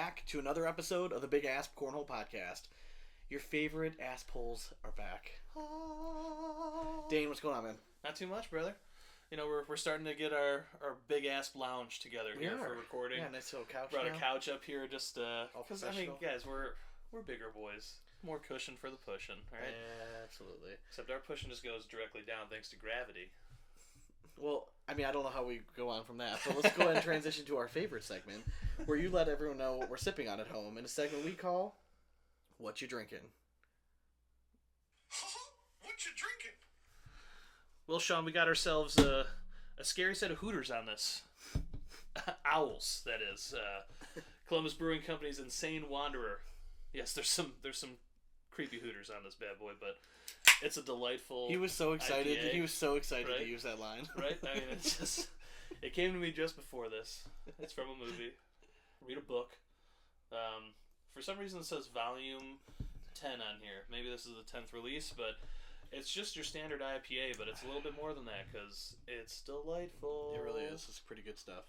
back to another episode of the BigAsp Cornhole Podcast. Your favorite Aspholes are back. Dane, what's going on, man? Not too much, brother. You know, we're starting to get our BigAsp lounge together here for recording. Yeah, nice little couch. Brought now. a couch up here just because I mean, guys, we're bigger boys. More cushion for the pushing, right? Absolutely. Except our pushing just goes directly down thanks to gravity. Well, I mean, I don't know how we go on from that, but let's go ahead and transition to our favorite segment, where you let everyone know what we're sipping on at home, in a segment we call What You Drinking. What you drinking? Well, Sean, we got ourselves a scary set of hooters on this. Owls, that is. Columbus Brewing Company's Insane Wanderer. Yes, there's some creepy hooters on this bad boy, but it's a delightful He was so excited. IPA, He was so excited right? to use that line. Right? I mean, it came to me just before this. It's from a movie. Read a book. For some reason it says volume 10 on here. Maybe this is the 10th release, but it's just your standard IPA, but it's a little bit more than that because it's delightful. It really is. It's pretty good stuff.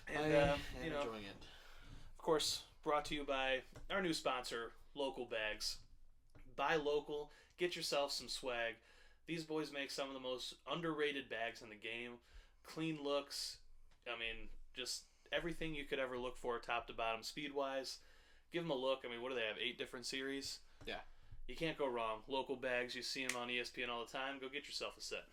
And, I'm you know, enjoying it. of course, brought to you by our new sponsor, Local Bags. Buy local, get yourself some swag. These boys make some of the most underrated bags in the game. Clean looks. I mean, just everything you could ever look for, top to bottom, speed-wise. Give them a look. I mean, what do they have? 8 different series? Yeah. You can't go wrong. Local bags, you see them on ESPN all the time. Go get yourself a set.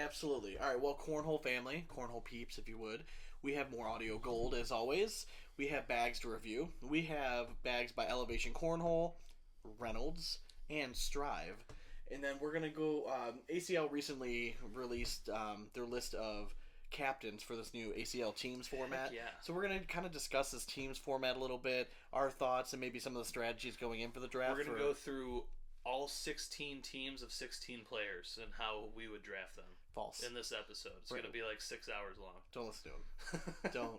Absolutely. All right, well, Cornhole family, Cornhole peeps, if you would. We have more audio gold, as always. We have bags to review. We have bags by Elevation Cornhole, Reynolds, and Strive. And then we're going to go... ACL recently released their list of captains for this new Acl Teams Format. Heck yeah. So we're going to kind of discuss this Teams Format a little bit, our thoughts, and maybe some of the strategies going in for the draft. We're going to go through all 16 teams of 16 players and how we would draft them. False. In this episode. It's going to be like 6 hours long. Don't listen to him.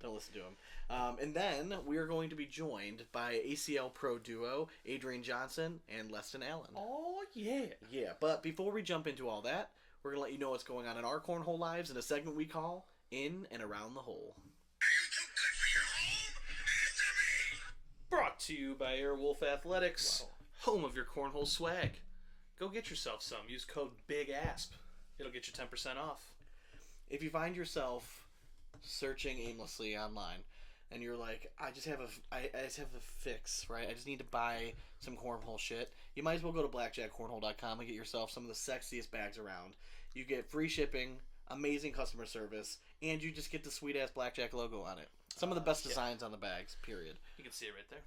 Don't listen to him. And then we are going to be joined by ACL Pro duo Adrian Johnson and Leston Allen. Oh, yeah. Yeah, but before we jump into all that, we're going to let you know what's going on in our cornhole lives in a segment we call In and Around the Hole. Are you too good for your home? Answer me! Brought to you by Airwolf Athletics, Wow. home of your cornhole swag. Go get yourself some. Use code BigAsp. It'll get you 10% off. If you find yourself searching aimlessly online and you're like, I just have a fix, right? I just need to buy some cornhole shit. You might as well go to blackjackcornhole.com and get yourself some of the sexiest bags around. You get free shipping, amazing customer service, and you just get the sweet-ass Blackjack logo on it. Some of the best designs on the bags, period. You can see it right there.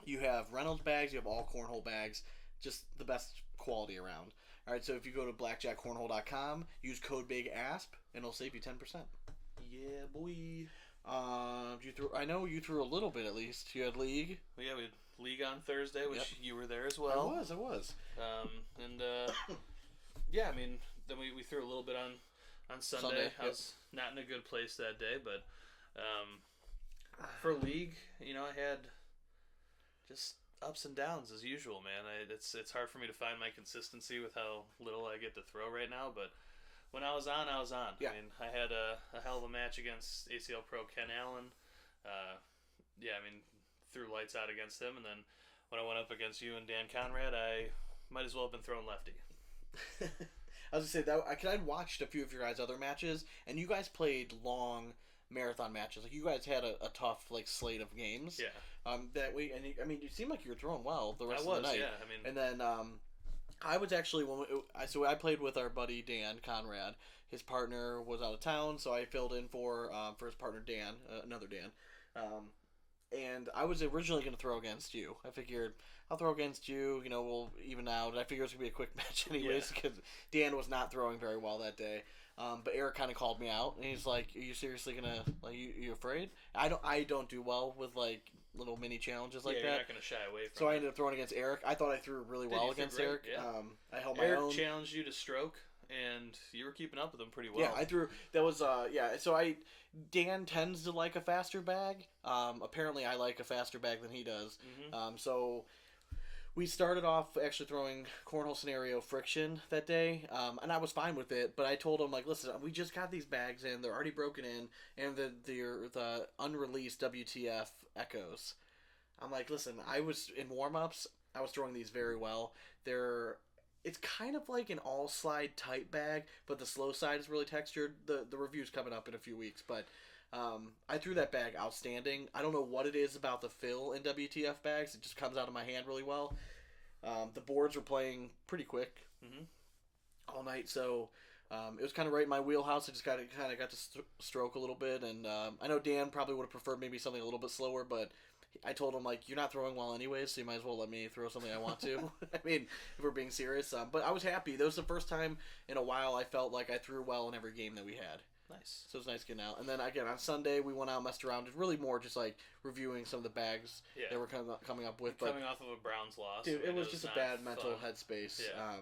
You have Reynolds bags, you have all cornhole bags, just the best quality around. All right, so if you go to blackjackcornhole.com, use code BIGASP, and it'll save you 10%. Yeah, boy. I know you threw a little bit at least. You had League. Well, yeah, we had League on Thursday, which Yep. you were there as well. I was. Yeah, I mean, then we threw a little bit on Sunday. I was not in a good place that day, but for League, you know, I had just ups and downs as usual, man. It's hard for me to find my consistency with how little I get to throw right now, but when I was on, I was on. Yeah. I mean, I had a hell of a match against ACL Pro Ken Allen. Yeah, I mean, threw lights out against him, and then when I went up against you and Dan Conrad, I might as well have been throwing lefty. I was gonna say that I'd watched a few of your guys' other matches, and you guys played long marathon matches. Like you guys had a tough slate of games. Yeah. That week, and I mean, you seemed like you were throwing well the rest I was, of the night. yeah. I mean, And then I was actually I played with our buddy Dan Conrad. His partner was out of town, so I filled in for his partner Dan, another Dan. And I was originally going to throw against you. I figured I'll throw against you. You know, we'll even out. I figured it was going to be a quick match anyways because Dan was not throwing very well that day. But Eric kind of called me out, and he's like, "Are you seriously gonna you afraid?" I don't do well with little mini challenges like you're that. not going to shy away from So I it. ended up throwing against Eric. I thought I threw really well you threw against great, Eric. yeah. I held my Eric own. challenged you to stroke, and you were keeping up with him pretty well. Yeah, I threw. That was So Dan tends to like a faster bag. Apparently, I like a faster bag than he does. Mm-hmm. So We started off actually throwing cornhole scenario friction that day, and I was fine with it. But I told him, like, listen, we just got these bags in; they're already broken in, and the unreleased WTF echoes. I'm like, listen, I was in warm ups. I was throwing these very well. It's kind of like an all slide type bag, but the slow side is really textured. The review's coming up in a few weeks, but I threw that bag outstanding. I don't know what it is about the fill in WTF bags. It just comes out of my hand really well. The boards were playing pretty quick all night, so it was kind of right in my wheelhouse. I just kind of got to stroke a little bit, and I know Dan probably would have preferred maybe something a little bit slower, but I told him, like, you're not throwing well anyways, so you might as well let me throw something I want to. I mean, if we're being serious. But I was happy. That was the first time in a while I felt like I threw well in every game that we had. Nice. So it was nice getting out. And then, again, on Sunday, we went out, messed around. It's really more just, like, reviewing some of the bags that we're coming up with. Coming off of a Browns loss. Dude, it was just a bad mental headspace. Yeah.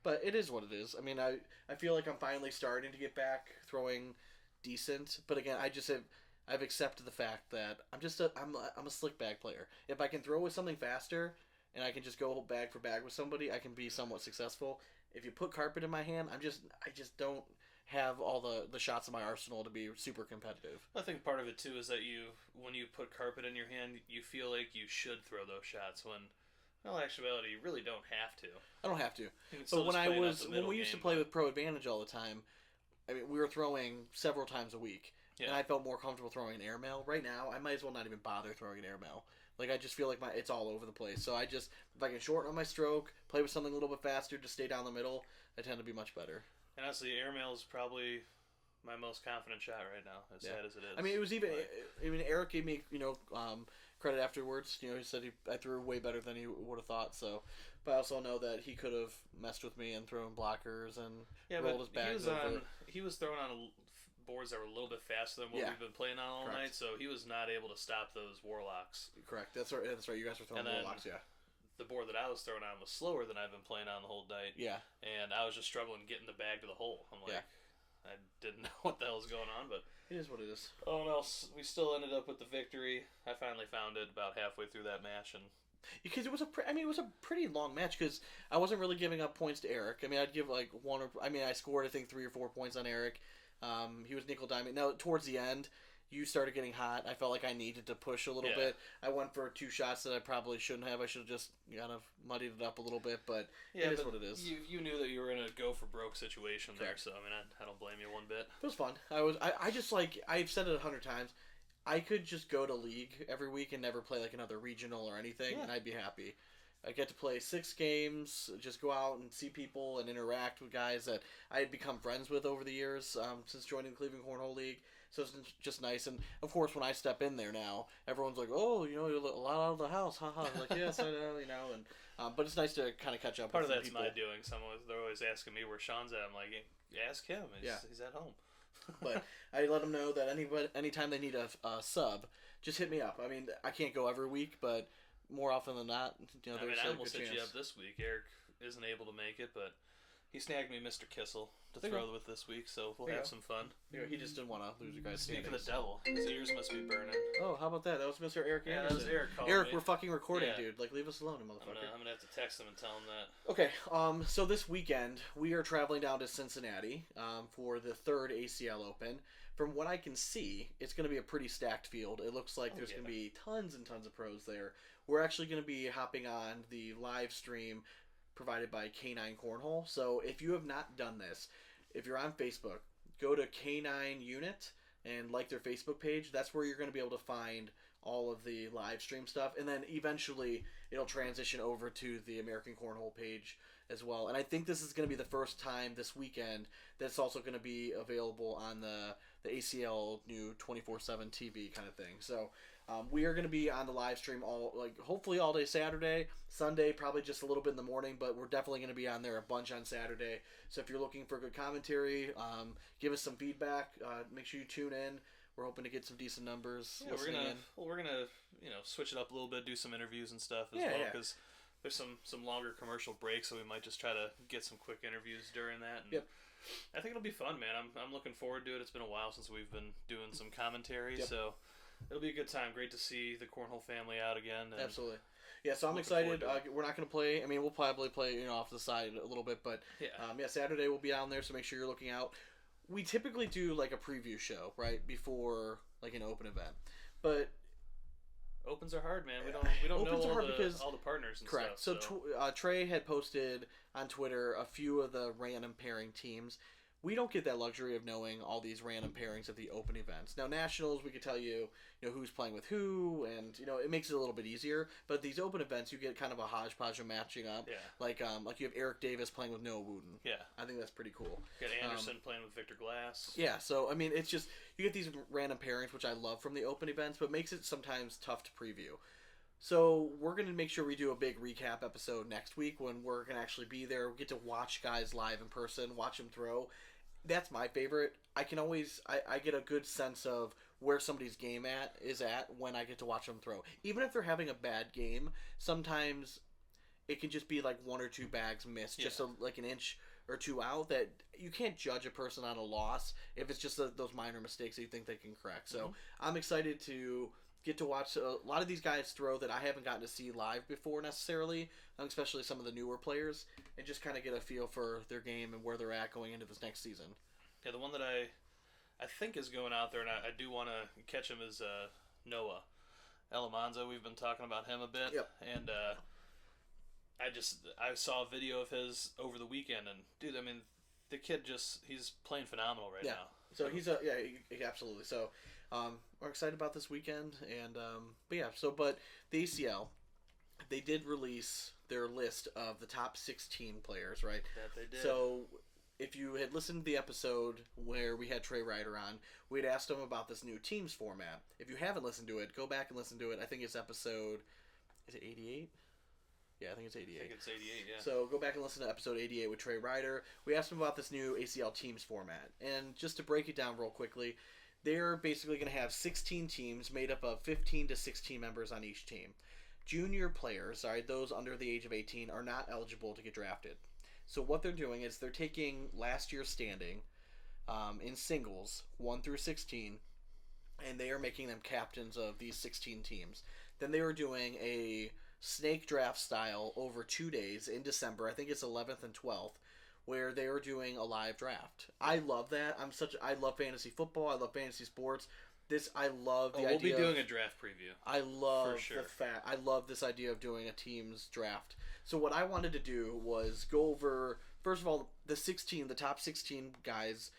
But it is what it is. I mean, I feel like I'm finally starting to get back throwing decent. But, again, I've accepted the fact that I'm a slick bag player. If I can throw with something faster and I can just go bag for bag with somebody, I can be somewhat successful. If you put carpet in my hand, I just don't have all the shots in my arsenal to be super competitive. I think part of it too is that when you put carpet in your hand, you feel like you should throw those shots when, well, in actuality, you really don't have to. I don't have to. But when we used to play with Pro Advantage all the time, I mean, we were throwing several times a week. Yeah. And I felt more comfortable throwing an airmail. Right now, I might as well not even bother throwing an airmail. Like, I just feel like it's all over the place. So if I can shorten up my stroke, play with something a little bit faster, just stay down the middle, I tend to be much better. And honestly, airmail is probably my most confident shot right now, as sad as it is. I mean, it was even... Eric gave me, credit afterwards. He said I threw way better than he would have thought, so... But I also know that he could have messed with me and thrown blockers and rolled his bags over. He was throwing on boards that were a little bit faster than what we've been playing on all night, so he was not able to stop those warlocks. Correct. That's right. You guys were throwing warlocks, yeah. The board that I was throwing on was slower than I've been playing on the whole night. Yeah. And I was just struggling getting the bag to the hole. I'm like, I didn't know what the hell was going on, but it is what it is. Oh no, we still ended up with the victory. I finally found it about halfway through that match, and because it was a pretty long match because I wasn't really giving up points to Eric. I mean, I'd give like I scored I think 3 or 4 points on Eric. He was nickel diamond. Now towards the end, you started getting hot. I felt like I needed to push a little bit. I went for 2 shots that I probably shouldn't have. I should have just kind of muddied it up a little bit, but it is what it is. You knew that you were in a go for broke situation there, so I mean I don't blame you one bit. It was fun. I just like I've said it 100 times. I could just go to League every week and never play like another regional or anything, and I'd be happy. I get to play 6 games, just go out and see people and interact with guys that I had become friends with over the years since joining the Cleveland Cornhole League. So it's just nice. And, of course, when I step in there now, everyone's like, oh, you're a lot out of the house. Haha. I'm like, yes, I know, And, but it's nice to kind of catch up Part with of that's people. My doing. They're always asking me where Sean's at. I'm like, ask him. He's at home. But I let them know that anytime they need a sub, just hit me up. I mean, I can't go every week, but more often than not, there's a good chance. I almost hit you up this week. Eric isn't able to make it, but he snagged me Mr. Kissel to throw with this week, so we'll have some fun. He just didn't want to lose you guys. Speaking of the devil, his ears must be burning. Oh, how about that? That was Mr. Eric Anderson. Yeah, that was Eric calling Eric, me. we're fucking recording, dude. Like, leave us alone, motherfucker. I'm gonna have to text him and tell him that. Okay, so this weekend, we are traveling down to Cincinnati for the 3rd ACL Open. From what I can see, it's going to be a pretty stacked field. It looks like there's going to be tons and tons of pros there. We're actually going to be hopping on the live stream provided by Caiman Cornhole. So if you have not done this, if you're on Facebook, go to Caiman Unit and like their Facebook page. That's where you're going to be able to find all of the live stream stuff. And then eventually it'll transition over to the American Cornhole page as well. And I think this is going to be the first time this weekend that's also going to be available on the ACL new 24/7 TV kind of thing. So we are going to be on the live stream hopefully all day Saturday, Sunday probably just a little bit in the morning, but we're definitely going to be on there a bunch on Saturday. So if you're looking for good commentary, give us some feedback. Make sure you tune in. We're hoping to get some decent numbers. Yeah, we're gonna switch it up a little bit, do some interviews and stuff as well because there's some longer commercial breaks, so we might just try to get some quick interviews during that. And I think it'll be fun, man. I'm looking forward to it. It's been a while since we've been doing some commentary, so it'll be a good time. Great to see the Cornhole family out again. And absolutely. Yeah, so I'm Looking excited. forward to We're not going to play. I mean, we'll probably play off the side a little bit, but Yeah. Saturday we'll be down there, so make sure you're looking out. We typically do like a preview show right before like an open event, but Opens are hard, man. We don't Opens know are hard because all the partners and correct. stuff. So Trey had posted on Twitter a few of the random pairing teams. We don't get that luxury of knowing all these random pairings at the open events. Now, nationals, we could tell you, who's playing with who, and it makes it a little bit easier. But these open events, you get kind of a hodgepodge of matching up. Yeah. Like you have Eric Davis playing with Noah Wooten. Yeah. I think that's pretty cool. You got Anderson playing with Victor Glass. Yeah. So I mean, it's just you get these random pairings, which I love from the open events, but makes it sometimes tough to preview. So we're going to make sure we do a big recap episode next week when we're going to actually be there. We get to watch guys live in person, watch them throw. That's my favorite. I can always I get a good sense of where somebody's game is at when I get to watch them throw. Even if they're having a bad game, sometimes it can just be like one or two bags missed, just like an inch or two out. That you can't judge a person on a loss if it's just those minor mistakes that you think they can correct. So I'm excited to get to watch a lot of these guys throw that I haven't gotten to see live before necessarily, especially some of the newer players, and just kind of get a feel for their game and where they're at going into this next season. Yeah, the one that I think is going out there, and I do want to catch him, is Noah Elamanza. We've been talking about him a bit. Yep. And I saw a video of his over the weekend, and dude, I mean, the kid he's playing phenomenal right now. So he's absolutely. So we're excited about this weekend, and but the ACL, they did release their list of the top 16 players, right? That they did. So if you had listened to the episode where we had Trey Ryder on, we'd asked him about this new teams format. If you haven't listened to it, go back and listen to it. I think it's episode, is it 88? Yeah, I think it's 88. I think it's 88, yeah. So go back and listen to episode 88 with Trey Ryder. We asked him about this new Acl Teams format. And just to break it down real quickly, they're basically going to have 16 teams made up of 15 to 16 members on each team. Junior players, those under the age of 18, are not eligible to get drafted. So what they're doing is they're taking last year's standing in singles, 1 through 16, and they are making them captains of these 16 teams. Then they are doing a snake draft style over 2 days in December. I think it's 11th and 12th, where they are doing a live draft. I love that. I love fantasy football. I love fantasy sports. I love the idea. We'll be doing a draft preview. I love for sure. I love this idea of doing a team's draft. So what I wanted to do was go over, first of all, the top 16 guys,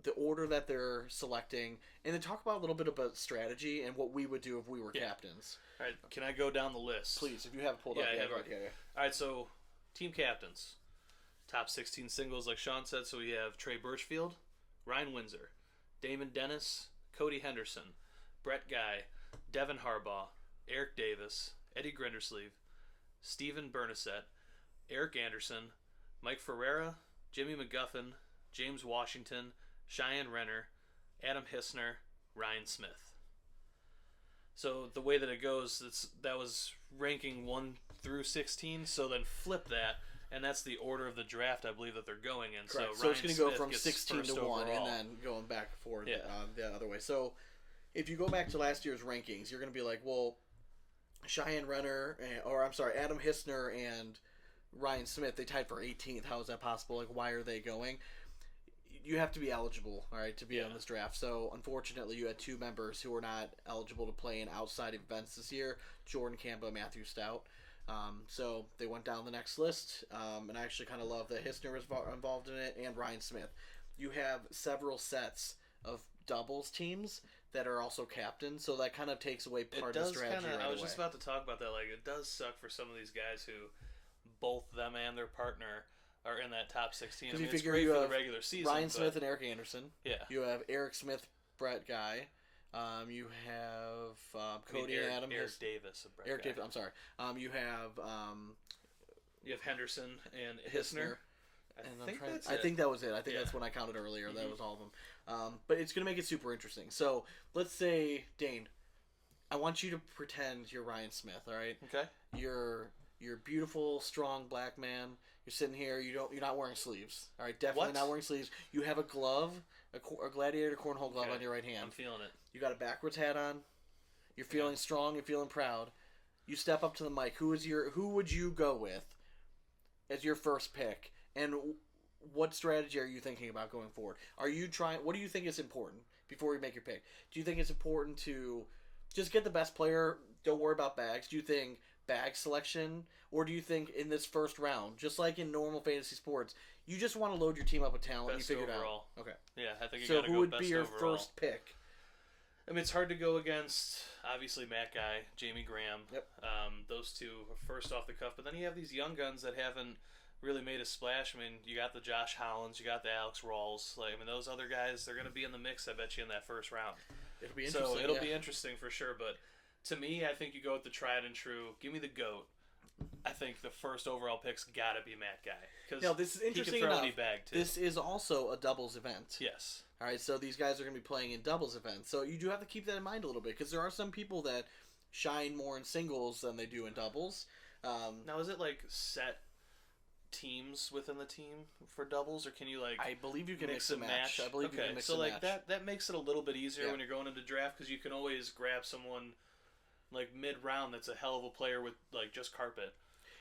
the order that they're selecting, and then talk about a little bit about strategy and what we would do if we were captains. All right, can I go down the list? Please, if you have it pulled up. I have it. Yeah. All right, so team captains. Top 16 singles, like Sean said. So we have Trey Birchfield, Ryan Windsor, Damon Dennis, Cody Henderson, Brett Guy, Devin Harbaugh, Eric Davis, Eddie Grindersleeve, Stephen Bernasette, Eric Anderson, Mike Ferreira, Jimmy McGuffin, James Washington, Cheyenne Renner, Adam Hissner, Ryan Smith. So the way that it goes, that was ranking 1 through 16, so then flip that, and that's the order of the draft I believe that they're going in. Correct. So it's going to go from 16 to 1 overall. and then going back and forth the other way. So if you go back to last year's rankings, you're going to be like, well, Cheyenne Renner, Adam Hissner and Ryan Smith, they tied for 18th. How is that possible? Like, why are they going? You have to be eligible, all right, to be on this draft. So, unfortunately, you had 2 members who were not eligible to play in outside events this year, Jordan Campa and Matthew Stout. So, they went down the next list, and I actually kind of love that Hissner was involved in it, and Ryan Smith. You have several sets of doubles teams that are also captains, so that kind of takes away part of the strategy right away. I was just about to talk about that. Like, it does suck for some of these guys who both them and their partner are in that top 16. I mean, it's great for the regular season. Ryan Smith and Eric Anderson. Yeah. You have Eric Smith, Brett Guy. You have Cody and Adam. Eric Davis. Eric Davis. I'm sorry. You have Henderson and Hissner. I think that was it. I think that's when I counted earlier. That was all of them. But it's going to make it super interesting. So let's say, Dane, I want you to pretend you're Ryan Smith. All right. Okay. You're beautiful, strong black man. You're sitting here. You're not wearing sleeves. All right. Definitely not wearing sleeves. You have a glove, a gladiator cornhole glove on your right hand. I'm feeling it. You got a backwards hat on. You're feeling strong. You're feeling proud. you step up to the mic. Who would you go with as your first pick, and what strategy are you thinking about going forward? What do you think is important before we make your pick? Do you think it's important to just get the best player, don't worry about bags? Do you think bag selection, or do you think in this first round, just like in normal fantasy sports, you just want to load your team up with talent and you figure overall. it out? Okay. Yeah, I think you So gotta who go would best be your overall. first pick? I mean, it's hard to go against, obviously, Matt Guy, Jamie Graham. Yep. Those two are first off the cuff. But then you have these young guns that haven't really made a splash. I mean, you got the Josh Hollands, you got the Alex Rawls. Like, I mean, those other guys, they're going to be in the mix, I bet you, in that first round. It'll be interesting. So it'll be interesting for sure. But to me, I think you go with the tried and true. Give me the GOAT. I think the first overall pick's got to be Matt Guy. Now, this is interesting he can throw enough. any bag, too. This is also a doubles event. Yes. All right, so these guys are going to be playing in doubles events. So you do have to keep that in mind a little bit, because there are some people that shine more in singles than they do in doubles. Now, is it like set teams within the team for doubles, or can you like I believe you can mix and match? I believe you can mix so and like match. that makes it a little bit easier Yeah. when you're going into draft, because you can always grab someone like mid round that's a hell of a player with like just carpet.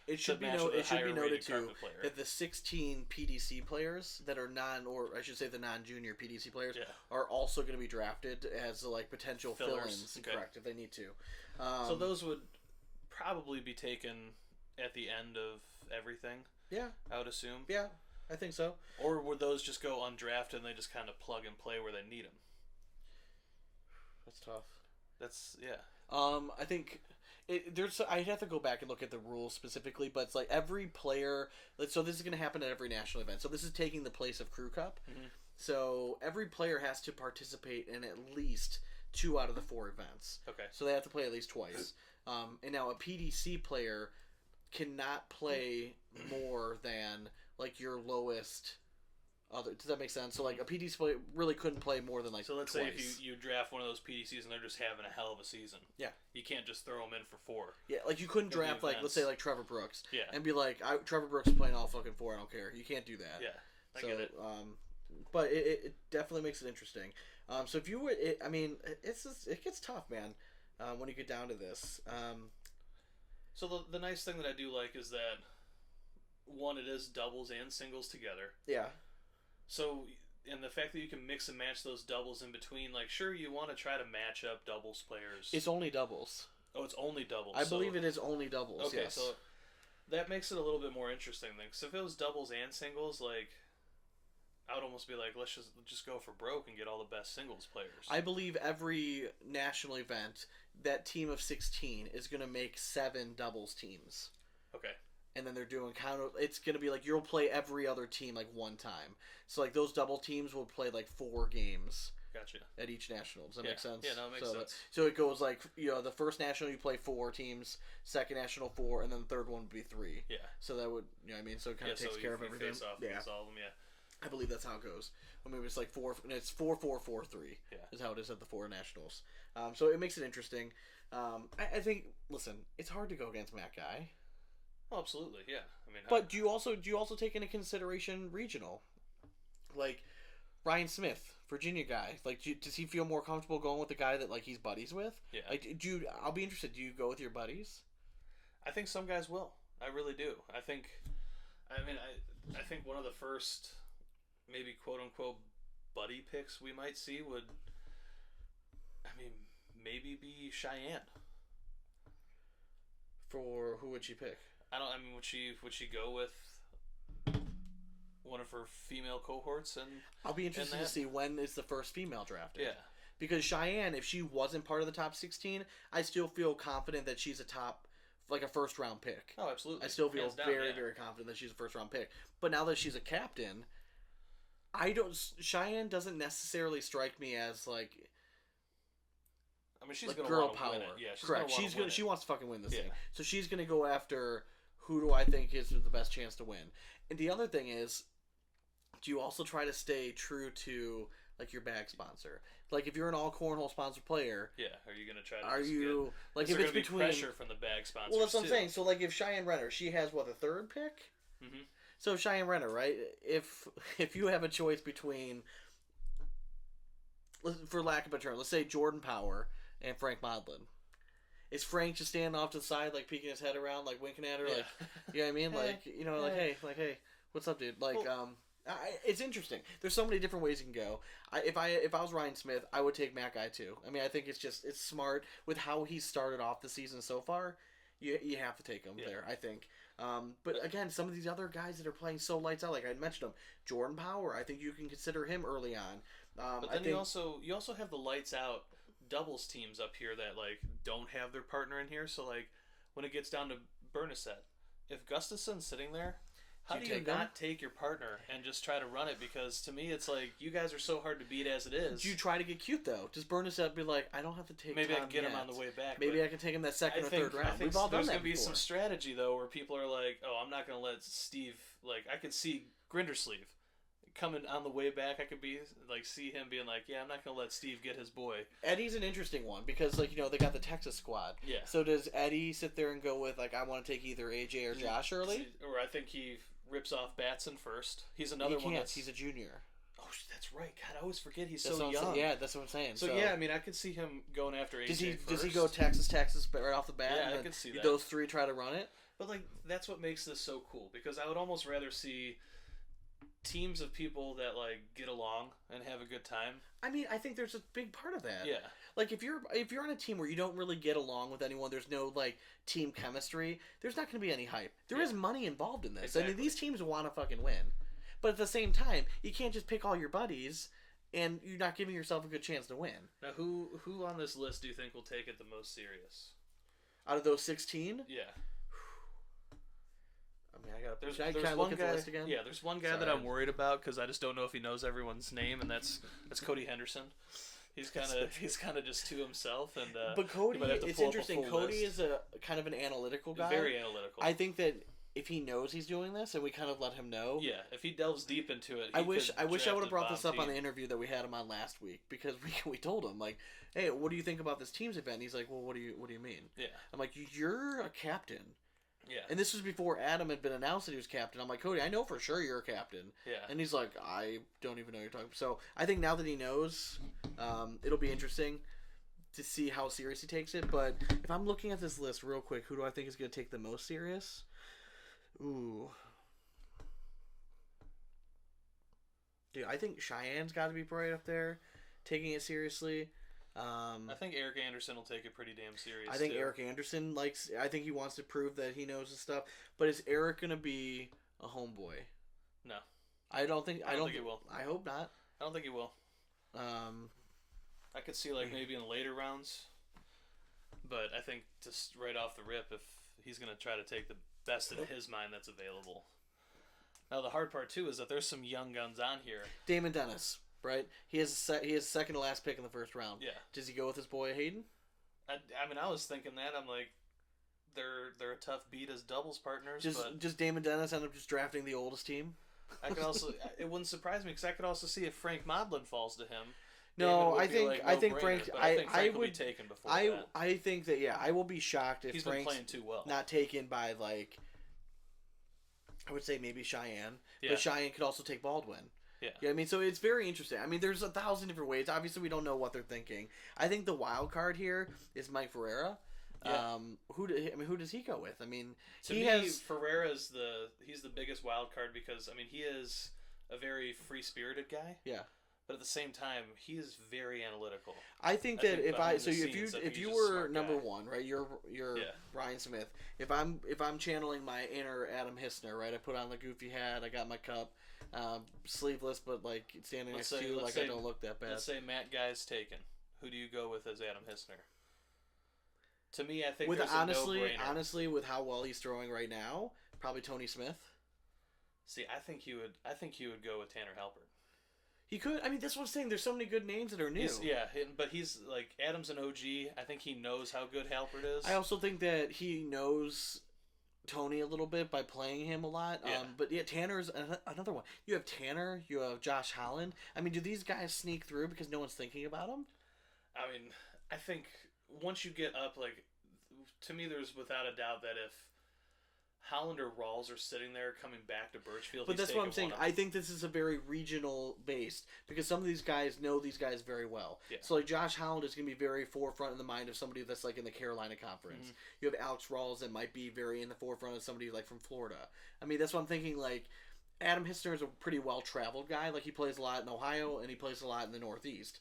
It should be match with a it should be higher noted rated too carpet player. that the 16 PDC players that are the non-junior PDC players Yeah. are also going to be drafted as like potential Fillers. fill-ins, Okay. correct, if they need to. So those would probably be taken at the end of everything, yeah, I would assume. yeah, I think so. Or would those just go undrafted and they just kind of plug and play where they need them? That's tough. That's yeah. I think I'd have to go back and look at the rules specifically, but it's like every player. So this is going to happen at every national event. So this is taking the place of Crew Cup. Mhm. So every player has to participate in at least 2 out of the 4 events. Okay. So they have to play at least twice. And now a PDC player cannot play more than like your lowest other. Does that make sense? So like a PDC player really couldn't play more than like. So let's twice. say if you draft one of those PDCs and they're just having a hell of a season. Yeah. You can't just throw them in for 4. Yeah, like you couldn't in the draft like let's events. say like Trevor Brooks. Yeah. And be like, Trevor Brooks is playing all fucking 4. I don't care. You can't do that. Yeah. I So, get it. but it definitely makes it interesting. So if you would, it gets tough, man. When you get down to this. So the nice thing that I do like is that one, it is doubles and singles together. Yeah. So, and the fact that you can mix and match those doubles in between, like, sure, you want to try to match up doubles players. It's only doubles. Oh, it's only doubles. I believe it is only doubles. Okay, yes. so that makes it a little bit more interesting then. Because if it was doubles and singles, like, I would almost be like, let's just go for broke and get all the best singles players. I believe every national event, that team of 16 is going to make 7 doubles teams. Okay. And then they're doing it's going to be like you'll play every other team like one time. So like those double teams will play like 4 games Gotcha. at each national. Does that make sense? Yeah, no, it makes sense. So it goes like, the first national you play 4 teams, second national 4, and then the third one would be 3. Yeah. So that would, what I mean? So it kind of takes care of everything. Face off against all of them, yeah. I believe that's how it goes. I mean, it's like 4, and it's 4, 4, 4, 3. Yeah. Is how it is at the 4 nationals. So it makes it interesting. I think, listen, it's hard to go against Matt Guy. Oh, absolutely, yeah. I mean, But do you also take into consideration regional, like Ryan Smith, Virginia guy? Like, does he feel more comfortable going with the guy that like he's buddies with? Yeah. Like, I'll be interested. Do you go with your buddies? I think some guys will. I really do. I think one of the first, maybe quote unquote, buddy picks we might see would, maybe be Cheyenne. For who would she pick? Would she go with one of her female cohorts? And I'll be interested to see when is the first female drafted. Yeah. Because Cheyenne, if she wasn't part of the top 16, I still feel confident that she's a first round pick. Oh, absolutely. I still feel Hands down, very, yeah. very confident that she's a first round pick. But now that she's a captain, Cheyenne doesn't necessarily strike me as like she's like gonna girl want to power. win it. Yeah, she's correct. Gonna She wants to fucking win this Yeah. thing. So she's gonna go after who do I think is the best chance to win. And the other thing is, do you also try to stay true to like your bag sponsor? Like if you're an all cornhole sponsored player, Yeah, are you gonna try to? are you like if there it's gonna be between pressure from the bag sponsors? Well, that's what I'm too. saying. So like if Cheyenne Renner, she has what, the 3rd pick? Mhm. So Cheyenne Renner, right? If you have a choice between, for lack of a better term, let's say Jordan Power and Frank Modlin. Is Frank just standing off to the side, like peeking his head around, like winking at her, like, you know what I mean? Like, you know, like, hey, what's up, dude? Like, it's interesting. There's so many different ways you can go. If I was Ryan Smith, I would take Matt Guy too. I mean, I think it's smart with how he started off the season so far. You have to take him there, I think. But again, some of these other guys that are playing so lights out, like I mentioned them, Jordan Power, I think you can consider him early on. But then you also have the lights out doubles teams up here that like don't have their partner in here. So like when it gets down to Bernasset, if Gustafson's sitting there, how do you not take your partner and just try to run it? Because to me, it's like you guys are so hard to beat as it is. Do you try to get cute though? Just Bernasset be like, I don't have to take. Maybe Tom I can get yet. him on the way back. Maybe I can take him that second or third round. We've all done that There's gonna be before. some strategy though where people are like, oh, I'm not gonna let Steve. Like I could see Grindersleeve coming on the way back. I could be like see him being like, yeah, I'm not gonna let Steve get his boy. Eddie's an interesting one because like they got the Texas squad. Yeah. So does Eddie sit there and go with like I want to take either AJ or Josh early? Or I think he rips off Batson first. He's another one. He's a junior. Oh, that's right. God, I always forget he's That's so young. Yeah, that's what I'm saying. So yeah, I mean, I could see him going after AJ first. Does he go Texas right off the bat? Yeah, I could see that. Those three try to run it. But like that's what makes this so cool because I would almost rather see teams of people that like get along and have a good time. I mean, I think there's a big part of that. Yeah. Like if you're on a team where you don't really get along with anyone, there's no like team chemistry. There's not going to be any hype. There is money involved in this. Exactly. I mean, these teams want to fucking win, but at the same time, you can't just pick all your buddies, and you're not giving yourself a good chance to win. Now, who on this list do you think will take it the most serious? Out of those 16? Yeah. I mean, I gotta. There's Can I one look at guy. the list again? Yeah, there's one guy that I'm worried about because I just don't know if he knows everyone's name, and that's Cody Henderson. He's kind of just to himself, and but Cody, it's interesting. Cody is a kind of an analytical guy. Very analytical. I think that if he knows he's doing this, and we kind of let him know. Yeah, if he delves deep into it, I wish I would have brought this up on the interview that we had him on last week because we told him like, hey, what do you think about this team's event? And he's like, well, what do you mean? Yeah. I'm like, you're a captain. Yeah. And this was before Adam had been announced that he was captain. I'm like, Cody, I know for sure you're a captain. Yeah. And he's like, I don't even know what you're talking about. So I think now that he knows, it'll be interesting to see how serious he takes it. But if I'm looking at this list real quick, who do I think is going to take the most serious? Ooh. Dude, I think Cheyenne's got to be right up there, taking it seriously. I think Eric Anderson will take it pretty damn serious. I think too. Eric Anderson I think he wants to prove that he knows his stuff. But is Eric gonna be a homeboy? No, I don't think he will. I hope not. I don't think he will. I could see like maybe in later rounds, but I think just right off the rip, if he's gonna try to take the best in his mind that's available. Now the hard part too is that there's some young guns on here. Damon Dennis. Right, he has second to last pick in the first round. Yeah. Does he go with his boy Hayden? I mean, I was thinking that. I'm like, they're a tough beat as doubles partners. Just Damon Dennis end up just drafting the oldest team. I could also. It wouldn't surprise me because I could also see if Frank Modlin falls to him. No, I think Frank. I think Frank would will be taken before that. I think that I will be shocked if he's Frank's been playing too well. Not taken by like. I would say maybe Cheyenne, yeah. But Cheyenne could also take Baldwin. Yeah. I mean, so it's very interesting. I mean, there's 1,000 different ways. Obviously, we don't know what they're thinking. I think the wild card here is Mike Ferreira. Yeah. Who does he go with? I mean, Ferreira's he's the biggest wild card because I mean he is a very free spirited guy. Yeah. But at the same time, he is very analytical. I think that if you were number one, right? You're Ryan Smith. If I'm channeling my inner Adam Hissner, right? I put on the goofy hat. I got my cup. Sleeveless, but like standing next to you, like I don't look that bad. Let's say Matt Guy's taken. Who do you go with as Adam Hissner? To me, I think honestly, with how well he's throwing right now, probably Tony Smith. See, I think he would go with Tanner Halpert. He could. I mean, that's what I'm saying. There's so many good names that are new. But he's like Adam's an OG. I think he knows how good Halpert is. I also think that he knows Tony a little bit by playing him a lot. Yeah. But yeah, Tanner's another one. You have Tanner. You have Josh Holland. I mean, do these guys sneak through because no one's thinking about them? I mean, I think once you get up, like, to me, there's without a doubt that if Holland or Rawls are sitting there coming back to Birchfield. But he's that's what I'm taking saying. one of I think this is a very regional based because some of these guys know these guys very well. Yeah. So like Josh Holland is going to be very forefront in the mind of somebody that's like in the Carolina Conference. Mhm. You have Alex Rawls that might be very in the forefront of somebody like from Florida. I mean, that's what I'm thinking. Like Adam Hissner is a pretty well traveled guy. Like he plays a lot in Ohio and he plays a lot in the Northeast.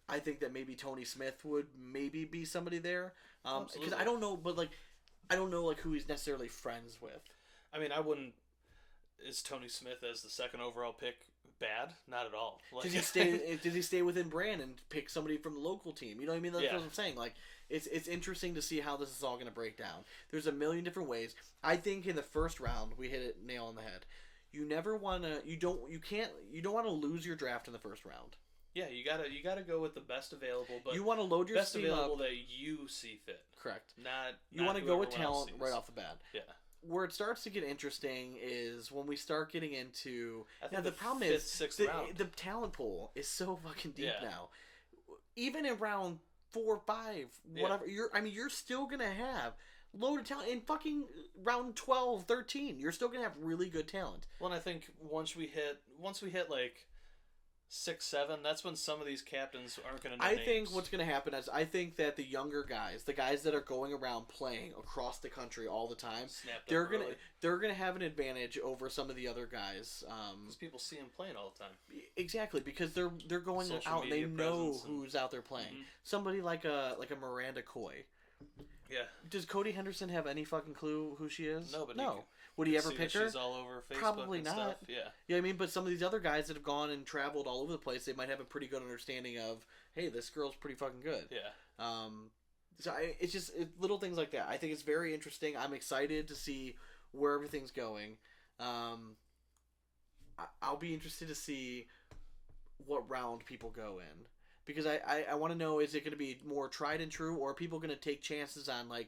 I think that maybe Tony Smith would maybe be somebody there because Absolutely. I don't know, but like I don't know like who he's necessarily friends with. I mean, I wouldn't. Is Tony Smith as the second overall pick bad? Not at all. Like, Did he stay? Did he stay within brand and pick somebody from the local team? You know what I mean? That's Yeah. what I'm saying. Like, it's interesting to see how this is all going to break down. There's a million different ways. I think in the first round we hit it nail on the head. You never want to. You don't want to lose your draft in the first round. Yeah, you gotta go with the best available, but You want to load your best steam available up. that you see fit. Correct. Not You want to go with whoever else talent sees. right off the bat. Yeah, Where it starts to get interesting is when we start getting into. I think Now the the problem fifth, is sixth the, round. the talent pool is so fucking deep Yeah. now. Even in round 4 or 5, Yeah. whatever, you're still gonna have loaded talent in fucking round 12, 13. You're still gonna have really good talent. Well, and I think once we hit like 6, 7, that's when some of these captains aren't going to know I names. think what's going to happen is I think that the younger guys, the guys that are going around playing across the country all the time, Snapped up they're gonna early. they're gonna have an advantage over some of the other guys. Because people see him playing all the time. Exactly, because they're going Social out and they media know presence and- who's out there playing. Mhm. Somebody like a Miranda Coy. Yeah. Does Cody Henderson have any fucking clue who she is? No, but no. Would he ever See pick that her? She's all over Facebook Probably and not. stuff. Yeah. You know what I mean? But some of these other guys that have gone and traveled all over the place, they might have a pretty good understanding of, hey, this girl's pretty fucking good. Yeah. It's just little things like that. I think it's very interesting. I'm excited to see where everything's going. I'll be interested to see what round people go in. Because I want to know, is it going to be more tried and true, or are people going to take chances on, like,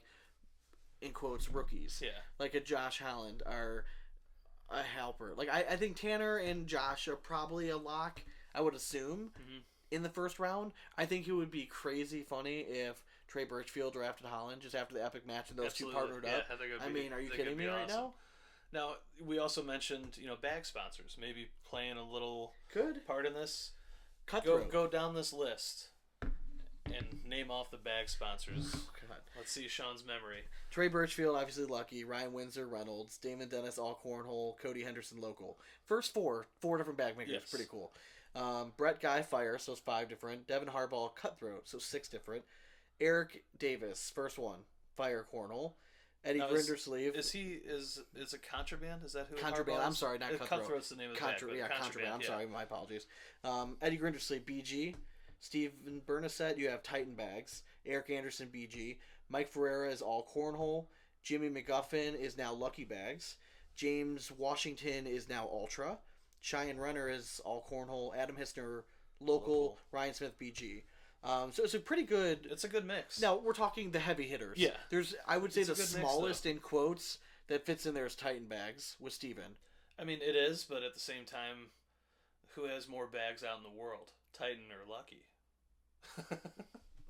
in quotes, rookies? Yeah. Like a Josh Holland or a Halper. Like, I think Tanner and Josh are probably a lock, I would assume, Mhm. in the first round. I think it would be crazy funny if Trey Birchfield drafted Holland just after the epic match and those Absolutely. two partnered Yeah, up. I think it'd I be- mean, are you I think kidding it'd me be right awesome. now? Now, we also mentioned, bag sponsors. Maybe playing a little Good. part in this. Cutthroat. Go down this list and name off the bag sponsors. Oh, God. Let's see Sean's memory. Trey Birchfield, obviously Lucky. Ryan Windsor, Reynolds. Damon Dennis, all Cornhole. Cody Henderson, local. First four different bag makers. Yes. Pretty cool. Brett Guy, Fire, so it's 5 different. Devin Harbaugh, Cutthroat, so 6 different. Eric Davis, first one, Fire Cornhole. Eddie Now, Grindersleeve. Is it Contraband? Is that who? Contraband. Harbaugh I'm is? sorry, not Cutthroat. Cutthroat's the name of the bag. But Contraband. I'm yeah. sorry, my apologies. Eddie Grindersleeve, BG. Steven Bernasette, you have Titan Bags. Eric Anderson, BG. Mike Ferreira is all Cornhole. Jimmy McGuffin is now Lucky Bags. James Washington is now Ultra. Cheyenne Renner is all Cornhole. Adam Hissner, local. Ryan Smith, BG. So it's a pretty good. It's a good mix. Now we're talking the heavy hitters. Yeah. I would say It's a the good mix, smallest in quotes that fits in there is Titan Bags with Steven. I mean, it is, but at the same time, who has more bags out in the world, Titan or Lucky?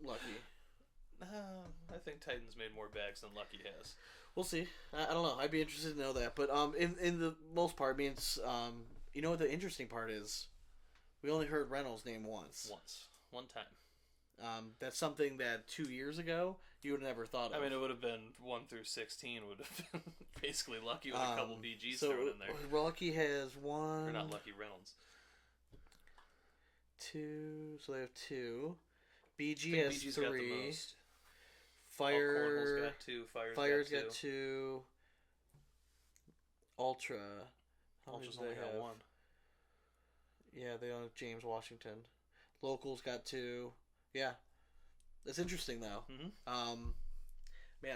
Lucky. I think Titan's made more bags than Lucky has. We'll see. I don't know. I'd be interested to know that. But in the most part, means the interesting part is we only heard Reynolds' name once. One time. That's something that 2 years ago you would have never thought of. I mean, it would have been 1 through 16 would have been basically Lucky with a couple BGs so thrown in there. Lucky has one. Or not Lucky, Reynolds. 2. So they have 2. I BG think has BG's 3. got the most. Fire. Cornhole's got 2. Fire's got got 2. Ultra. How many Ultra's do they only got have? 1. Yeah, they own James Washington. Locals got 2. Yeah, that's interesting though. Mm-hmm. Man,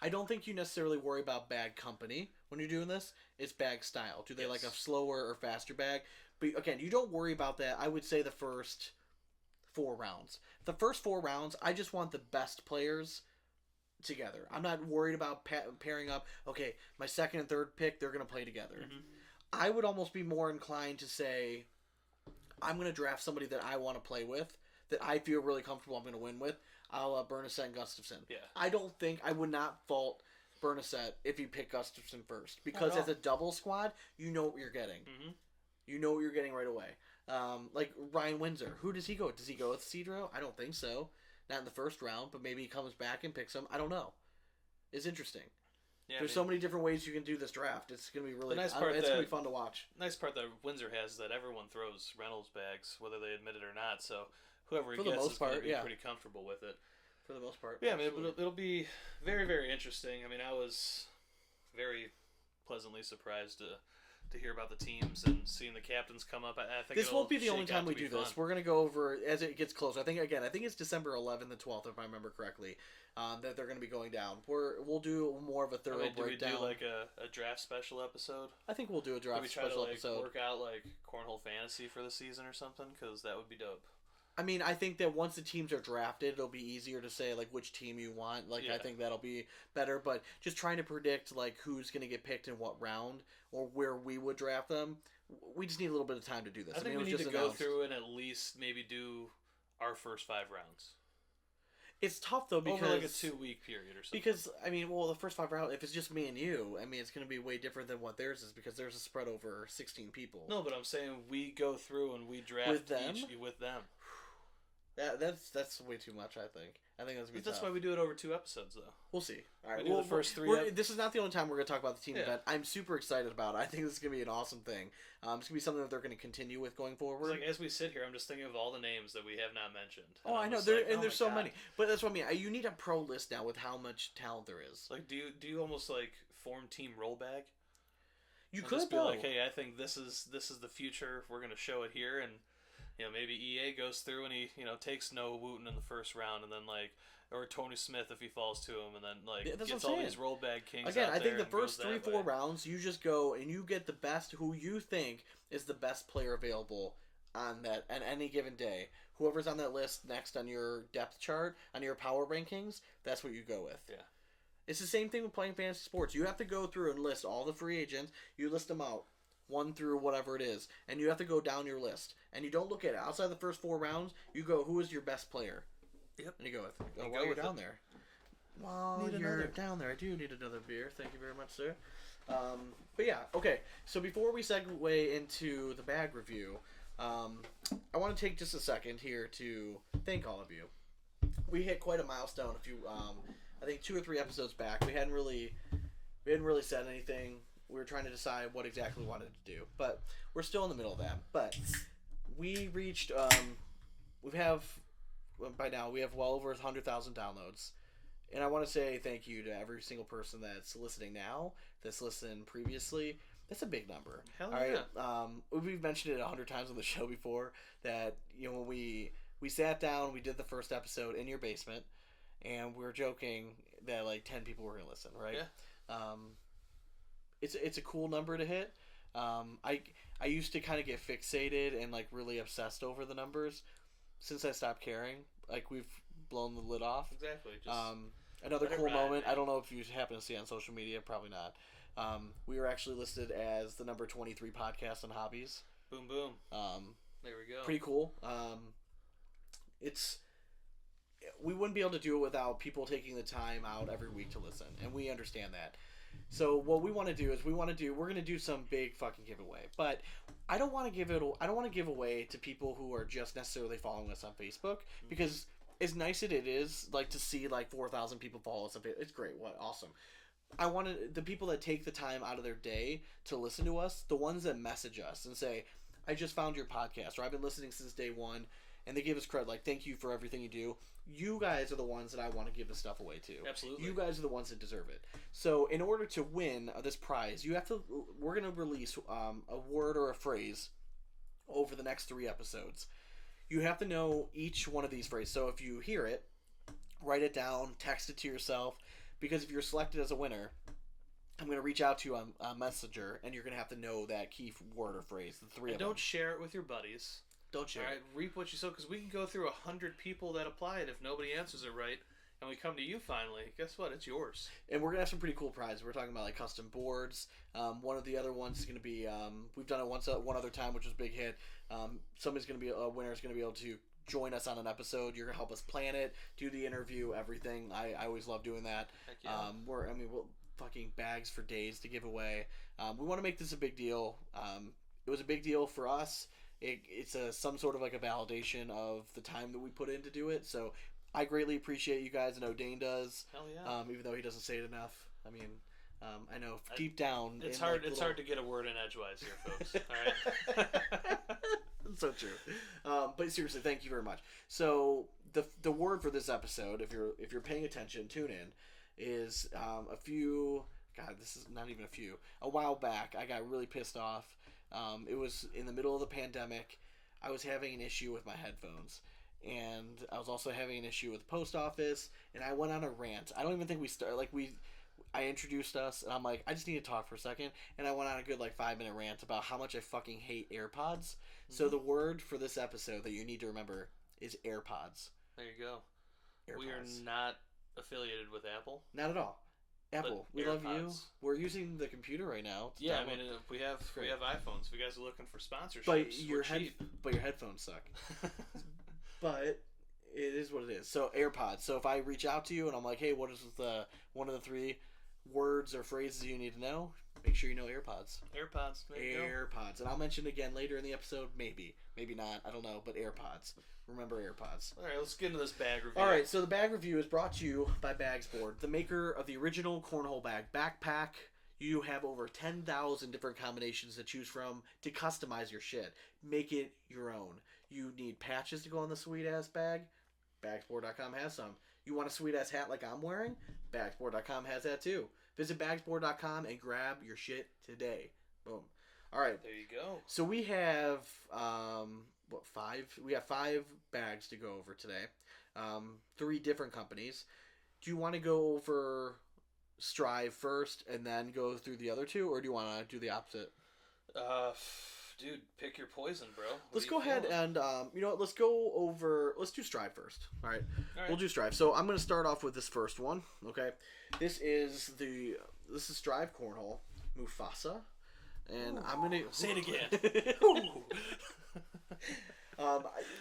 I don't think you necessarily worry about bag company when you're doing this. It's bag style. Do they like a slower or faster bag? But again, you don't worry about that. I would say the first 4 rounds. The first 4 rounds, I just want the best players together. I'm not worried about pairing up. Okay, my second and third pick, they're going to play together. Mm-hmm. I would almost be more inclined to say, I'm going to draft somebody that I want to play with, that I feel really comfortable I'm going to win with. I'll Bernasette and Gustafson. Yeah. I would not fault burn a set if you pick Gustafson first. Because Not at as a double squad, you know what you're getting. Mm-hmm. You know what you're getting right away. Like Ryan Windsor. Who does he go with? Does he go with Cedro? I don't think so. Not in the first round, but maybe he comes back and picks him. I don't know. It's interesting. Yeah, There's so many different ways you can do this draft. It's going to be really The nice part it's going to that- be fun to watch. Nice part that Windsor has is that everyone throws Reynolds bags, whether they admit it or not. So whoever he For the gets most is going to part, be yeah. pretty comfortable with it. For the most part. Yeah, I mean, absolutely. it'll be very, very interesting. I mean, I was very pleasantly surprised to hear about the teams and seeing the captains come up. I think This it'll won't be the only shake out time to we be do fun. this. We're going to go over as it gets closer. I think it's December 11th and 12th, if I remember correctly, that they're going to be going down. We'll do more of a thorough I mean, do we breakdown. do like a draft special episode? I think we'll do a Do draft we try special to like episode. work out like cornhole fantasy for the season or something? Because that would be dope. I mean, I think that once the teams are drafted, it'll be easier to say like which team you want. Like I Yeah. think that'll be better. But just trying to predict like who's going to get picked in what round or where we would draft them, we just need a little bit of time to do this. I think mean, it we was need to just go announced. through and at least maybe do our first 5 rounds It's tough though because over like a 2-week period or something. Because I mean, well, the first 5 rounds, if it's just me and you, I mean, it's going to be way different than what theirs is because theirs is spread over 16 people. No, but I'm saying we go through and we draft With them? with them. That's way too much. I think that's gonna be That's tough. why we do it over 2 episodes, though. We'll see. All right, We do the first 3 This is not the only time we're going to talk about the team Yeah. event. I'm super excited about it. I think this is going to be an awesome thing. It's going to be something that they're going to continue with going It's forward. like as we sit here, I'm just thinking of all the names that we have not mentioned. Oh, And I I'm know. just There like, and oh there's my so God. many. But that's what I mean. You need a pro list now with how much talent there is. Like, do you almost like form team rollback? You And could just be though. like, hey, I think this is the future. We're gonna show it here, and maybe EA goes through and he takes Noah Wooten in the first round, and then like, or Tony Smith if he falls to him, and then like Yeah, that's gets what I'm all saying. these rollback kings. Again, out I think there the and goes first that 3-4 way. rounds, you just go and you get the best who you think is the best player available on any given day. Whoever's on that list next on your depth chart, on your power rankings, that's what you go with. Yeah. It's the same thing with playing fantasy sports. You have to go through and list all the free agents. You list them out, 1 through whatever it is, and you have to go down your list. And you don't look at it outside the first 4 rounds. You go, who is your best player? Yep. And you go with. You Oh, go while you're with down it. there. While Need you're another. down there, I do need another beer. Thank you very much, sir. But yeah, okay. So before we segue into the bag review, I want to take just a second here to thank all of you. We hit quite a milestone. I think 2 or 3 episodes back. We hadn't really said anything. We were trying to decide what exactly we wanted to do, but we're still in the middle of that. But we reached. By now we have well over 100,000 downloads. And I want to say thank you to every single person that's listening now, that's listened previously. That's a big number. Hell All right. yeah. We've mentioned it 100 times on the show before that when we sat down, we did the first episode in your basement, and we were joking that like 10 people were gonna listen, right? Yeah. It's a cool number to hit. I used to kind of get fixated and like really obsessed over the numbers. Since I stopped caring, like we've blown the lid off. Exactly. Just Another let it cool ride, moment. man. I don't know if you happen to see it on social media. Probably not. We were actually listed as the number 23 podcast on Hobbies. boom, boom. There we go. Pretty cool. We wouldn't be able to do it without people taking the time out every week to listen, and we understand that. So what we want to do is we're going to do some big fucking giveaway, but I don't want to give away to people who are just necessarily following us on Facebook, because as nice as it is, like to see like 4,000 people follow us on Facebook, it's great. What awesome. I wanted the people that take the time out of their day to listen to us, the ones that message us and say, I just found your podcast, or I've been listening since day one, and they give us credit, like, thank you for everything you do. You guys are the ones that I want to give this stuff away to. Absolutely. You guys are the ones that deserve it. So in order to win this prize, we're going to release a word or a phrase over the next 3 episodes. You have to know each one of these phrases. So if you hear it, write it down, text it to yourself, because if you're selected as a winner, I'm going to reach out to you on Messenger, and you're going to have to know that key word or phrase, the 3 And of them. don't share it with your buddies. Don't share All it. right, reap what you sow, because we can go through 100 people that apply it. If nobody answers it right, and we come to you finally, guess what? It's yours. And we're going to have some pretty cool prizes. We're talking about like custom boards. One of the other ones is going to be, we've done it one other time, which was a big hit. Somebody's going to be, a winner is going to be able to join us on an episode. You're going to help us plan it, do the interview, everything. I always love doing that. Heck yeah. fucking bags for days to give away. We want to make this a big deal. It was a big deal for us. It's some sort of like a validation of the time that we put in to do it. So I greatly appreciate you guys. I know Dane does. Hell yeah. Even though he doesn't say it enough. I mean, I know deep down. It's hard. It's hard to get a word in edgewise here, folks. All right. So true. But seriously, thank you very much. So the word for this episode, if you're paying attention, tune in, is a few. God, this is not even a few. A while back, I got really pissed off. It was in the middle of the pandemic. I was having an issue with my headphones. And I was also having an issue with the post office. And I went on a rant. I don't even think we started. I introduced us. And I'm like, I just need to talk for a second. And I went on a good 5-minute rant about how much I fucking hate AirPods. Mm-hmm. So the word for this episode that you need to remember is AirPods. There you go. AirPods. We are not affiliated with Apple. Not at all. Apple, we love you. We're using the computer right now. Yeah, I mean, we have iPhones. If you guys are looking for sponsorships, but your headphones suck. But it is what it is. So AirPods. So if I reach out to you and I'm like, hey, what is the one of the 3 words or phrases you need to know? Make sure you know AirPods. AirPods. There you AirPods. And I'll mention again later in the episode. Maybe not. I don't know. But AirPods. Remember AirPods. All right, let's get into this bag review. All right, so the bag review is brought to you by Bagsboard, the maker of the original cornhole bag backpack. You have over 10,000 different combinations to choose from to customize your shit. Make it your own. You need patches to go on the sweet-ass bag? Bagsboard.com has some. You want a sweet-ass hat like I'm wearing? Bagsboard.com has that too. Visit Bagsboard.com and grab your shit today. Boom. All right. There you go. So we have, 5? We have 5 bags to go over today. 3 different companies. Do you want to go over Strive first and then go through the other 2, or do you want to do the opposite? Dude, pick your poison, bro. Let's go ahead and, let's do Strive first. All right. We'll do Strive. So I'm going to start off with this first one, okay? This is Strive Cornhole, Mufasa. And I'm going to... Say it again.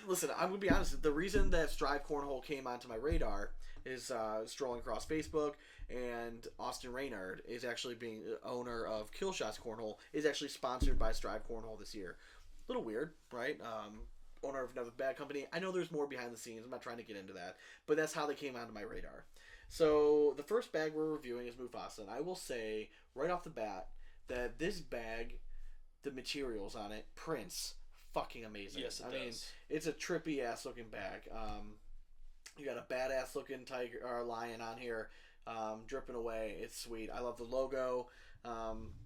Listen, I'm going to be honest. The reason that Strive Cornhole came onto my radar is strolling across Facebook, and Austin Reynolds is actually being owner of Killshots Cornhole, is actually sponsored by Strive Cornhole this year. A little weird, right? Owner of another bag company. I know there's more behind the scenes. I'm not trying to get into that, but that's how they came onto my radar. So the first bag we're reviewing is Mufasa, and I will say right off the bat that this bag, the materials on it, prints fucking amazing. Yes, it does. I mean, it's a trippy ass looking bag. You got a badass looking tiger or lion on here, dripping away. It's sweet. I love the logo.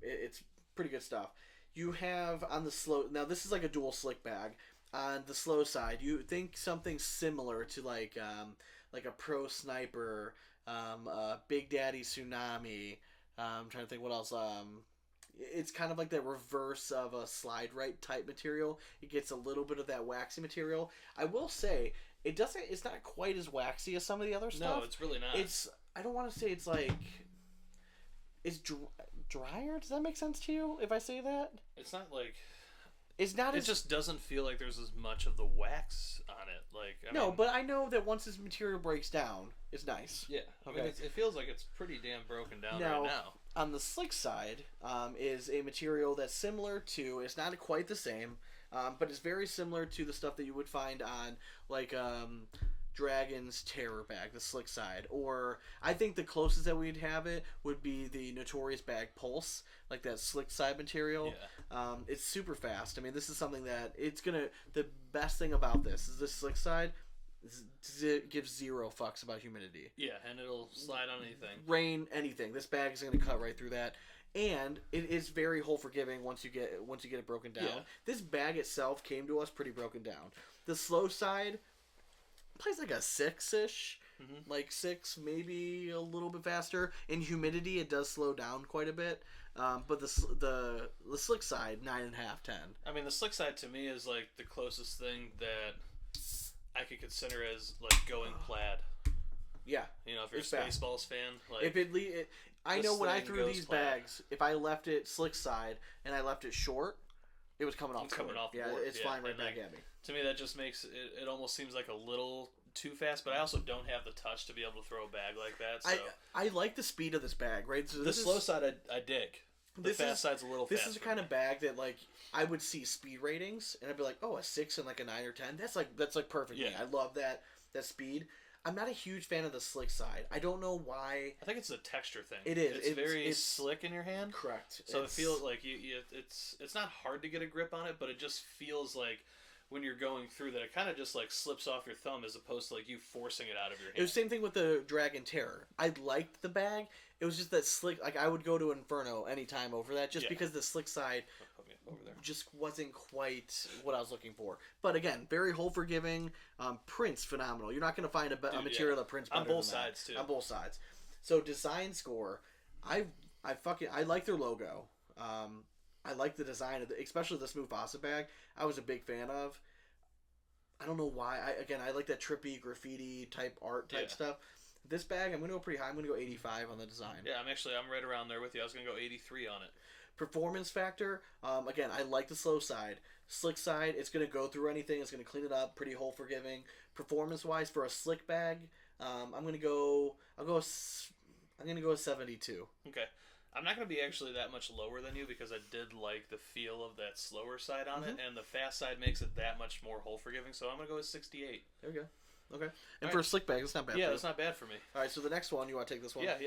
It's pretty good stuff. You have on the slow. Now this is like a dual slick bag. On the slow side, you think something similar to like a Pro Sniper, Big Daddy Tsunami. I'm trying to think what else. It's kind of like the reverse of a slide right type material. It gets a little bit of that waxy material. I will say it's not quite as waxy as some of the other stuff. No, it's really not. I don't want to say it's like it's drier. Does that make sense to you if I say that? It's not like it's not. It just doesn't feel like there's as much of the wax on it. I mean, but I know that once this material breaks down, it's nice. Yeah. Okay. I mean, it feels like it's pretty damn broken down right now. On the slick side, is a material that's similar to. It's not quite the same, but it's very similar to the stuff that you would find on like Dragon's Terror bag, the slick side, or I think the closest that we'd have it would be the Notorious bag Pulse, like that slick side material. Yeah. It's super fast. I mean, this is something that the best thing about this is this slick side. It gives 0 fucks about humidity. Yeah, and it'll slide on anything. Rain, anything. This bag is going to cut right through that. And it is very hole forgiving once you get it broken down. Yeah. This bag itself came to us pretty broken down. The slow side plays like a 6-ish. Mm-hmm. Like 6, maybe a little bit faster. In humidity, it does slow down quite a bit. But the slick side, 9.5, 10. I mean, the slick side to me is like the closest thing that I could consider as like going plaid. Yeah, you know, if you're a Spaceballs fan, like if I know when I threw these bags, if I left it slick side and I left it short, it was coming off. Coming off. Yeah, board. it's flying right back at me. To me, that just makes it almost seems like a little too fast, but I also don't have the touch to be able to throw a bag like that. So I like the speed of this bag, right? So the slow side I dig. The fast side's a little faster. This is the kind of bag that, like, I would see speed ratings, and I'd be like, oh, a 6 and, like, a 9 or 10. That's like perfect. Yeah. I love that speed. I'm not a huge fan of the slick side. I don't know why. I think it's a texture thing. It is. It's very slick in your hand. Correct. So it feels like it's not hard to get a grip on it, but it just feels like when you're going through that, it kind of just like slips off your thumb as opposed to like you forcing it out of your hand. It was the same thing with the Dragon Terror. I liked the bag. It was just that slick. Like, I would go to Inferno anytime over that, just because the slick side over there just wasn't quite what I was looking for. But again, very hole forgiving. Prints phenomenal. You're not going to find a material that prints better on both than that. sides too. On both sides. So design score, I like their logo. I like the design of especially this Mufasa bag. I was a big fan of. I don't know why. I like that trippy graffiti type art type stuff. This bag, I'm going to go pretty high. I'm going to go 85 on the design. Yeah, I'm right around there with you. I was going to go 83 on it. Performance factor, again, I like the slow side. Slick side, it's going to go through anything. It's going to clean it up. Pretty hole forgiving. Performance wise, for a slick bag, I'm going to go a 72. Okay. I'm not going to be actually that much lower than you because I did like the feel of that slower side on it, and the fast side makes it that much more hole forgiving. So I'm going to go with 68. There we go. Okay. And for a slick bag, it's not bad. Yeah, that's not bad for me. All right, so the next one, you want to take this one? Yeah.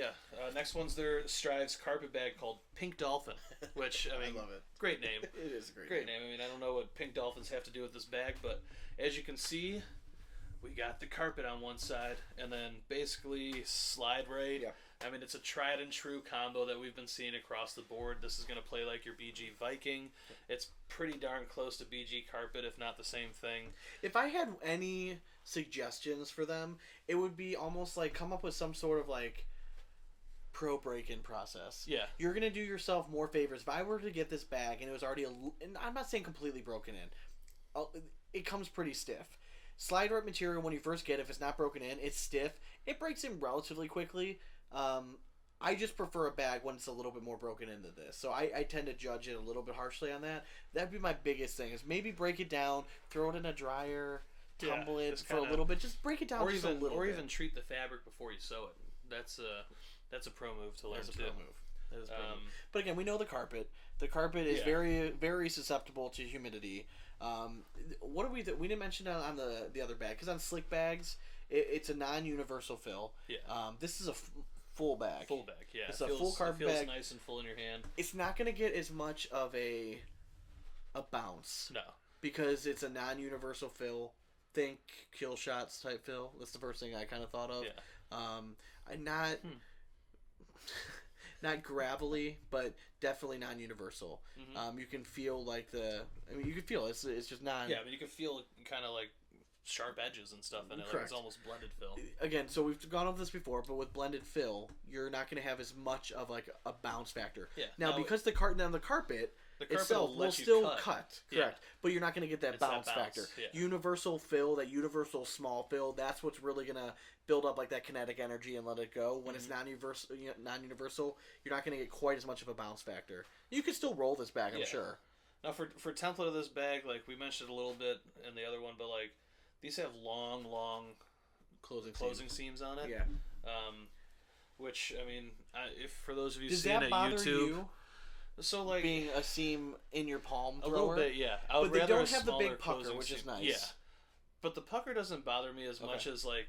Next one's their Strive's carpet bag called Pink Dolphin, which I mean, I love it. Great name. It is a great name. I mean, I don't know what pink dolphins have to do with this bag, but as you can see, we got the carpet on one side, and then basically slide right. Yeah. I mean, it's a tried and true combo that we've been seeing across the board. This is going to play like your BG Viking. It's pretty darn close to BG Carpet, if not the same thing. If I had any suggestions for them, it would be almost like come up with some sort of like pro break-in process. Yeah. You're going to do yourself more favors. If I were to get this bag and it was already, and I'm not saying completely broken in, it comes pretty stiff. Slide rip material, when you first get it, if it's not broken in, it's stiff. It breaks in relatively quickly. I just prefer a bag when it's a little bit more broken into this. So I tend to judge it a little bit harshly on that. That'd be my biggest thing, is maybe break it down, throw it in a dryer, tumble it for a little bit. Just break it down just a little bit. Or even treat the fabric before you sew it. That's a pro move to learn That's a too. pro move. That is a pro move. But again, we know the carpet. The carpet is very, very susceptible to humidity. What do we didn't mention on the other bag, because on slick bags, it's a non-universal fill. Yeah. This is a full bag. Full bag, yeah. It's a full carpet bag. bag. Feels nice and full in your hand. It's not going to get as much of a bounce. No. Because it's a non-universal fill. Think kill shots type fill. That's the first thing I kind of thought of. Yeah. Not gravelly, but definitely non-universal. Mm-hmm. You can feel like you can feel it's just not. Yeah, I mean, you can feel kind of like sharp edges and stuff in it. Like it's almost blended fill. Again, so we've gone over this before, but with blended fill, you're not going to have as much of like a bounce factor. Yeah. Now, because the carpet itself will still cut. Correct. Yeah. But you're not going to get that bounce factor. Yeah. Universal fill, that universal small fill, that's what's really going to build up like that kinetic energy and let it go. When it's non-universal, you're not going to get quite as much of a bounce factor. You can still roll this bag, I'm sure. Now, for template of this bag, like we mentioned a little bit in the other one, but like these have long closing seams on it. Yeah. Which, I mean, if for those of you Does seeing that it bother YouTube, you? So like Being a seam in your palm a thrower? little bit, yeah. But they don't have the big pucker, which is nice. Yeah, but the pucker doesn't bother me as much as like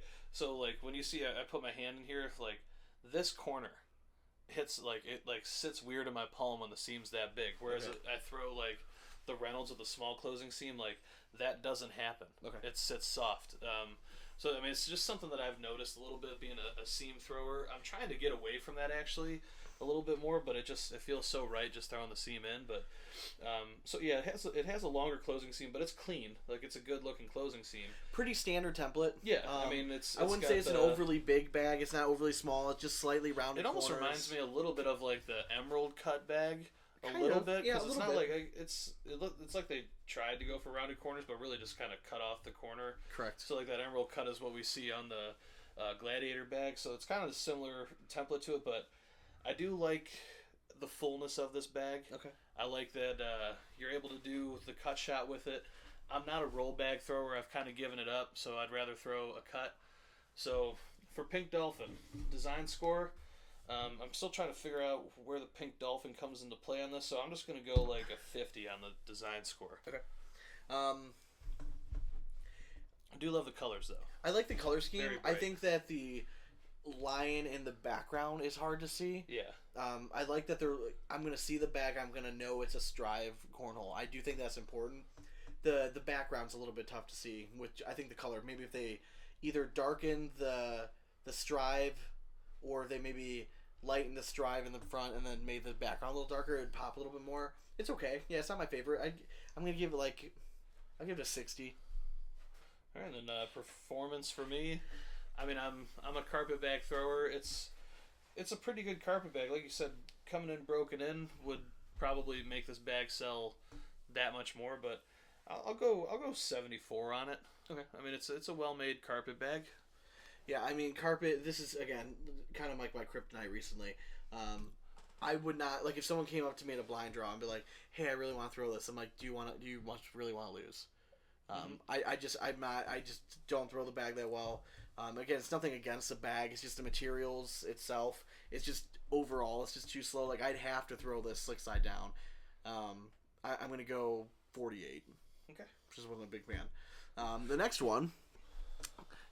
when you see I put my hand in here, if like this corner hits it sits weird in my palm when the seam's that big, whereas I throw like the Reynolds with the small closing seam, like that doesn't happen. Okay. It sits soft. So I mean, it's just something that I've noticed a little bit being a seam thrower. I'm trying to get away from that actually a little bit more, but it feels so right just throwing the seam in. But so yeah, it has a longer closing seam, but it's clean. Like it's a good looking closing seam. Pretty standard template. Yeah, I mean I wouldn't say it's an overly big bag. It's not overly small. It's just slightly rounded. It almost corners. reminds me a little bit of like the emerald cut bag. Kind little of. bit, Yeah, because a it's little not bit. like it's like they tried to go for rounded corners, but really just kind of cut off the corner. Correct. So like that emerald cut is what we see on the gladiator bag. So it's kind of a similar template to it, but I do like the fullness of this bag. Okay. I like that you're able to do the cut shot with it. I'm not a roll bag thrower. I've kind of given it up, so I'd rather throw a cut. So for Pink Dolphin, design score, I'm still trying to figure out where the Pink Dolphin comes into play on this, so I'm just going to go like a 50 on the design score. Okay. I do love the colors, though. I like the color scheme. Very I bright. think that the lion in the background is hard to see. Yeah. I like that I'm going to see the bag. I'm going to know it's a Strive Cornhole. I do think that's important. The background's a little bit tough to see, which I think the color, maybe if they either darken the Strive or they maybe lighten the Strive in the front and then made the background a little darker, it'd pop a little bit more. It's okay. Yeah, it's not my favorite. I'm going to give it I'll give it a 60. All right, and then performance for me. I mean, I'm a carpet bag thrower. It's a pretty good carpet bag. Like you said, coming in broken in would probably make this bag sell that much more, but I'll go 74 on it. Okay. I mean, it's a well-made carpet bag. Yeah, I mean, carpet, this is, again, kind of like my kryptonite recently. I would not, like, if someone came up to me at a blind draw and be like, hey, I really want to throw this, I'm like, do you really want to lose? I just don't throw the bag that well. Again, it's nothing against the bag, it's just the materials itself. It's just, overall, it's just too slow. Like, I'd have to throw this slick side down. I'm going to go 48. Okay. Which is what I'm a big fan. The next one,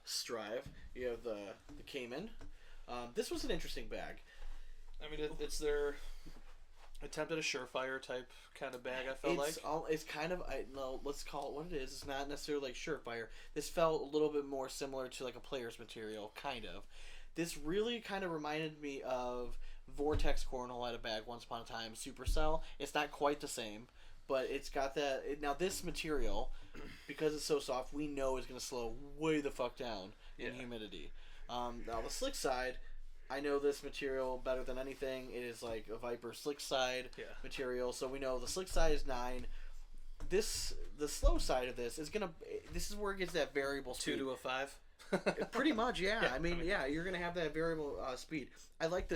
Strive. You have the Caiman. This was an interesting bag. I mean, it's their attempt at a surefire type kind of bag. I felt it's kind of let's call it what it is. It's not necessarily like surefire. This felt a little bit more similar to like a player's material, kind of. This really kind of reminded me of Vortex Cornhole had a bag once upon a time. Supercell. It's not quite the same, but it's got that. Now this material, because it's so soft, we know is going to slow way the fuck down in humidity. Now the slick side, I know this material better than anything. It is like a Viper slick side material, so we know the slick side is 9. The slow side of this is this is where it gets that variable speed. 2 to a 5. Pretty much, yeah. I mean, you're gonna have that variable speed. I like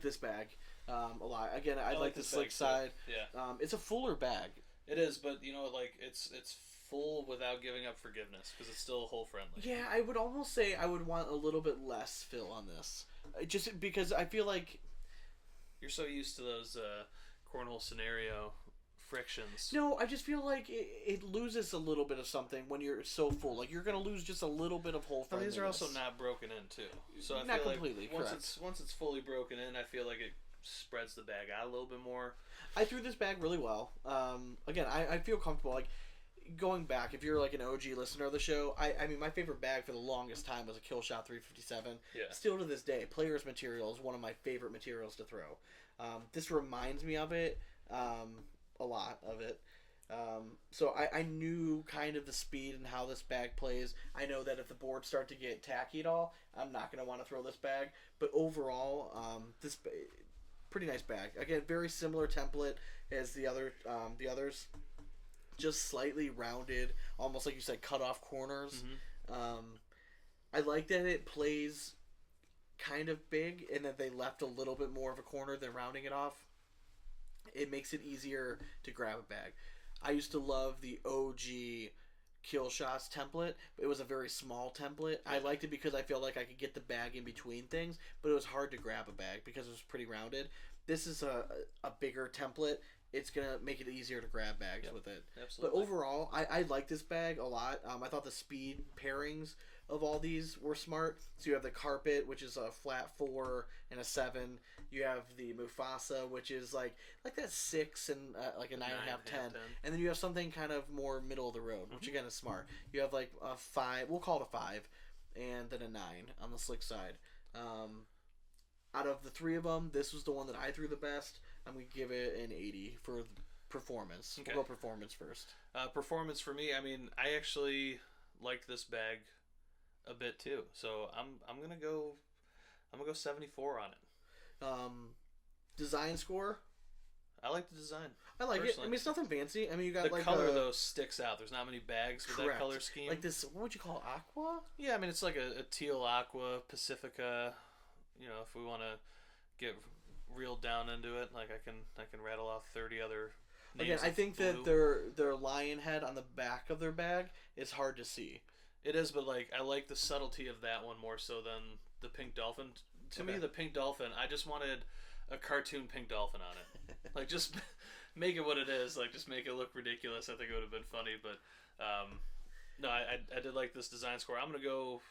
this bag a lot. Again, I like the slick side. Yeah. It's a fuller bag. It is, but you know, like it's full without giving up forgiveness because it's still hole friendly. Yeah, I would almost say I would want a little bit less fill on this, just because I feel like you're so used to those cornhole scenario frictions. No, I just feel like it loses a little bit of something when you're so full. Like you're gonna lose just a little bit of hole friendliness. These are also not broken in too, so I not feel completely. Like correct. Once it's fully broken in, I feel like it spreads the bag out a little bit more. I threw this bag really well. Again, I feel comfortable. Like going back, if you're like an OG listener of the show, I mean my favorite bag for the longest time was a Killshot 357. Yeah. Still to this day, player's material is one of my favorite materials to throw. This reminds me of it, a lot of it. So I knew kind of the speed and how this bag plays. I know that if the boards start to get tacky at all, I'm not going to want to throw this bag. But overall, this pretty nice bag. Again, very similar template as the others. Just slightly rounded, almost like you said, cut off corners. Mm-hmm. I like that it plays kind of big and that they left a little bit more of a corner than rounding it off. It makes it easier to grab a bag. I used to love the OG Kill Shots template. It was a very small template. I liked it because I felt like I could get the bag in between things, but it was hard to grab a bag because it was pretty rounded. This is a bigger template. It's going to make it easier to grab bags with it. Absolutely. But overall, I like this bag a lot. I thought the speed pairings of all these were smart. So you have the carpet, which is a flat 4 and a 7. You have the Mufasa, which is like that 6 and like a 9.5, 10. And then you have something kind of more middle of the road, which again is smart. You have like a 5, we'll call it a 5, and then a 9 on the slick side. Out of the 3 of them, this was the one that I threw the best. I'm going to give it an 80 for performance. Okay. We'll go performance first. Performance for me, I mean, I actually liked this bag a bit too. So I'm gonna go 74 on it. Design score. I like the design. I like personally. it. I mean, it's nothing fancy. I mean, you got the like color though sticks out. There's not many bags with that color scheme. Like this, what would you call it, aqua? Yeah, I mean it's like a teal aqua Pacifica. You know, if we want to get real down into it, like I can rattle off 30 other Again, I think that their lion head on the back of their bag is hard to see. It is, but like I like the subtlety of that one more so than the pink dolphin. To me, the pink dolphin, I just wanted a cartoon pink dolphin on it. Like, just make it what it is. Like, just make it look ridiculous. I think it would have been funny, but no, I did like this design score. I'm gonna go.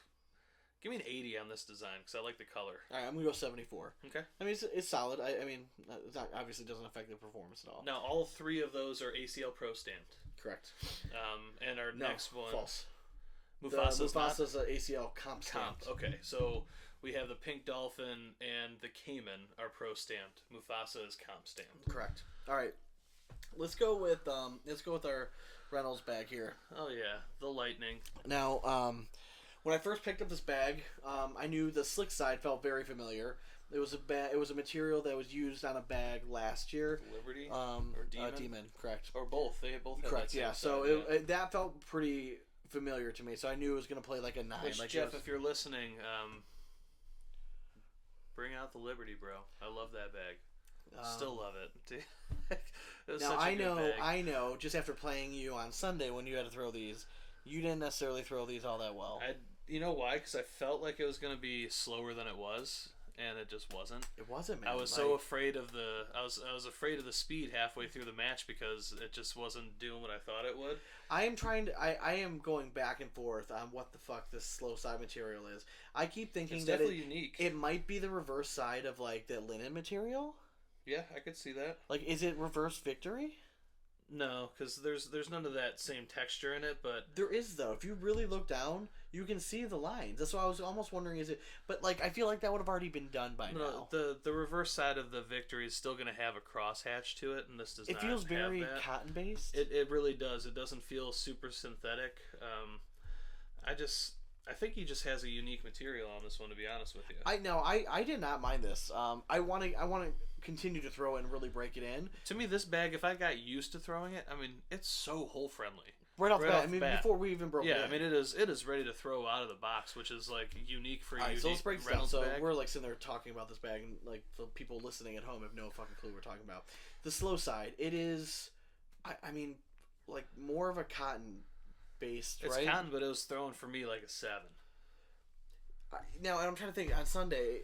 Give me an 80 on this design because I like the color. All right, I'm gonna go 74. Okay. I mean, it's solid. I mean, it's not, obviously doesn't affect the performance at all. Now, all three of those are ACL Pro stamped. Correct. And our next one. False. Mufasa's an ACL comp stamped. Okay, so we have the Pink Dolphin and the Cayman are Pro stamped. Mufasa is comp stamped. Correct. All right. Let's go with our Reynolds bag here. Oh yeah, the Lightning. Now, when I first picked up this bag, I knew the slick side felt very familiar. It was a material that was used on a bag last year. Liberty or Demon? Demon, correct. Or both. They both have correct. That same Yeah. side, So that felt pretty familiar to me. So I knew it was going to play like a 9. Which, like Jeff, if you're listening, bring out the Liberty, bro. I love that bag. Still love it. It now such a good bag. I know. Just after playing you on Sunday when you had to throw these, you didn't necessarily throw these all that well. You know why? Because I felt like it was going to be slower than it was, and it just wasn't. It wasn't, man. I was so afraid of I was afraid of the speed halfway through the match because it just wasn't doing what I thought it would. I am going back and forth on what the fuck this slow side material is. I keep thinking it's that definitely unique. It might be the reverse side of like the linen material. Yeah, I could see that. Like, is it reverse victory? No, because there's none of that same texture in it, but there is though. If you really look down, you can see the lines. That's why I was almost wondering, is it? But like, I feel like that would have already been done by now. The reverse side of the victory is still going to have a crosshatch to it, and this does not. It feels very have that. cotton based. It really does. It doesn't feel super synthetic. I think he just has a unique material on this one, to be honest with you. I did not mind this. I want to continue to throw it and really break it in. To me, this bag, if I got used to throwing it, I mean, it's so hole friendly. Right off the bat. I mean, before we even broke it in. Yeah, I mean, it is ready to throw out of the box, which is like unique for you. Alright, so let's break this down. So we're like sitting there talking about this bag, and like the people listening at home have no fucking clue what we're talking about. The slow side, it is, I mean, like more of a cotton based, right? It's cotton, but it was thrown for me like a 7. Now I'm trying to think. On Sunday,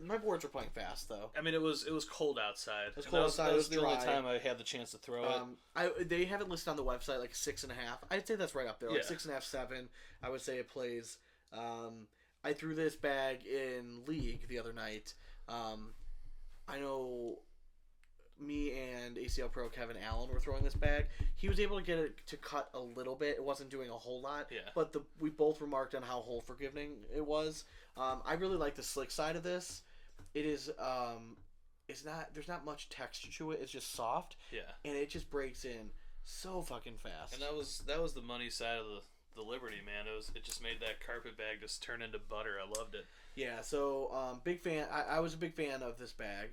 my boards were playing fast though. I mean, it was cold outside. It was cold outside. That was it was the only dry. time I had the chance to throw it. They have it listed on the website like 6.5. I'd say that's right up there, like 6.5, 7. I would say it plays. I threw this bag in league the other night. I know me and ACL Pro Kevin Allen were throwing this bag. He was able to get it to cut a little bit. It wasn't doing a whole lot. Yeah. But we both remarked on how hole forgiving it was. I really like the slick side of this. It is there's not much texture to it. It's just soft. Yeah. And it just breaks in so fucking fast. And that was the money side of the Liberty, man. It just made that carpet bag just turn into butter. I loved it. Yeah, so big fan. I was a big fan of this bag.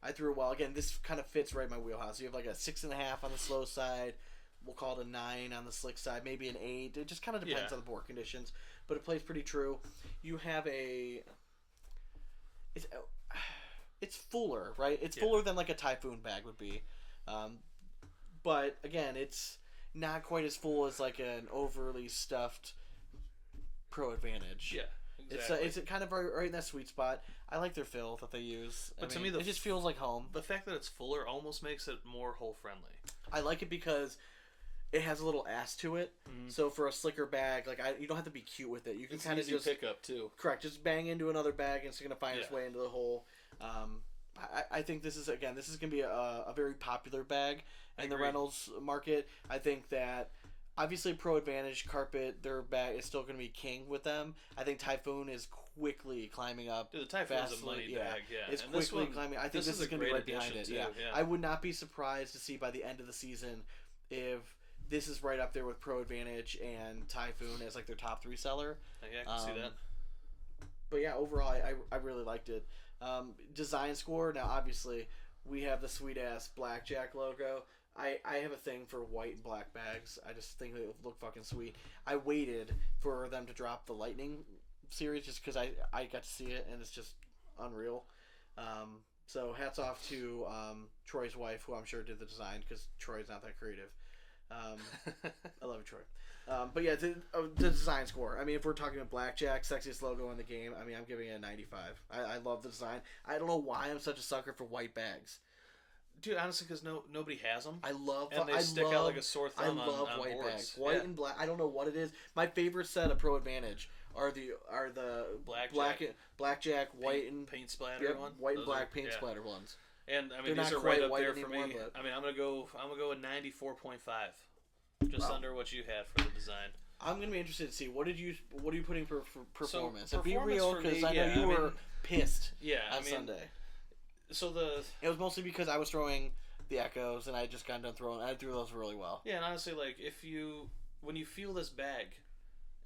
I threw it well. Again, this kind of fits right in my wheelhouse. You have like a 6.5 on the slow side. We'll call it a 9 on the slick side. Maybe an 8. It just kind of depends on the board conditions. But it plays pretty true. You have it's fuller, right? It's fuller than like a Typhoon bag would be. But again, it's not quite as full as like an overly stuffed Pro Advantage. Yeah. Exactly. It's kind of right in that sweet spot. I like their fill that they use. But to me, it just feels like home. The fact that it's fuller almost makes it more hole friendly. I like it because it has a little ass to it. Mm-hmm. So for a slicker bag, like you don't have to be cute with it. You can kind of just pick up too. Correct. Just bang into another bag and it's going to find its way into the hole. I think this is going to be a very popular bag in the Reynolds market. I think that obviously Pro Advantage carpet, their bag is still going to be king with them. I think Typhoon is quickly climbing up. Dude, the Typhoon is a money bag, yeah. It's quickly climbing. I think this is going to be right behind it. Yeah. I would not be surprised to see by the end of the season if this is right up there with Pro Advantage and Typhoon as like their top 3 seller. Yeah, I can see that. But yeah, overall, I really liked it. Design score, now obviously we have the sweet ass blackjack logo. I have a thing for white and black bags. I just think they look fucking sweet. I waited for them to drop the Lightning series just because I got to see it and it's just unreal. So hats off to Troy's wife, who I'm sure did the design, because Troy's not that creative. I love you, Troy. But yeah, the design score. I mean, if we're talking about Blackjack, sexiest logo in the game, I mean, I'm giving it a 95. I love the design. I don't know why I'm such a sucker for white bags. Dude, honestly, because nobody has them. I love and they stick out like a sore thumb on white boards. bags. White and black. I don't know what it is. My favorite set of Pro Advantage are the blackjack, white and paint splatter one. White and black paint splatter ones. And I mean, They're these not are right quite up white there anymore, for me. but... I mean, I'm gonna go with 94.5, just under what you had for the design. I'm gonna be interested to see what are you putting for performance? So, Be real, because I know yeah, you were pissed. Yeah, on Sunday. So it was mostly because I was throwing the Echoes and I just got done throwing. I threw those really well. Yeah, and honestly, like when you feel this bag,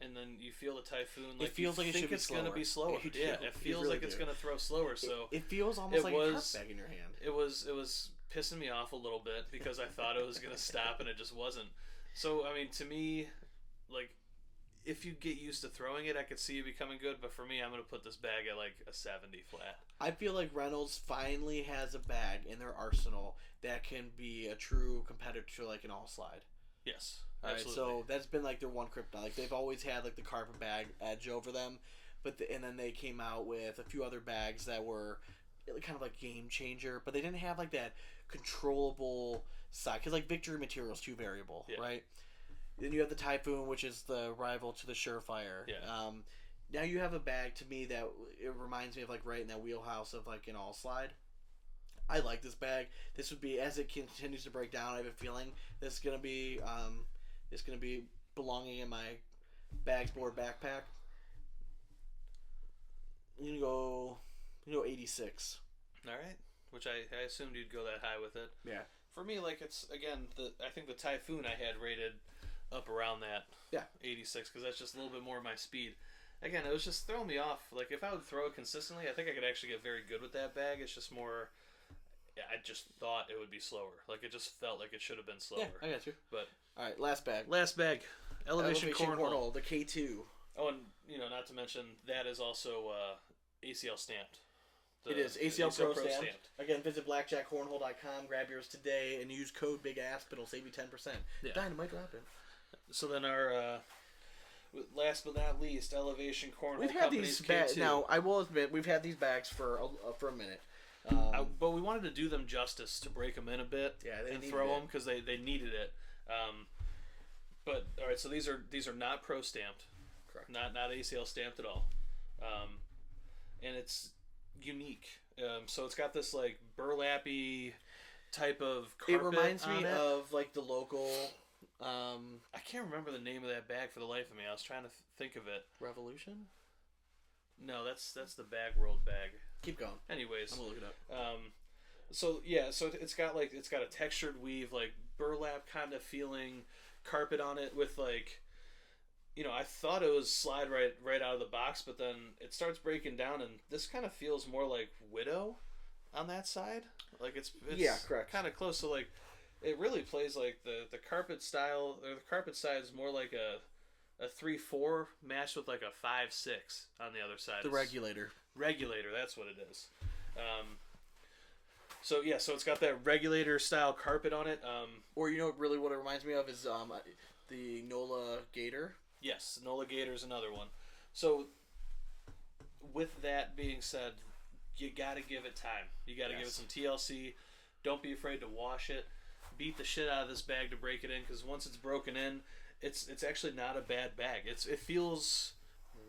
and then you feel the Typhoon, like it feels like it should be gonna be slower. It feels really like it's gonna throw slower. So it feels almost like a carp bag in your hand. It was pissing me off a little bit because I thought it was gonna stop and it just wasn't. So I mean, to me, like, if you get used to throwing it, I could see it becoming good. But for me, I'm gonna put this bag at like a 70 flat. I feel like Reynolds finally has a bag in their arsenal that can be a true competitor to like an all slide. Yes, absolutely. Right, so that's been like their one kryptonite. Like they've always had like the carpet bag edge over them, and then they came out with a few other bags that were kind of like game changer, but they didn't have like that controllable side because like Victory Material is too variable, right? Then you have the Typhoon, which is the rival to the Surefire. Yeah. Now you have a bag to me that it reminds me of like right in that wheelhouse of like an all slide. I like this bag. This would be, as it continues to break down, I have a feeling this is gonna be belonging in my bags board backpack. You can go 86. All right, which I assumed you'd go that high with it. Yeah. For me, like it's again I think the Typhoon I had rated up around that 86 because that's just a little bit more of my speed. Again, it was just throwing me off. Like if I would throw it consistently, I think I could actually get very good with that bag. It's just more. Yeah, I just thought it would be slower. Like it just felt like it should have been slower. Yeah, I got you. But all right, last bag. Elevation Cornhole, the K2. Oh, and not to mention that is also ACL stamped. It is ACL Pro stamped. Again, visit blackjackcornhole.com, grab yours today, and use code BigAsp. It'll save you 10%. Yeah. Dynamite dropping. So then our last but not least, Elevation Cornhole. We've had these bags. Now, I will admit, we've had these bags for a minute. But we wanted to do them justice to break them in a bit and throw them because they needed it. But all right, so these are not pro stamped, correct? Not ACL stamped at all, and it's unique. So it's got this like burlappy type of carpet. It reminds me of like the local. I can't remember the name of that bag for the life of me. I was trying to think of it. Revolution? No, that's the Bag World bag. Keep going. Anyways, I'm gonna look it up. So it's got a textured weave, like burlap kind of feeling carpet on it with like, I thought it was slide right out of the box, but then it starts breaking down, and this kind of feels more like Widow on that side. Like it's correct. Kind of close. So like, it really plays like the carpet style, or the carpet side is more like a 3-4 matched with like a 5-6 on the other side. The regulator, that's what it is. So it's got that regulator style carpet on it. Or really what it reminds me of is the NOLA Gator. Yes, NOLA Gator is another one. So with that being said, you got to give it time. You got to give it some TLC. Don't be afraid to wash it. Beat the shit out of this bag to break it in, because once it's broken in, it's actually not a bad bag. It feels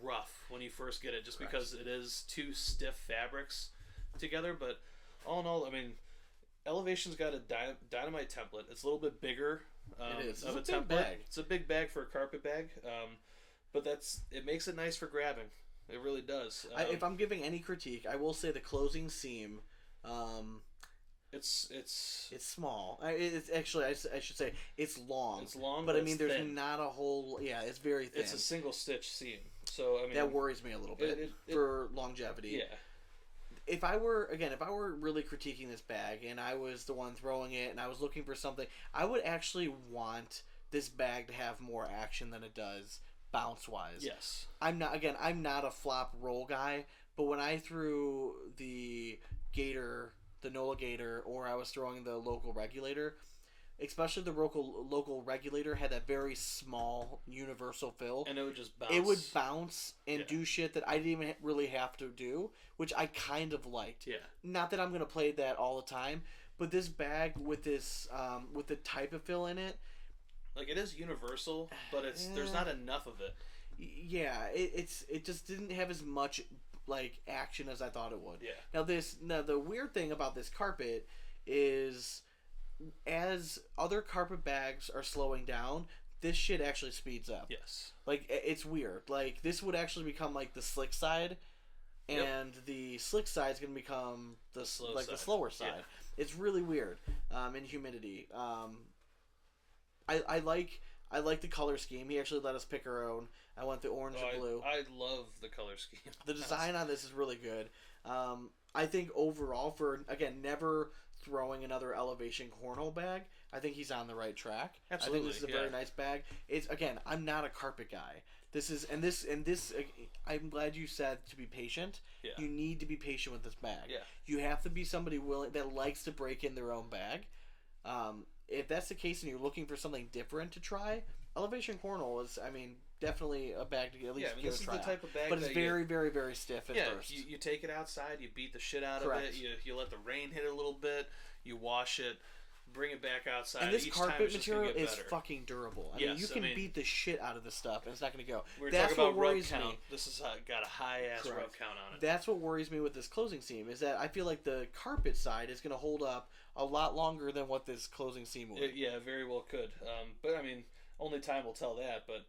rough when you first get it, just because it is two stiff fabrics together. But all in all, I mean, Elevation's got a dynamite template. It's a little bit bigger it is. of it's a a template. bag. It's a big bag for a carpet bag, but it makes it nice for grabbing. It really does. If I'm giving any critique, I will say the closing seam. It's small. It's actually I should say it's long. It's long, but I mean, there's thin. not a whole. Yeah, it's very thin. It's a single stitch seam. So I mean, that worries me a little bit for longevity. Yeah. If I were really critiquing this bag and I was the one throwing it and I was looking for something, I would actually want this bag to have more action than it does bounce wise. Yes. I'm not a flop roll guy, but when I threw the Gator the NOLA Gator or I was throwing the local regulator, especially the local regulator had that very small universal fill. And it would just bounce. It would bounce and Yeah. do shit that I didn't even really have to do, which I kind of liked. Yeah. Not that I'm going to play that all the time, but this bag with this with the type of fill in it, Like, it is universal, but there's not enough of it. yeah, it just didn't have as much like action as I thought it would. Yeah. Now the weird thing about this carpet is, as other carpet bags are slowing down, this shit actually speeds up. Yes. Like, it's weird. Like, this would actually become like the slick side, and the slick side is gonna become the slower side. Yeah. It's really weird. In humidity. I like the color scheme. He actually let us pick our own. I went the orange and blue. I love the color scheme. The design on this is really good. I think overall, for again never throwing another elevation cornhole bag, I think he's on the right track. Absolutely, I think this is a very nice bag. It's, again, I'm not a carpet guy. This is and this. I'm glad you said to be patient. Yeah. You need to be patient with this bag. Yeah. You have to be somebody willing that likes to break in their own bag. If that's the case and you're looking for something different to try, elevation cornhole is, definitely a bag to get at least give this a is try. the type of bag but it's that very, very, very stiff at first. You take it outside, you beat the shit out Correct. of it, you let the rain hit it a little bit, you wash it, bring it back outside. And this Each time carpet it's just gonna material get is better. fucking durable. I Yes, mean, you can beat the shit out of this stuff, and it's not going to go. We're That's talking what about rub worries count. me. This has got a high ass rub Correct. count on it. That's what worries me with this closing seam, is that I feel like the carpet side is going to hold up a lot longer than what this closing seam would. Yeah, very well could. But only time will tell that. But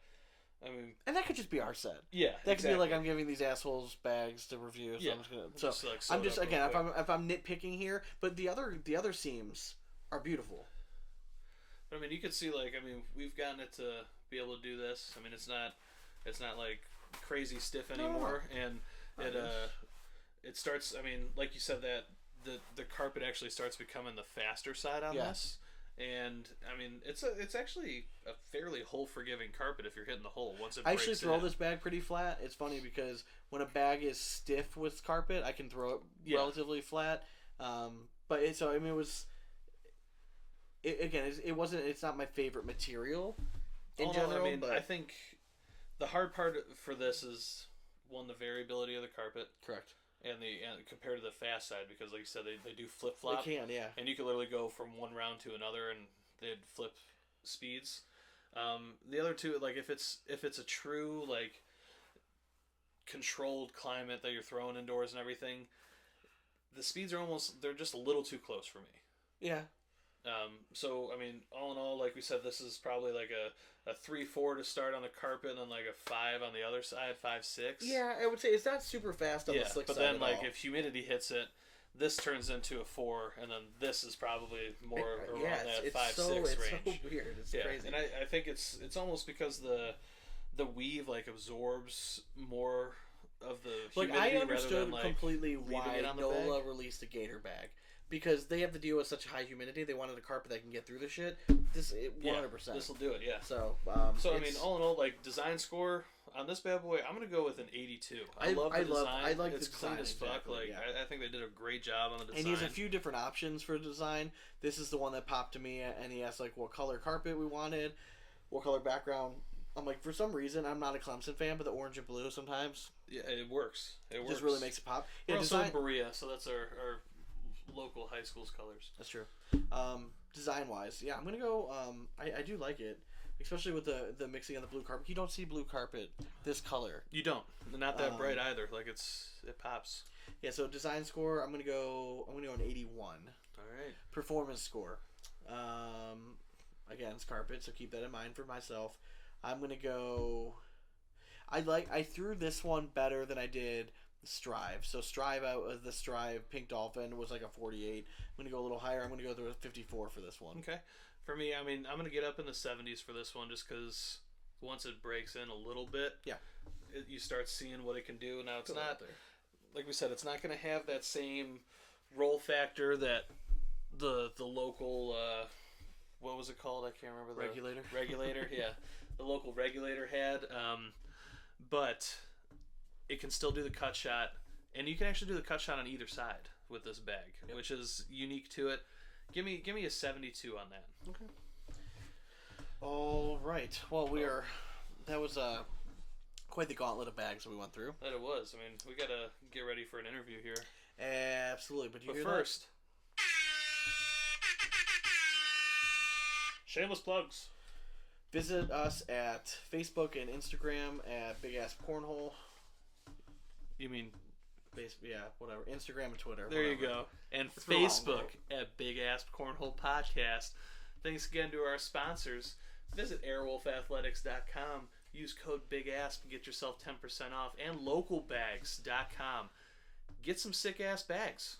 and that could just be our set. yeah, That could be like, I'm giving these assholes bags to review, so Yeah. I'm just gonna. Just, So like, sew I'm it just, up real again, quick. if I'm nitpicking here, but the other seams are beautiful. But you could see, we've gotten it to be able to do this. It's not like crazy stiff anymore, and it starts. Like you said, that the carpet actually starts becoming the faster side on this. And it's actually a fairly hole forgiving carpet if you're hitting the hole once it I breaks actually throw in. this bag pretty flat. It's funny because when a bag is stiff with carpet, I can throw it Yeah. relatively flat. But it was. It wasn't. It's not my favorite material in general. But I think the hard part for this is, one, the variability of the carpet, correct. and compared to the fast side, because like you said, they do flip flop. They can, yeah. And you can literally go from one round to another, and they'd flip speeds. The other two, like if it's a true controlled climate that you're throwing indoors and everything, the speeds are they're just a little too close for me. Yeah. So all in all, like we said, this is probably like a 3-4 to start on the carpet, and then like a 5 on the other side, 5-6. Yeah, I would say it's not super fast on the slick but side then at all. if humidity hits it, this turns into a 4, and then this is probably more around that 5-6 range. It's so weird. It's crazy. And I think it's almost because the weave absorbs more of the humidity I understood rather than completely leaving why it on the NOLA bag. released a gator bag. Because they have to deal with such high humidity, they wanted a carpet that can get through the shit. 100%. This will do it, yeah. So, all in all, design score on this bad boy, I'm gonna go with an 82. I love the design. I like it's the clean design, as fuck. exactly, yeah. I think they did a great job on the design. And he has a few different options for design. This is the one that popped to me, and he asked what color carpet we wanted, what color background. I'm like, for some reason, I'm not a Clemson fan, but the orange and blue sometimes it works. just really makes it pop. We're Yeah, also design. in Berea, so that's our local high school's colors. That's true. Design wise, yeah, I'm gonna go. I do like it, especially with the mixing of the blue carpet. You don't see blue carpet this color. You don't. They're not that bright either. It pops. Yeah. So design score, I'm gonna go an 81. All right. Performance score, again, it's carpet, so keep that in mind for myself. I'm gonna go. I threw this one better than I did Strive. So Strive out of the Strive Pink Dolphin was like a 48. I'm gonna go a little higher. I'm gonna go to a 54 for this one. Okay. For me, I'm gonna get up in the 70s for this one, just because once it breaks in a little bit, you start seeing what it can do. Now it's not, like we said, it's not gonna have that same roll factor that the local what was it called? I can't remember. Regulator, yeah, the local regulator had, but it can still do the cut shot, and you can actually do the cut shot on either side. with this bag, which is unique to it. Give me a 72 on that. Okay. All right. Well, that was quite the gauntlet of bags that we went through. That it was. I mean, we gotta get ready for an interview here. Absolutely. But first, shameless plugs. Visit us at Facebook and Instagram at BigAsp Cornhole. You mean whatever. Instagram and Twitter. There whatever. you go. And It's Facebook at BigAsp Cornhole Podcast. Thanks again to our sponsors. Visit airwolfathletics.com. Use code BigAsp and get yourself 10% off. And localbags.com. Get some sick-ass bags.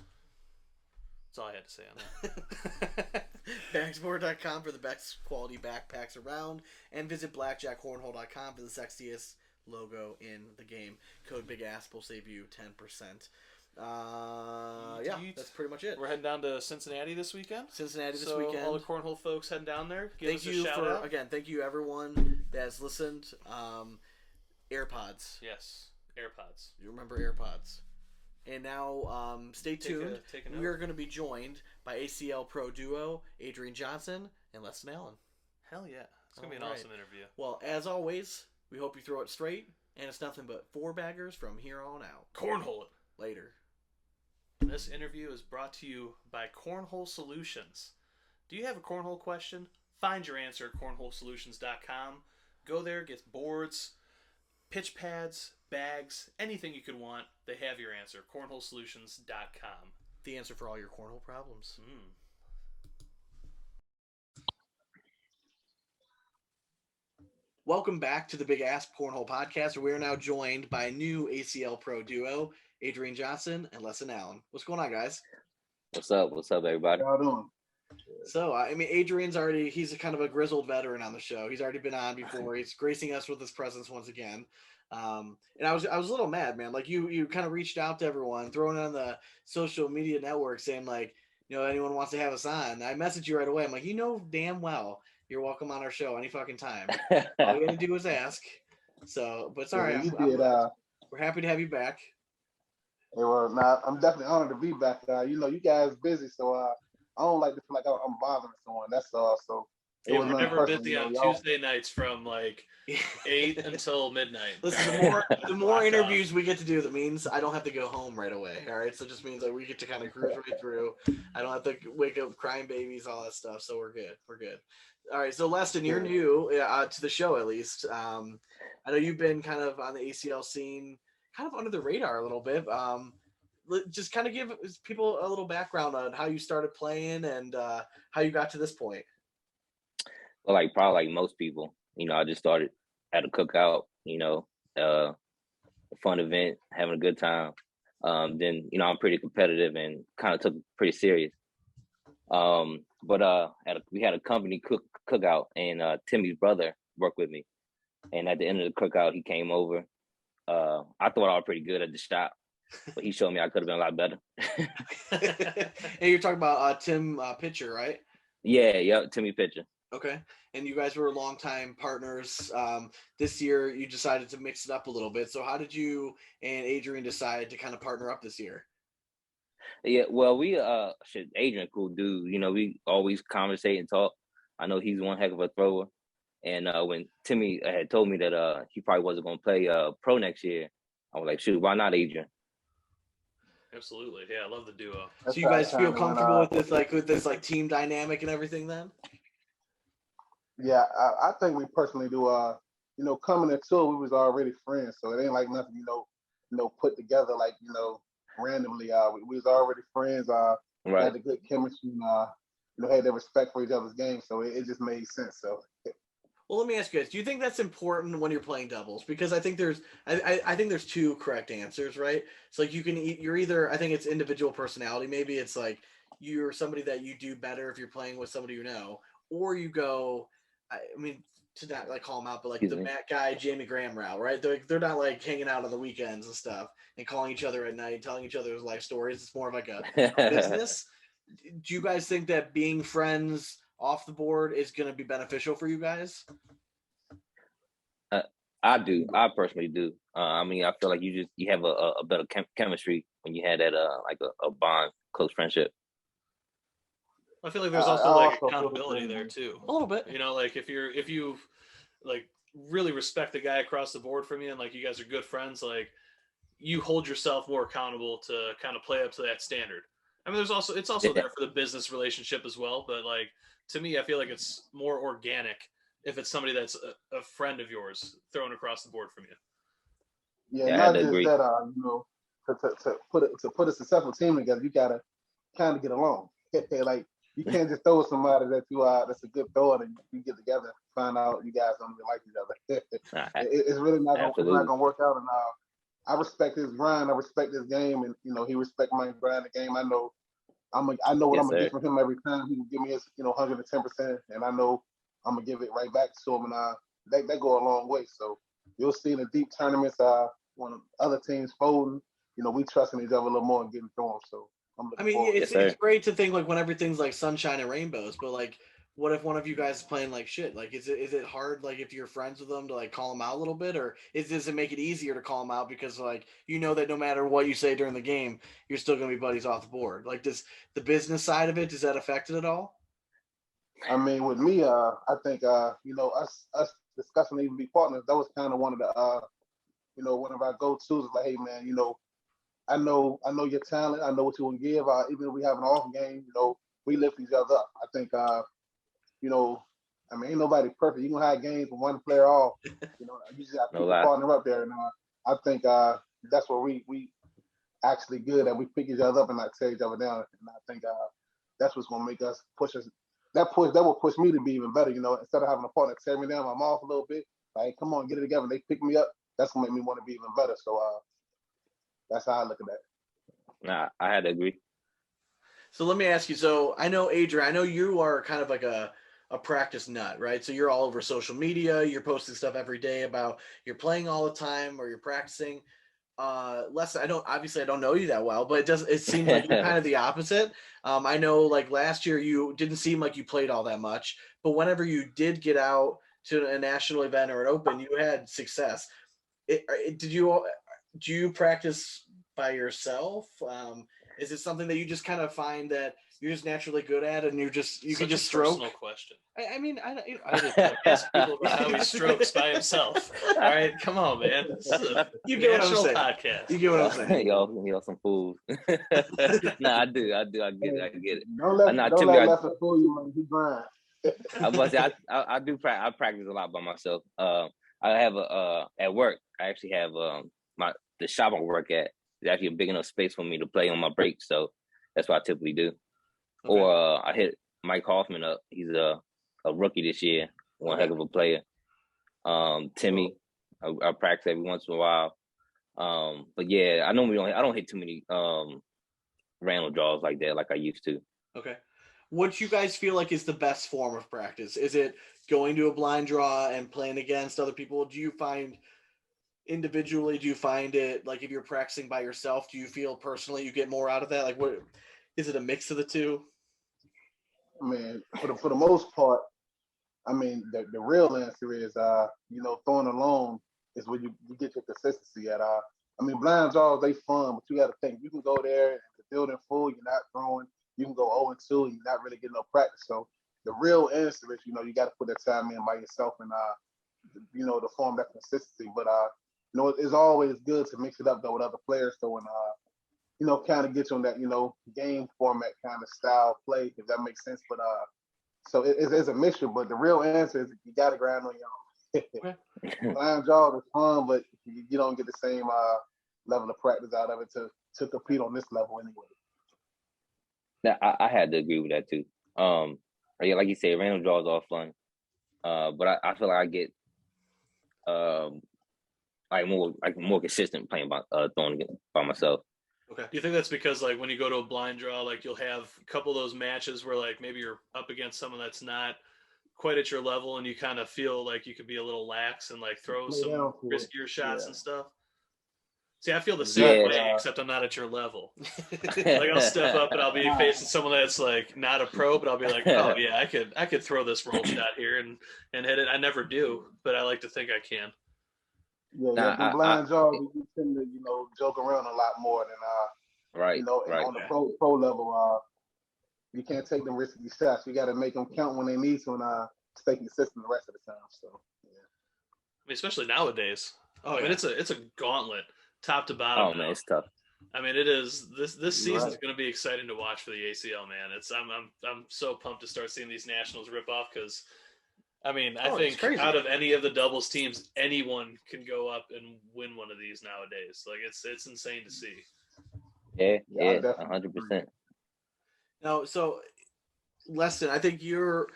That's all I had to say on that. Bagsport.com for the best quality backpacks around. And visit blackjackhornhole.com for the sexiest logo in the game. Code BigAsp will save you 10%. That's pretty much it. We're heading down to Cincinnati this weekend. Weekend. All the cornhole folks heading down there. Thank you everyone that's listened. AirPods. Yes, AirPods. You remember AirPods. And now, stay tuned. Take a note. We are going to be joined by ACL Pro duo Adrian Johnson and Leston Allen. Hell yeah. It's going to be an awesome interview. Well, as always, we hope you throw it straight, and it's nothing but 4-baggers from here on out. Cornhole it. Later. This interview is brought to you by Cornhole Solutions. Do you have a cornhole question? Find your answer at cornholesolutions.com. Go there, get boards, pitch pads, bags, anything you could want. They have your answer. cornholesolutions.com. The answer for all your cornhole problems. Welcome back to the BigAsp Cornhole Podcast, where we are now joined by a new ACL Pro duo, Adrian Johnson and Leston Allen. What's going on, guys? What's up? What's up, everybody? How y'all doing? So, Adrian's he's a kind of a grizzled veteran on the show. He's already been on before. He's gracing us with his presence once again. And I was a little mad, man. Like, you kind of reached out to everyone, throwing on the social media network, saying, like, anyone wants to have us on. I messaged you right away. I'm like, damn well you're welcome on our show any fucking time. All you got to do is ask. So, but it's all right. We're happy to have you back. I'm definitely honored to be back. You guys busy, so I don't like to feel like I'm bothering someone. That's all. So we're never busy on Tuesday nights from like 8 until midnight. Listen, the more interviews we get to do, that means I don't have to go home right away. All right, so it just means like we get to kind of cruise right through. I don't have to wake up crying babies, all that stuff. So we're good. All right, so Leston, you're new to the show, at least. I know you've been kind of on the ACL scene, kind of under the radar a little bit. Just kind of give people a little background on how you started playing and how you got to this point. Well, probably like most people, I just started at a cookout, a fun event, having a good time. Then, I'm pretty competitive and kind of took it pretty serious. But we had a company cookout, and Timmy's brother worked with me. And at the end of the cookout, he came over. I thought I was pretty good at the shop, but he showed me I could have been a lot better. Hey, you're talking about Tim Pitcher, right? Yeah, Timmy Pitcher. Okay. And you guys were longtime partners. This year, you decided to mix it up a little bit. So how did you and Adrian decide to kind of partner up this year? Yeah, well, Adrian, cool dude. We always conversate and talk. I know he's one heck of a thrower. And when Timmy had told me that he probably wasn't going to play pro next year, I was like, shoot, why not Adrian? Absolutely. Yeah, I love the duo. So you guys feel comfortable with this team dynamic and everything then? Yeah, I think we personally do. Coming into it, we was already friends, so it ain't like nothing, put together randomly. We was already friends. Right. Had a good chemistry, had that respect for each other's game, so it just made sense. So. Well, let me ask you guys: do you think that's important when you're playing doubles? Because I think there's two correct answers, right? It's like you're either, I think it's individual personality. Maybe it's like you're somebody that you do better if you're playing with somebody or you go. I mean, to not call them out, but the Matt Guy, Jamie Graham route, right? They're not hanging out on the weekends and stuff and calling each other at night, telling each other's life stories. It's more of a business. Do you guys think that being friends off the board is going to be beneficial for you guys? I do. I personally do. I mean, I feel like you have a better chemistry when you had that like a bond, close friendship. I feel like there's I also like also feel the accountability same, there man. too. A little bit. You know, like if you like really respect the guy across the board from you, and like you guys are good friends, like you hold yourself more accountable to kind of play up to that standard. I mean, it's also Yeah, there for the business relationship as well, but like to me, I feel like it's more organic if it's somebody that's a friend of yours thrown across the board from you. Yeah, yeah, I had not to just agree. that. To put a successful team together, you gotta kind of get along. Like you can't just throw somebody that that's a good thrower and you get together, find out you guys don't even like each other. It's really Absolutely. gonna work out. And I respect his grind. I respect his game, and he respect my grind the game. I know what Yes, I'm gonna sir. get from him every time. He can give me his 110%, and I know I'm gonna give it right back to him. And that go a long way. So you'll see in the deep tournaments, when other teams folding, we trusting each other a little more and getting through them. So I'm I looking mean, forward to Yes, it. it's sir. great to think like when everything's like sunshine and rainbows, but like, what if one of you guys is playing like shit? Like, is it hard like if you're friends with them to like call them out a little bit, or does it make it easier to call them out because like that no matter what you say during the game, you're still gonna be buddies off the board? Like, does the business side of it does that affect it at all? I mean, with me, I think us discussing to even be partners. That was kind of one of the one of our go tos. Like, hey man, I know your talent. I know what you will give. Even if we have an off game, we lift each other up. I think you know, I mean, ain't nobody perfect. You gonna have games with one player off. You just got to No pick your lie. partner up there. And I think that's where we actually good at. We pick each other up and not tear each other down. And I think that's what's gonna make us push us. That will push me to be even better. Instead of having a partner tear me down, I'm off a little bit. Like, come on, get it together. And they pick me up. That's gonna make me want to be even better. So that's how I look at that. Nah, I had to agree. So let me ask you. So I know Adrian. I know you are kind of like a practice nut, right? So you're all over social media. You're posting stuff every day about you're playing all the time or you're practicing. Lesson, I don't know you that well, but it seems like you're kind of the opposite. I know like last year you didn't seem like you played all that much, but whenever you did get out to a national event or an open, you had success. Do you practice by yourself? Is it something that you just kind of find that you're just naturally good at, and you can Such a just stroke? personal question. I mean, I didn't Ask people about how he strokes by himself. All right, come on, man. This is a You get what I'm national saying. podcast. You get what I'm saying. y'all some fools. Nah, I do. I get it. I get it. Nah, Don't Timmy, let Lester fool you, man. He grind. I must say, I do I practice a lot by myself. I have at work. I actually have the shop I work at is actually a big enough space for me to play on my breaks. So that's what I typically do. Okay. Or I hit Mike Hoffman up. He's a rookie this year. One heck of a player. Timmy, I practice every once in a while. But yeah, I don't hit too many random draws like that like I used to. Okay. What do you guys feel like is the best form of practice? Is it going to a blind draw and playing against other people? Do you find individually, do you find it like if you're practicing by yourself, do you feel personally you get more out of that? Like, what is it, a mix of the two? I mean, for the most part, I mean, the real answer is, throwing alone is where you get your consistency at. I mean, blind draws, they fun, but you got to think, you can go there and the building full, you're not throwing. You can go 0-2, you're not really getting no practice. So the real answer is, you got to put that time in by yourself and, to form that consistency. But, it's always good to mix it up, though, with other players, though, and, kind of get you on that, game format kind of style play, if that makes sense. But, so it's a mixture, but the real answer is you got to grind on your own. Blind draw is fun, but you don't get the same level of practice out of it to compete on this level anyway. Now, I had to agree with that too. Yeah, like you said, random draws are fun. But I feel like I get more consistent playing by throwing it by myself. Okay. Do you think that's because like when you go to a blind draw, like you'll have a couple of those matches where like maybe you're up against someone that's not quite at your level and you kind of feel like you could be a little lax and like throw some riskier shots and stuff? See, I feel the same way, except I'm not at your level. Like I'll step up and I'll be facing someone that's like not a pro, but I'll be like, oh yeah, I could throw this roll shot here and hit it. I never do, but I like to think I can. Yeah, them blind jaws, we tend to, joke around a lot more than, right, on the pro level. You can't take them risky shots. You got to make them count when they need to and stay consistent the rest of the time. So, yeah. I mean, especially nowadays. Oh, I mean, it's a gauntlet, top to bottom. Oh man, it's tough. I mean, it is. This season is Right. going to be exciting to watch for the ACL, man. I'm so pumped to start seeing these nationals rip off because, I mean, I think out of any of the doubles teams, anyone can go up and win one of these nowadays. Like it's insane to see. Yeah, 100%. Now, so Leston, I think you're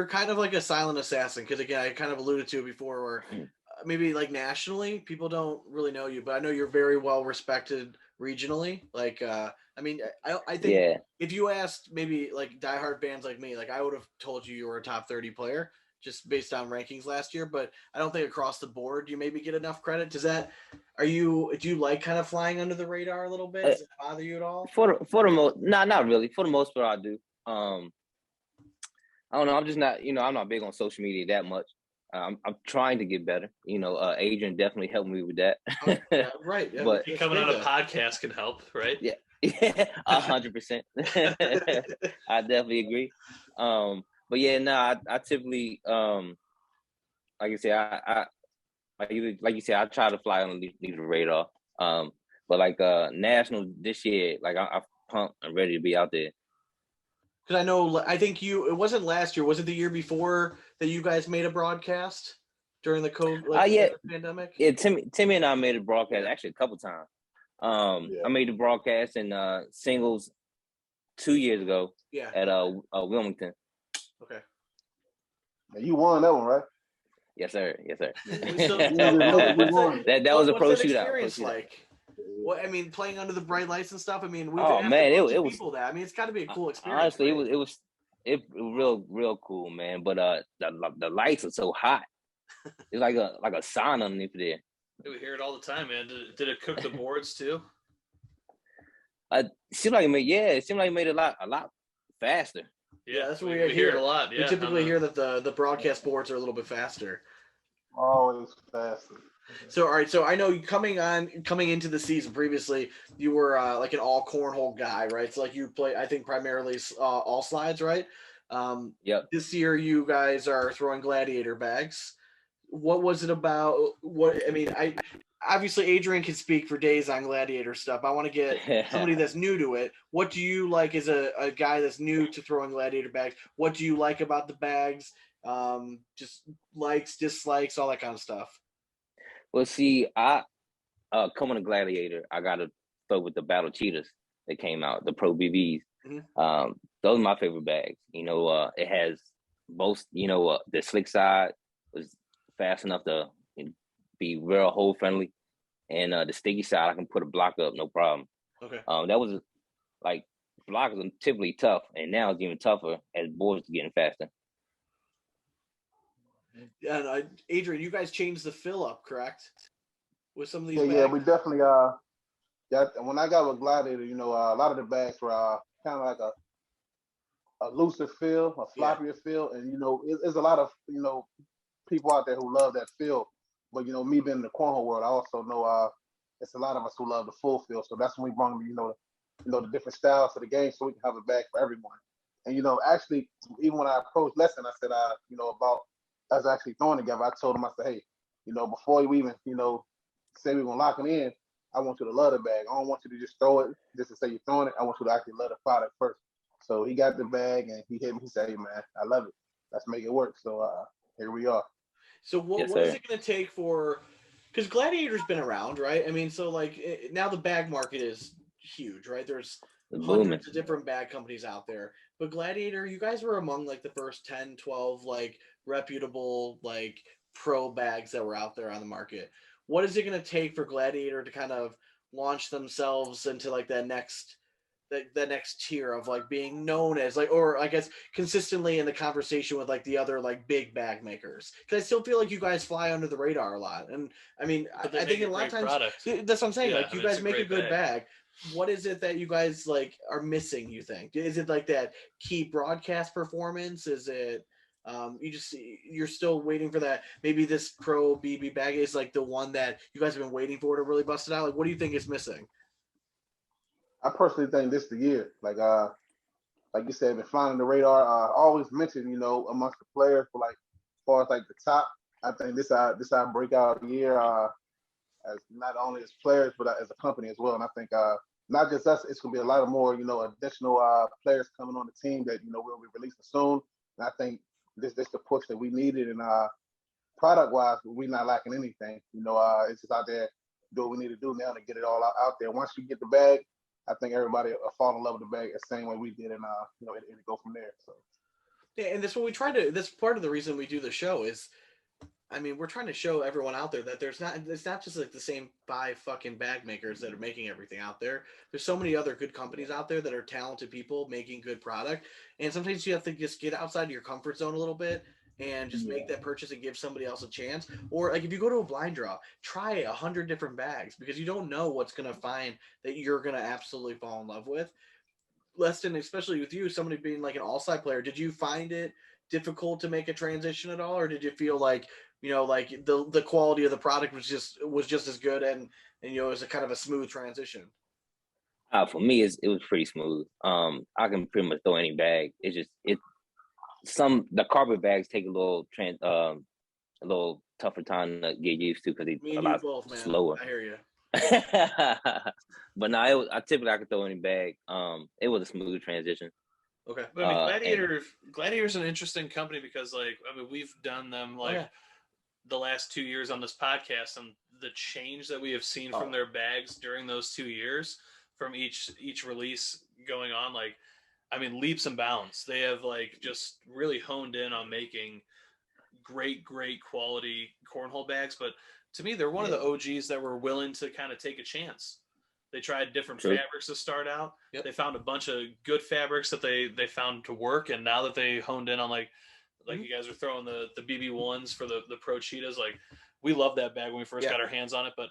kind of like a silent assassin because again, I kind of alluded to it before, where maybe like nationally people don't really know you, but I know you're very well respected regionally. Like, I mean, I think if you asked maybe like diehard fans like me, like I would have told you were a top 30 player just based on rankings last year, but I don't think across the board you maybe get enough credit. Do you like kind of flying under the radar a little bit? Does it bother you at all? For the most, not really. For the most part, I do. I don't know. I'm just not, I'm not big on social media that much. I'm trying to get better. Adrian definitely helped me with that. Yeah, right. Yeah, but coming on a podcast can help, right? Yeah, 100%. I definitely agree. But yeah, I typically, like I said, I like you said, I try to fly underneath the radar. But like national this year, like I'm pumped and ready to be out there. Because I think it wasn't last year. Was it the year before that you guys made a broadcast during the COVID pandemic? Yeah, Timmy and I made a broadcast actually a couple times. I made the broadcast in singles 2 years ago. Yeah. At Wilmington. Okay. Now, you won that one, right? Yes, sir. So, that was a pro what's that shootout. Experience like? What I mean, playing under the bright lights and stuff. I mean, we've it was people that. I mean, it's got to be a cool experience. Honestly, right? it was real cool, man. But the lights are so hot. It's like a sauna underneath there. We hear it all the time, man. Did it cook the boards too? It seemed like it made it a lot faster. Yeah, that's what we hear it a lot. Yeah, we typically hear that the broadcast boards are a little bit faster. Always faster. So, all right. So I know you coming into the season previously, you were like an all cornhole guy, right? So like you play, I think primarily all slides, right? Yep. This year you guys are throwing gladiator bags. What was it about? Obviously Adrian can speak for days on gladiator stuff. I want to get somebody that's new to it. What do you like as a guy that's new to throwing gladiator bags? What do you like about the bags? Just likes, dislikes, all that kind of stuff. Well, see, I coming to Gladiator, I got to throw with the Battle Cheetahs that came out, the Pro BBs. Mm-hmm. Those are my favorite bags. It has both, the slick side was fast enough to be real hole friendly, and the sticky side I can put a block up, no problem. Okay. That was like blockers are typically tough, and now it's even tougher as boards are getting faster. And Adrian, you guys changed the fill up, correct? With some of these bags? Yeah, we definitely when I got with Gladiator, a lot of the bags were kind of like a looser feel, a floppier feel, and there's a lot of people out there who love that feel. But me being in the cornhole world, I also know it's a lot of us who love the full feel. So that's when we brought the different styles to the game, so we can have a bag for everyone. And actually, even when I approached Leston, I said about us actually throwing together. I told him, I said, hey, before you even say we're gonna lock it in, I want you to love the bag. I don't want you to just throw it just to say you're throwing it. I want you to actually love the product first. So he got the bag and he hit me. He said, hey man, I love it. Let's make it work. So here we are. So what is it going to take because Gladiator's been around, right? I mean, so like now the bag market is huge, right? There's hundreds of different bag companies out there. But Gladiator, you guys were among like the first 10, 12 like reputable like pro bags that were out there on the market. What is it going to take for Gladiator to kind of launch themselves into like that next tier of like being known as like, or I guess consistently in the conversation with like the other like big bag makers? Because I still feel like you guys fly under the radar a lot. And I mean, I think a lot of times that's what I'm saying. Like you guys make a good bag. What is it that you guys like are missing, you think? Is it like that key broadcast performance? Is it You're still waiting for that. Maybe this Pro BB bag is like the one that you guys have been waiting for to really bust it out. Like, what do you think is missing? I personally think this is the year. Like you said, been flying on the radar. Always mentioned, amongst the players for like, as far as like the top. I think this our breakout year. As not only as players but as a company as well. And I think not just us, it's gonna be a lot of more, additional players coming on the team that we'll be releasing soon. And I think this the push that we needed. And product wise, we're not lacking anything. It's just out there do what we need to do now to get it all out there. Once you get the bag, I think everybody will fall in love with the bag the same way we did, and it go from there. So yeah, and that's what we try to. That's part of the reason we do the show is. I mean, we're trying to show everyone out there that it's not just like the same 5 fucking bag makers that are making everything out there. There's so many other good companies out there that are talented people making good product. And sometimes you have to just get outside of your comfort zone a little bit and just make that purchase and give somebody else a chance. Or like if you go to a blind draw, try 100 different bags because you don't know what's going to find that you're going to absolutely fall in love with. Leston, especially with you, somebody being like an all-side player, did you find it difficult to make a transition at all, or did you feel like like the quality of the product was just as good and it was a kind of a smooth transition? For me, it was pretty smooth. I can pretty much throw any bag. It's just the carpet bags take a little tougher time to get used to because they're a lot both, man. slower. I hear you. But no, I typically I could throw any bag. It was a smooth transition. Okay. But I mean, Gladiator's an interesting company because, like, I mean, we've done them the last 2 years on this podcast, and the change that we have seen from their bags during those 2 years, from each release going on, like, I mean, leaps and bounds. They have like just really honed in on making great quality cornhole bags. But to me, they're one of the OGs that were willing to kind of take a chance. They tried different fabrics to start out. Yep. They found a bunch of good fabrics that they found to work. And now that they honed in on like you guys are throwing the BB1s for the Pro Cheetahs, like we loved that bag when we first got our hands on it. But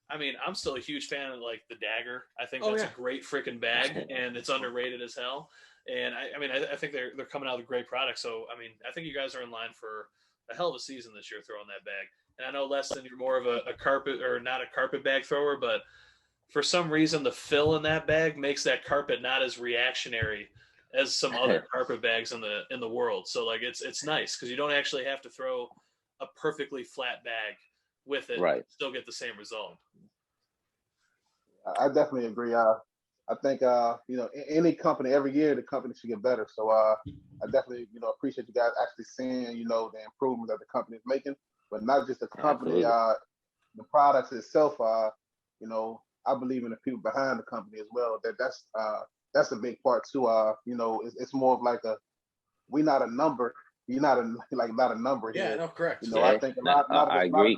I mean, I'm still a huge fan of like the Dagger. I think that's a great freaking bag and it's underrated as hell. And I think they're coming out with a great product. So, I mean, I think you guys are in line for a hell of a season this year throwing that bag. And I know, Leston, you're more of a carpet or not a carpet bag thrower, but for some reason, the fill in that bag makes that carpet not as reactionary as some other carpet bags in the world. So like it's nice because you don't actually have to throw a perfectly flat bag with it and still get the same result. I definitely agree. I think any company every year the company should get better. So I definitely appreciate you guys actually seeing the improvements that the company is making, but not just the company, the products itself. I believe in the people behind the company as well. That's a big part too. It's more of like we're not a number. You're not a number here. Yeah, no, correct. I think I agree.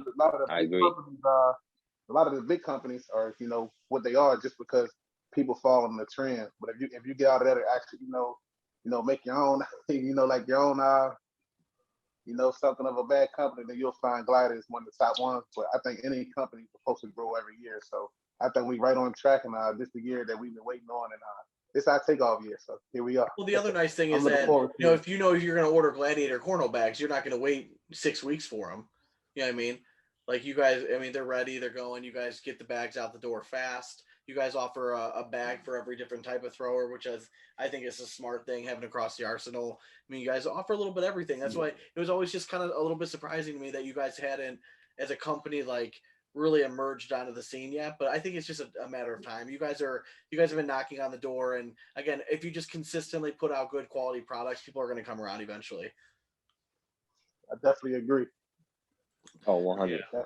A lot of the big companies are what they are just because people follow the trend. But if you get out of that and actually make your own like your own something of a bad company, then you'll find Glider is one of the top ones. But I think any company is supposed to grow every year. So I think we're right on track, and this is the year that we've been waiting on, and it's our takeoff year. So here we are. Well, the other nice thing is that if you're going to order Gladiator cornhole bags, you're not going to wait 6 weeks for them. You know what I mean? Like you guys, I mean, they're ready, they're going. You guys get the bags out the door fast. You guys offer a bag for every different type of thrower, which I think is a smart thing having across the arsenal. I mean, you guys offer a little bit of everything. That's why it was always just kind of a little bit surprising to me that you guys hadn't, as a company, like really emerged onto the scene yet. But I think it's just a matter of time. You guys have been knocking on the door, and again, if you just consistently put out good quality products, people are going to come around eventually. I definitely agree. Oh, 100. Yeah.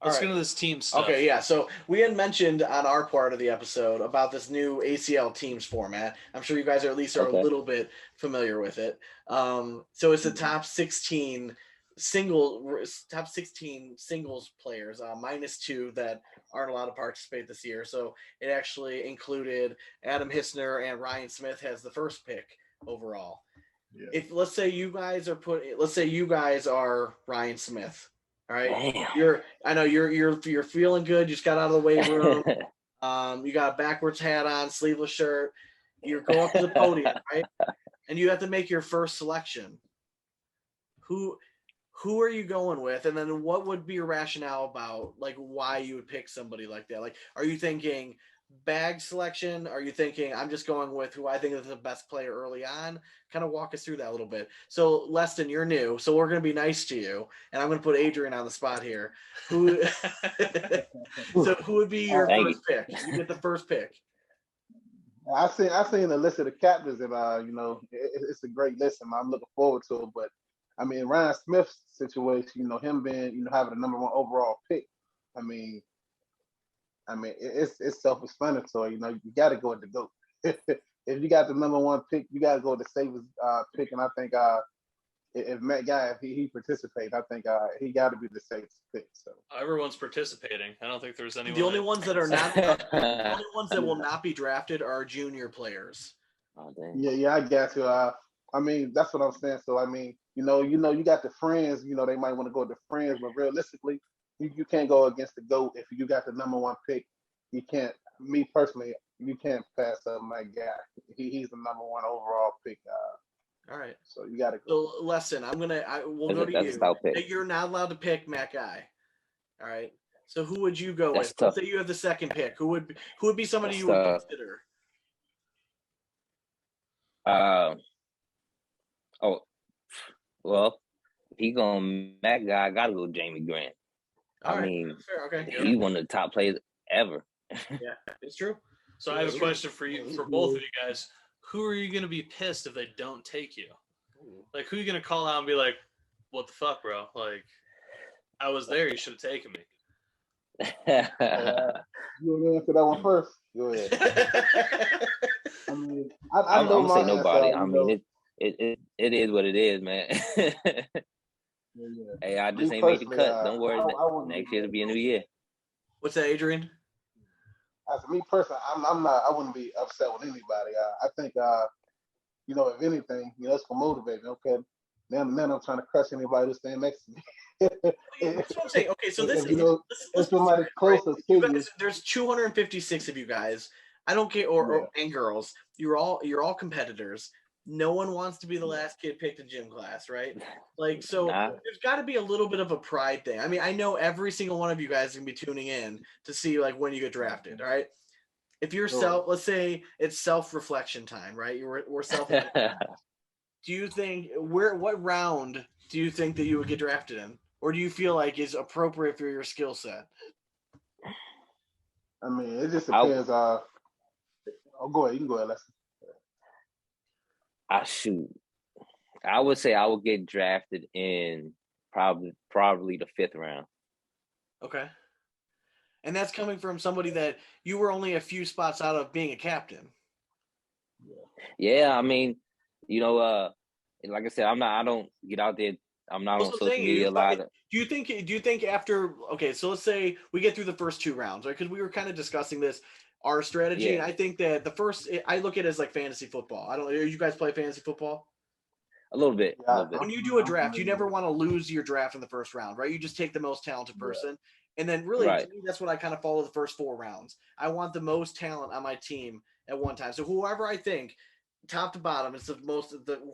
Let's get into this team stuff. Okay, yeah. So we had mentioned on our part of the episode about this new Acl Teams format. I'm sure you guys at least are a little bit familiar with it. So it's the top 16 singles players, -2 that aren't allowed to participate this year. So it actually included Adam Hissner and Ryan Smith as the first pick overall. Yeah. If let's say you guys are Ryan Smith. All right. Damn. I know you're feeling good. You just got out of the weight room. You got a backwards hat on, sleeveless shirt. You go up to the podium, right? And you have to make your first selection. who are you going with, and then what would be your rationale about like why you would pick somebody like that? Like, are you thinking bag selection? Are you thinking I'm just going with who I think is the best player early on? Kind of walk us through that a little bit. So, Leston, you're new, so we're going to be nice to you, and I'm going to put Adrian on the spot here. Who? So, who would be your Thank first pick? You get the first pick. I seen the list of the captains, and it's a great list, and I'm looking forward to it. But I mean, Ryan Smith's situation, him being having the number one overall pick. I mean, it's self-explanatory. You got to go with the GOAT. If you got the number one pick, you got to go with the safest pick. And I think if Matt Guy, if he participates, I think he got to be the safest pick. So everyone's participating. I don't think there's anyone. The only ones that are not, the only ones that will not be drafted are junior players. Oh, dang. Yeah, I got you. I mean, that's what I'm saying. So I mean, you got the friends. They might want to go with the friends, but realistically, you can't go against the GOAT if you got the number one pick. You can't. Me personally, you can't pass up my guy. He's the number one overall pick. All right. So you got to go. So, Leston, we'll go to you. You're not allowed to pick Matt Guy. All right. So who would you go with? Tough. Let's say you have the second pick. Who would be somebody you would consider? Well, if he going Matt Guy, I gotta go Jamie Grant. All I right. mean, fair. Okay. He's one of the top players ever. Yeah, it's true. So I have a question for you, for both of you guys. Who are you gonna be pissed if they don't take you? Like, who are you gonna call out and be like, "What the fuck, bro? Like, I was there. You should have taken me." You want to answer that one first? Go ahead. I mean, I I'm know gonna say my nobody. answer, I mean, it is what it is, man. Yeah. Hey, I just Me ain't made the personally, cut. Don't worry. I wouldn't Next be year it'll be a new year. What's that, Adrian? As me personally, I'm not. I wouldn't be upset with anybody. I think, if anything, it's gonna motivate me. Okay, then I'm trying to crush anybody who's standing next to me. That's what I'm saying. Okay, so this if somebody closer to you, guys, there's 256 of you guys. I don't care, and girls. You're all competitors. No one wants to be the last kid picked in gym class, right? Like, so there's got to be a little bit of a pride thing. I mean, I know every single one of you guys is gonna be tuning in to see like when you get drafted, all right? If you're let's say it's self-reflection time, right? We're self. Do you think what round do you think that you would get drafted in, or do you feel like is appropriate for your skill set? I mean, it just depends. Go ahead. You can go ahead, Leston. Shoot. I would say I would get drafted in probably the 5th round. Okay. And that's coming from somebody that you were only a few spots out of being a captain. Yeah, I mean, like I said, I don't get out there. I'm not on social media a lot. Do you think after, okay, so let's say we get through the first 2 rounds, right? Because we were kind of discussing this, our strategy. Yeah. And I think that the first, I look at it as like fantasy football. I don't know. You guys play fantasy football? A little bit. When you do a draft, you never want to lose your draft in the first round, right? You just take the most talented person. And then really, to me, that's what I kind of follow the first 4 rounds. I want the most talent on my team at one time. So whoever I think, top to bottom, is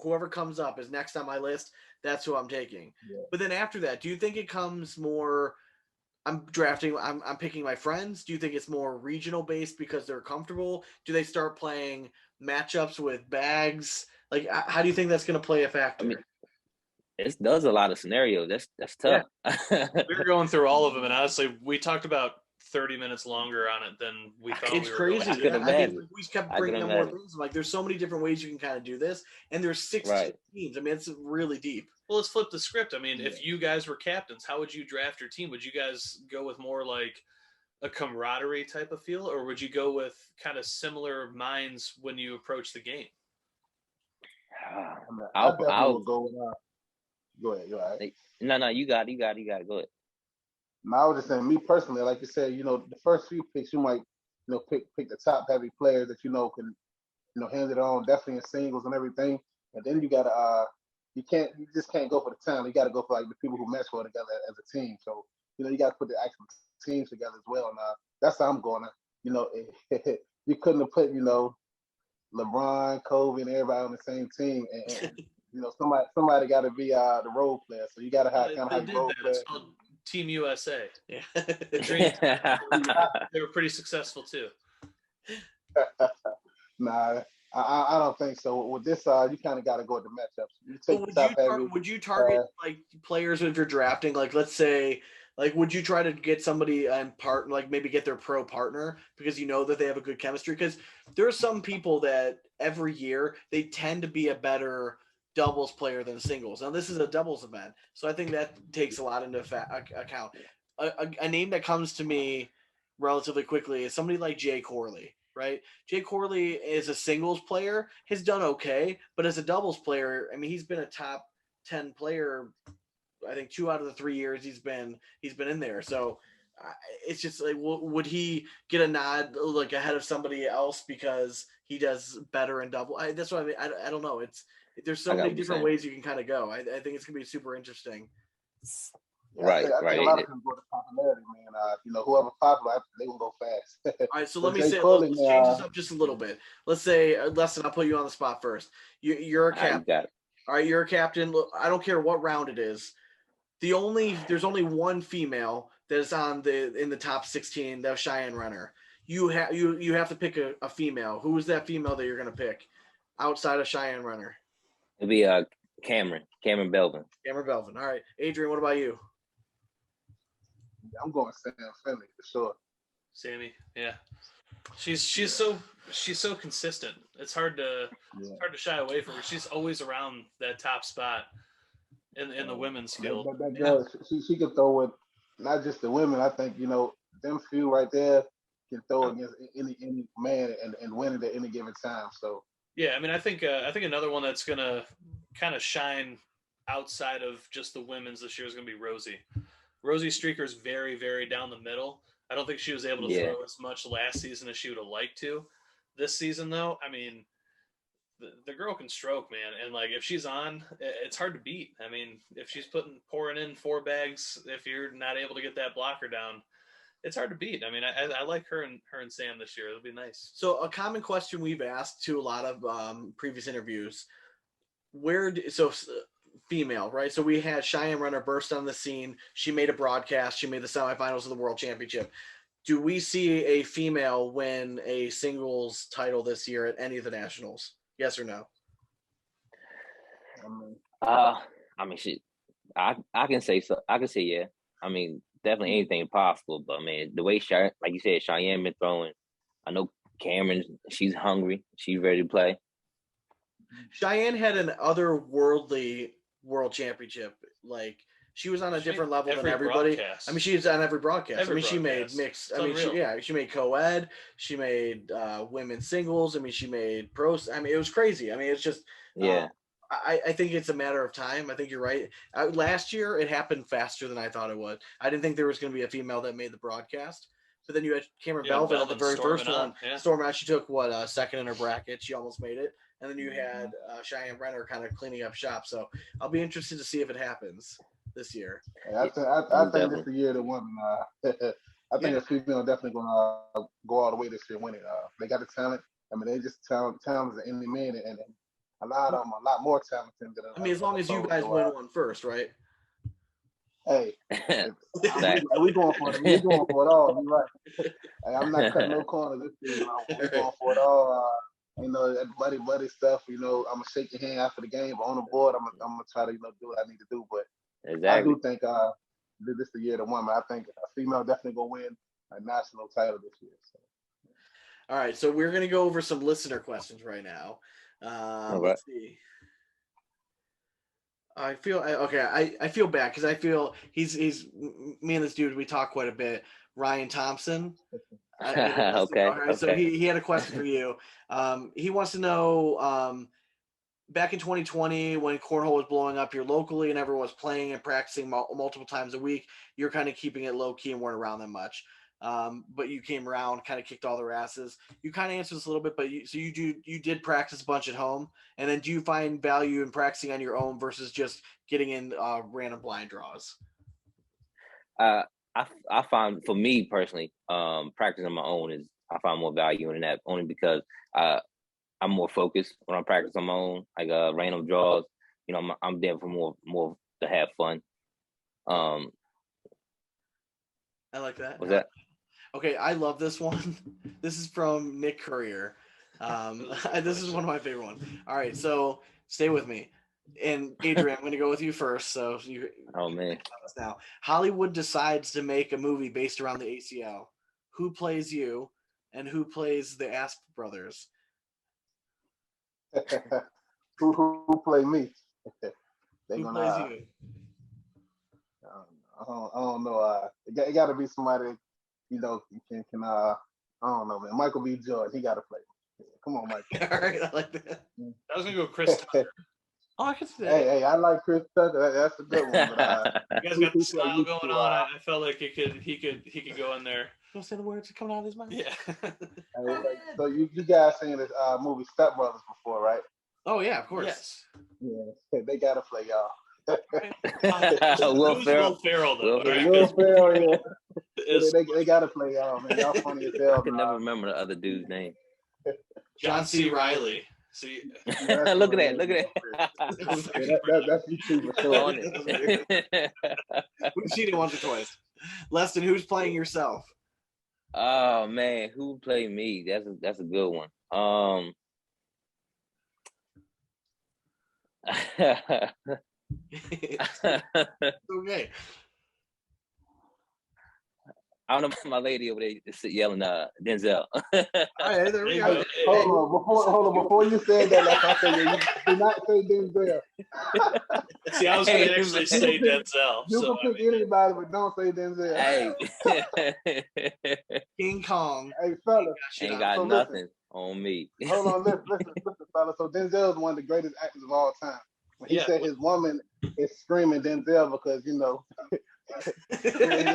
whoever comes up is next on my list, that's who I'm taking. Yeah. But then after that, do you think it comes more, I'm picking my friends? Do you think it's more regional based because they're comfortable? Do they start playing matchups with bags? Like, how do you think that's going to play a factor? I mean, it does a lot of scenarios. That's tough. Yeah. We were going through all of them, and honestly, we talked about 30 minutes longer on it than we thought. It's crazy. I mean, we kept bringing up more things. Like, there's so many different ways you can kind of do this, and there's 16 teams. I mean, it's really deep. Well, let's flip the script. I mean, if you guys were captains, how would you draft your team? Would you guys go with more like a camaraderie type of feel, or would you go with kind of similar minds when you approach the game? I'll go with. Go ahead. You're all right. No, you got it. Go ahead. No, I was just saying, me personally, like you said, the first few picks, you might, pick the top heavy players that can, hand it on, definitely in singles and everything. And then you gotta, you just can't go for the talent. You gotta go for like the people who mesh well together as a team. So, you gotta put the actual teams together as well. And that's how I'm going. You couldn't have put, LeBron, Kobe, and everybody on the same team, and somebody got to be the role player. So you got to have They, kind of they have did role that. player. It's called Team USA. Yeah. The Dream Team. They were pretty successful too. Nah, I don't think so. With this, you kind of got to go with the matchups. You take the top heavy. Would you target like players if you're drafting? Like, let's say, like, would you try to get somebody and like maybe get their pro partner because you know that they have a good chemistry? Because there are some people that every year they tend to be a better doubles player than singles. Now this is a doubles event, so I think that takes a lot into account. A name that comes to me relatively quickly is somebody like Jay Corley. Right, Jay Corley is a singles player, has done okay, but as a doubles player, I mean, he's been a top 10 player. I think 2 out of the 3 years he's been in there. So it's just like, would he get a nod like ahead of somebody else because he does better in double? That's what I mean. I don't know. There's so many different ways you can kind of go. I think it's gonna be super interesting. Yeah, I think a lot of people go to popularity, man. Whoever popular, they will go fast. All right, so let me say, let's change this up just a little bit. Let's say, Leston, I'll put you on the spot first. You're a captain. All right, you're a captain. Look, I don't care what round it is. There's only one female that is in the top 16. That's Cheyenne Runner. You have to pick a female. Who is that female that you're gonna pick outside of Cheyenne Runner? It'll be Cameron Belvin. Cameron Belvin. All right, Adrian, what about you? I'm going Sam Finley for sure. Sammy, yeah, she's so consistent. It's hard to shy away from her. She's always around that top spot in the women's field. That girl, she can throw it, not just the women. I think them few right there can throw against any man and win it at any given time. So yeah, I mean, I think another one that's gonna kind of shine outside of just the women's this year is gonna be Rosie. Rosie Streaker's very, very down the middle. I don't think she was able to throw as much last season as she would have liked to. This season, though, I mean, the girl can stroke, man. And, like, if she's on, it's hard to beat. I mean, if she's pouring in 4 bags, if you're not able to get that blocker down, it's hard to beat. I mean, I like her and Sam this year. It'll be nice. So a common question we've asked to a lot of previous interviews, female, right? So we had Cheyenne Runner burst on the scene. She made a broadcast. She made the semifinals of the World Championship. Do we see a female win a singles title this year at any of the nationals? Yes or no? I mean, I can say so. I can say yeah. I mean, definitely anything possible. But man, the way like you said, Cheyenne been throwing. I know Cameron. She's hungry. She's ready to play. Cheyenne had an otherworldly World Championship. Like, she was on a different level than everybody. Broadcast. I mean, she's on every broadcast. She made mixed. She made co-ed. She made women's singles. I mean, she made pros. I mean, it was crazy. I mean, it's just I think it's a matter of time. I think you're right. Last year, it happened faster than I thought it would. I didn't think there was going to be a female that made the broadcast. But then you had Cameron Belvin at the very first one. Storming out. She took second in her bracket. She almost made it. And then you had Cheyenne Renner kind of cleaning up shop. So I'll be interested to see if it happens this year. I think this is the year the women. I think the female definitely going to go all the way this year winning. They got the talent. I mean, they just talented as any man, and a lot of them a lot more talented than. I mean, as long as you guys win one first, right? Hey, we going for it. We going for it all. You're right. Hey, I'm not cutting no corners this year. We going for it all. That buddy stuff. I'm gonna shake your hand after the game, but on the board, I'm gonna try to do what I need to do. But I do think this is the year the woman. I think a female definitely gonna win a national title this year. So. All right, so we're gonna go over some listener questions right now. Let's see. I feel bad because I feel he's me and this dude, we talk quite a bit. Ryan Thompson. Okay. So he had a question for you. He wants to know, back in 2020 when cornhole was blowing up here locally and everyone was playing and practicing multiple times a week, you're kind of keeping it low key and weren't around that much. But you came around, kind of kicked all their asses. You kind of answered this a little bit, but you did practice a bunch at home. And then do you find value in practicing on your own versus just getting in random blind draws? I find, for me personally, practicing on my own I find more value in that, only because I'm more focused when I'm practicing on my own, like random draws. I'm there for more to have fun. I like that. Was that? Okay, I love this one. This is from Nick Courier. This is one of my favorite ones. All right, so stay with me. And Adrian, I'm going to go with you first. So you. Oh man. Now, Hollywood decides to make a movie based around the ACL. Who plays you, and who plays the Asp brothers? who play me? Who plays you? I don't know. It got to be somebody, can I don't know, man. Michael B. Jordan, he got to play. Come on, Michael. All right, I like that. I was gonna go Chris Tucker. Oh, I can see that. Hey, I like Chris Tucker. That's a good one. But, you guys got the smile going on. I felt like he could go in there. Don't say the words coming out of his mouth. Yeah. So you guys seen this movie Step Brothers before, right? Oh yeah, of course. Yes. Yeah, they gotta play y'all. Will Ferrell. Will Ferrell though. Will Ferrell, yeah. They gotta play y'all, man. Y'all funny as hell. I can never remember the other dude's name. John C. Reilly. See, look at that. That's you two for sure. We've seen it once or twice. Leston, who's playing yourself? Oh man, who played me? That's a good one. Okay. I don't know my lady over there yelling Denzel. All right, there we go. Hold on. Before you said that, like I said, you do not say Denzel. See, I was going to actually say Denzel. You can pick anybody, but don't say Denzel. Hey. King Kong. Hey, fellas. Ain't got nothing on me. Hold on, listen, fellas. So Denzel is one of the greatest actors of all time. When he said his woman is screaming Denzel because, when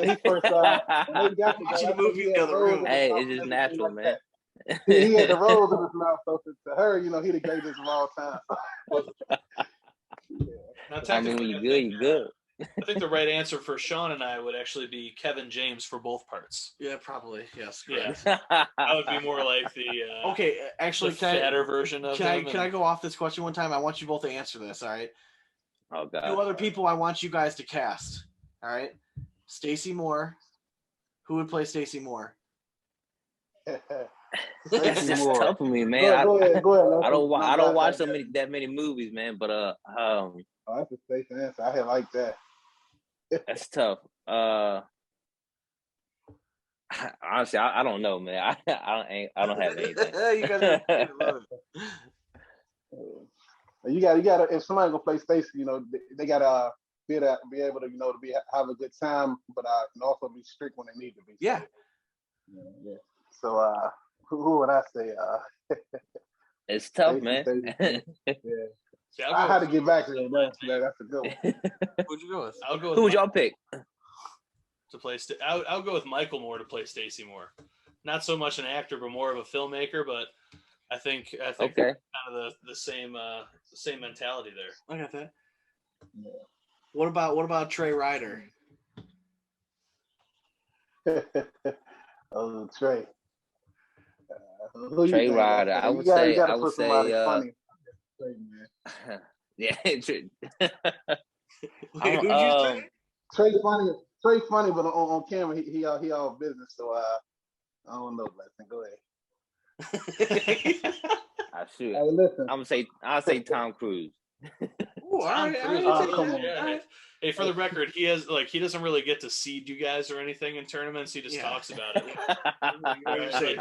he first when they got watching the movie in the other room. Hey, it's just natural, man. He had the rose in his mouth, so to her, he the greatest of all time. Now, when you're good, you're good. I think the right answer for Sean and I would actually be Kevin James for both parts. Yeah, probably. Yes. Yeah. That would be more like the okay. Actually, the fatter version of can I go off this question one time? I want you both to answer this. All right. Oh God. 2 other people I want you guys to cast. All right. Stacey Moore. Who would play Stacey Moore? It's just tough for me, man. Go ahead. I don't watch that many movies, man. But oh, that's a safe answer. I like that. That's tough. Honestly, I don't know, man. I don't have anything. You guys you got. If somebody gonna play Stacey, they gotta be able to have a good time, but can also be strict when they need to be. Yeah. Yeah. So who would I say? It's tough, Stacey, man. Yeah. See, I had to get back to it, man. That's a good one. Who'd you go with? I'll go with Who would y'all pick? to play. I'll go with Michael Moore to play Stacey Moore. Not so much an actor, but more of a filmmaker. But I think okay. kind of the same mentality there. I got that. Yeah. What about Trey Ryder? Oh, Trey. Trey Ryder. I would say. Funny. Trey, man. Yeah. Wait, who'd you say? Trey funny, but on camera he all business. So I don't know, Leston. Go ahead. Shoot. Hey, listen. I'll say Tom Cruise. Ooh, Tom Cruise. Come on. Yeah. Hey, for the record, he doesn't really get to seed you guys or anything in tournaments. He just talks about it.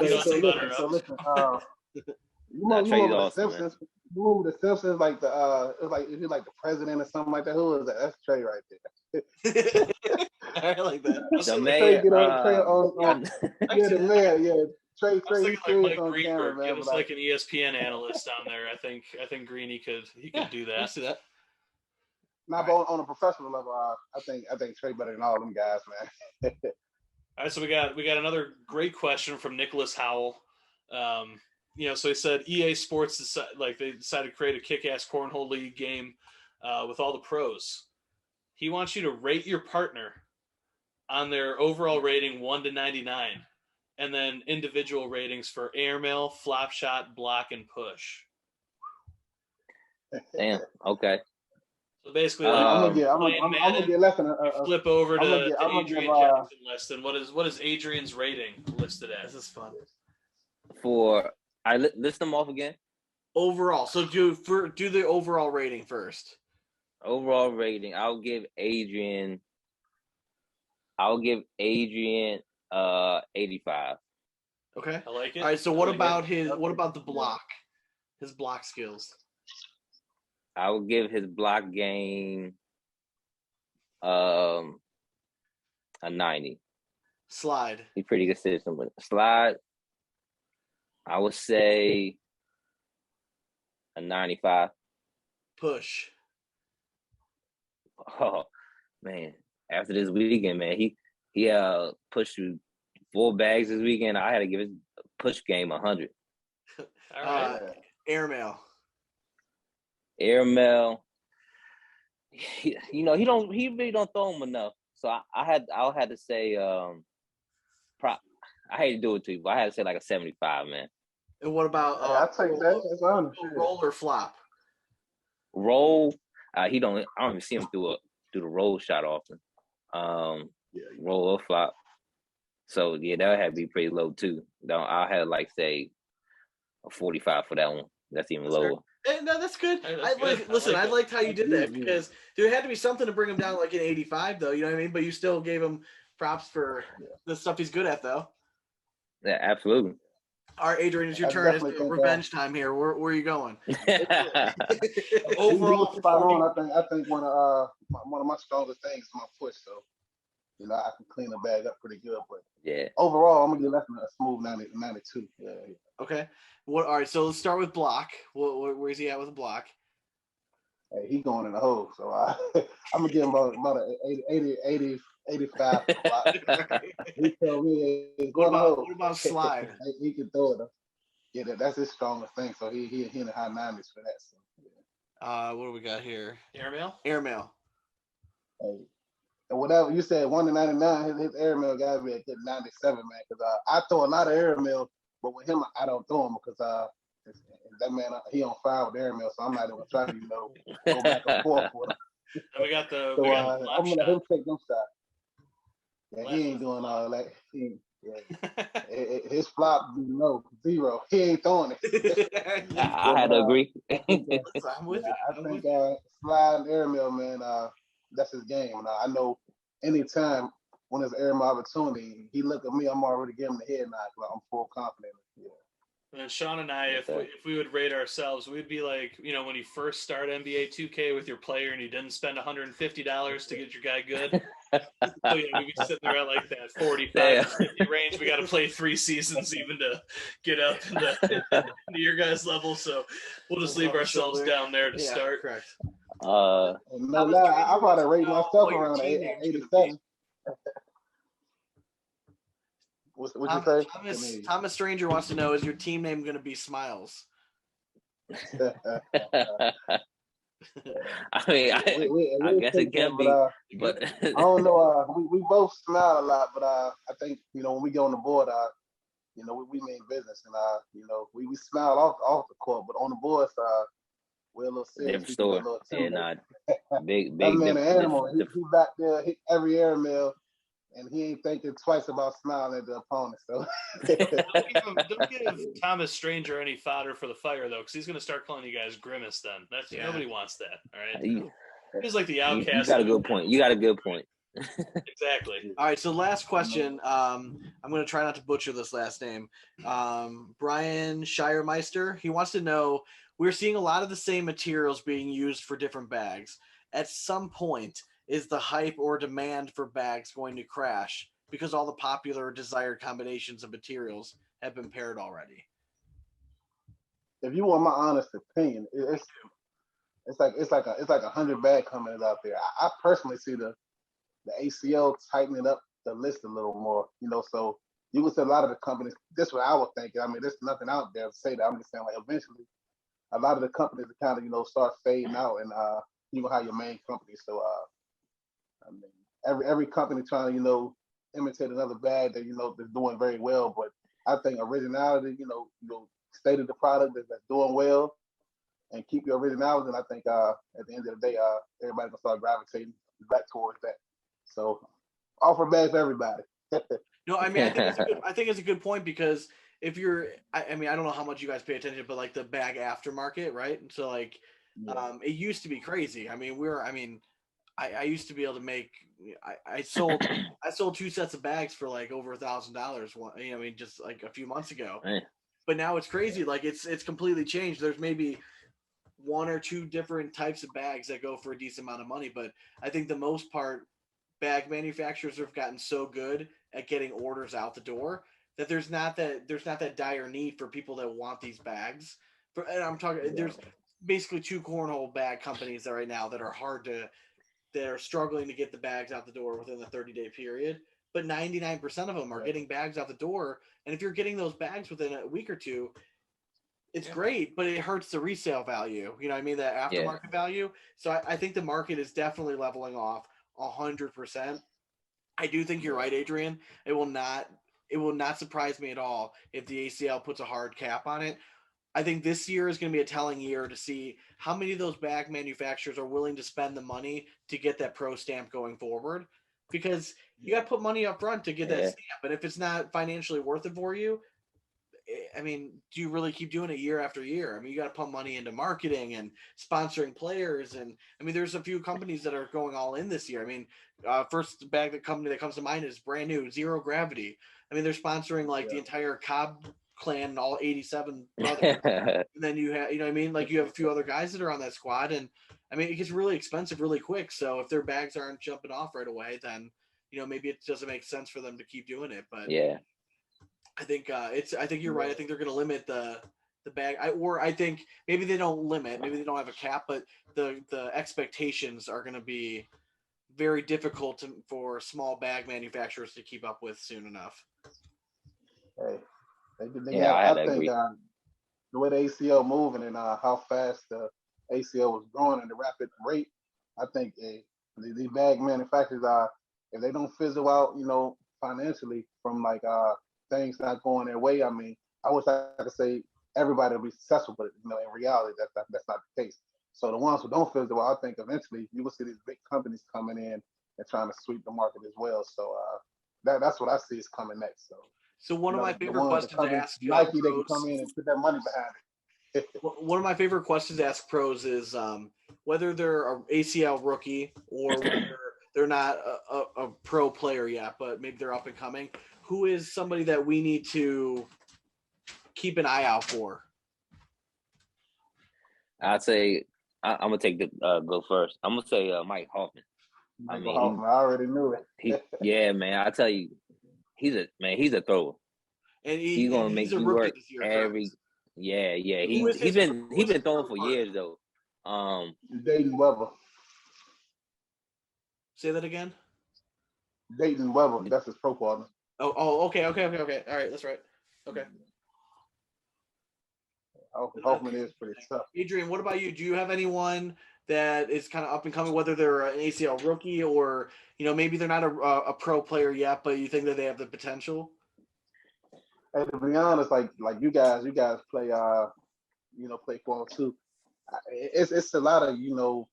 Listen. You remember the Simpsons? You remember the Simpsons? Like is he like the president or something like that? Who is that? That's Trey right there. I like that. The mayor. The mayor. Yeah. Trey. I was thinking like Mike on Greenberg. camera, man. It was like an ESPN analyst down there. I think Greeny could do that. I see that. Not on a professional level. I think Trey better than all them guys, man. All right, so we got another great question from Nicholas Howell. So he said EA Sports decided to create a kick-ass cornhole league game with all the pros. He wants you to rate your partner on their overall rating 1 to 99, and then individual ratings for airmail, flop shot, block, and push. Damn. Okay. So basically, Um, like I'm gonna get Leston. flip over I'm to gonna give Adrian Jackson, Leston. What is Adrian's rating listed as? This is fun. list them off again. Overall, so do the overall rating first. Overall rating, I'll give Adrian 85. Okay. I like it. All right. So what about the block? His block skills. I will give his block game a 90. Slide. He's pretty consistent with it. Slide, I would say a 95. Push. Oh man, after this weekend, man, he pushed through 4 bags this weekend. I had to give his push game 100. All right. Airmail. Airmail, he really don't throw him enough. So I'll have to say I hate to do it to you, but I had to say like a 75, man. And what about I take that. That's honest. roll or flop? Roll, I don't even see him do the roll shot often. Roll or flop. So yeah, that would have to be pretty low too. I'll have like say a 45 for that one. That's even lower. No, that's good. Hey, that's good. Listen, I I like liked how you did that Mhm. because there had to be something to bring him down like an 85, though. You know what I mean? But you still gave him props for the stuff he's good at, though. Yeah, absolutely. All right, Adrian, it's your I turn. It's definitely think revenge time here. Where are you going? Overall, He's spot on. I think one of my strongest things is my push. So I can clean the bag up pretty good. But Yeah. overall, I'm gonna get Leston a smooth 92. Yeah. Okay. All right, so let's start with block. Where's he at with the block? Hey, he going in the hole. So I'm gonna give him about 80, 85 for the block. He told me he's going to hole. What about slide? He can throw it. Yeah, that's his strongest thing. So he in the high 90s for that. So, yeah. What do we got here? airmail. Airmail. Hey, and whatever you said, 1 to 99, his airmail got to be a good 97, man. Because I throw a lot of airmail, but with him, I don't throw him because that man, he on fire with airmail, so I'm not even trying to, go back and forth with him. And we got the So flop I'm gonna let shot. him take them shots. Yeah, he ain't doing all that. His flop, 0. He ain't throwing it. I had to agree. I'm with you. I think slide and airmail, man, that's his game. And I know anytime when there's airmail opportunity, he look at me, I'm already giving him the head nod. I'm full confident. Yeah. And then Sean and I, if we would rate ourselves, we'd be like, when you first start NBA 2K with your player and you didn't spend $150 to get your guy good. So we'd be sitting there at like that 45 50 range. We got to play 3 seasons even to get up into your guys' level. So we'll just leave ourselves down there to start. Correct. No, I probably rate myself around 87. What you say? Thomas Stranger wants to know: is your team name going to be Smiles? I mean, I guess it can be, but I don't know. We both smile a lot, but I think when we get on the board, we mean business, and we smile off the court, but on the board side, we're a little serious. Different story. Big. That man, an animal. He back there, hit every airmail. And he ain't thinking twice about smiling at the opponent. So don't give Thomas Stranger any fodder for the fire though, because he's going to start calling you guys Grimace. Then nobody wants that. All right, he's like the outcast. You got a good point. Exactly. All right, so last question. I'm going to try not to butcher this last name. Brian Shiremeister. He wants to know: we're seeing a lot of the same materials being used for different bags. At some point, is the hype or demand for bags going to crash because all the popular desired combinations of materials have been paired already? If you want my honest opinion, it's like 100 bag companies out there. I personally see the ACL tightening up the list a little more. So you would say a lot of the companies. This is what I would think. I mean, there's nothing out there to say that. I'm just saying, like, eventually, a lot of the companies kind of start fading out, and you gonna have your main company. So I mean, every company trying to, imitate another bag that, that's doing very well. But I think originality, state of the product that's doing well, and keep your originality. And I think at the end of the day, everybody's gonna start gravitating back towards that. So offer bags for everybody. No, I mean, I think it's a good point because if you're, I mean, I don't know how much you guys pay attention, but like the bag aftermarket, right? So like, it used to be crazy. I mean, I used to be able to make. I sold 2 sets of bags for like over $1,000. I mean, just like a few months ago. Man. But now it's crazy. Like it's completely changed. There's maybe one or two different types of bags that go for a decent amount of money, but I think the most part, bag manufacturers have gotten so good at getting orders out the door that there's not that dire need for people that want these bags. And I'm talking, there's basically 2 cornhole bag companies that right now that are struggling to get the bags out the door within the 30-day period. But 99% of them are getting bags out the door. And if you're getting those bags within a week or two, it's great, but it hurts the resale value. You know what I mean? That aftermarket value. So I think the market is definitely leveling off 100%. I do think you're right, Adrian. It will not surprise me at all if the ACL puts a hard cap on it. I think this year is going to be a telling year to see how many of those bag manufacturers are willing to spend the money to get that pro stamp going forward, because you got to put money up front to get that stamp. And if it's not financially worth it for you, I mean, do you really keep doing it year after year? I mean, you got to pump money into marketing and sponsoring players. And I mean, there's a few companies that are going all in this year. I mean, first company that comes to mind is brand new, Zero Gravity. I mean, they're sponsoring like the entire Cobb clan, all 87 brothers. And then you have, you know what I mean? Like you have a few other guys that are on that squad. And I mean, it gets really expensive really quick. So if their bags aren't jumping off right away, then, you know, maybe it doesn't make sense for them to keep doing it. But I think I think you're right. I think they're going to limit the bag. I think maybe they don't limit. Maybe they don't have a cap, but the expectations are going to be very difficult for small bag manufacturers to keep up with soon enough. Hey, I think agree. The way the ACL moving and how fast the ACL was growing at a rapid rate, I think the bag manufacturers if they don't fizzle out, you know, financially from like things not going their way. I mean, I wish I could say everybody will be successful, but you know, in reality, that's not the case. So the ones who don't fizzle out, I think eventually you will see these big companies coming in and trying to sweep the market as well. So that's what I see is coming next. So one of my favorite questions to ask Nike, they can come in and put that money behind it. One of my favorite questions to ask pros is whether they're an ACL rookie or whether they're not a pro player yet, but maybe they're up and coming. Who is somebody that we need to keep an eye out for? I'd say I'm gonna take the go first. I'm gonna say Mike Hoffman. I already knew it. Yeah, man. I tell you, he's a thrower. And he's gonna make you work every. Yeah. He's been throwing for years though. Dayton Weber. Say that again. Dayton Weber. That's his pro partner. Oh, okay. All right, that's right. Okay. Hoffman is pretty tough. Adrian, what about you? Do you have anyone that is kind of up and coming, whether they're an ACL rookie or, you know, maybe they're not a pro player yet, but you think that they have the potential? And to be honest, like you guys play play cornhole too. It's a lot of, you know,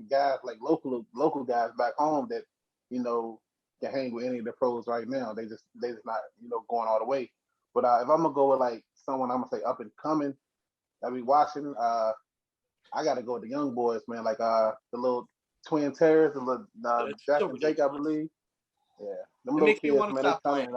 guys like local guys back home that, you know, can hang with any of the pros right now. They just not, you know, going all the way. But if I'm gonna go with like someone I'm gonna say up and coming that we watching, I gotta go with the young boys, man. Like the little twin terrors, the little Jack and Jake, I believe. Yeah, them little kids, man. They coming.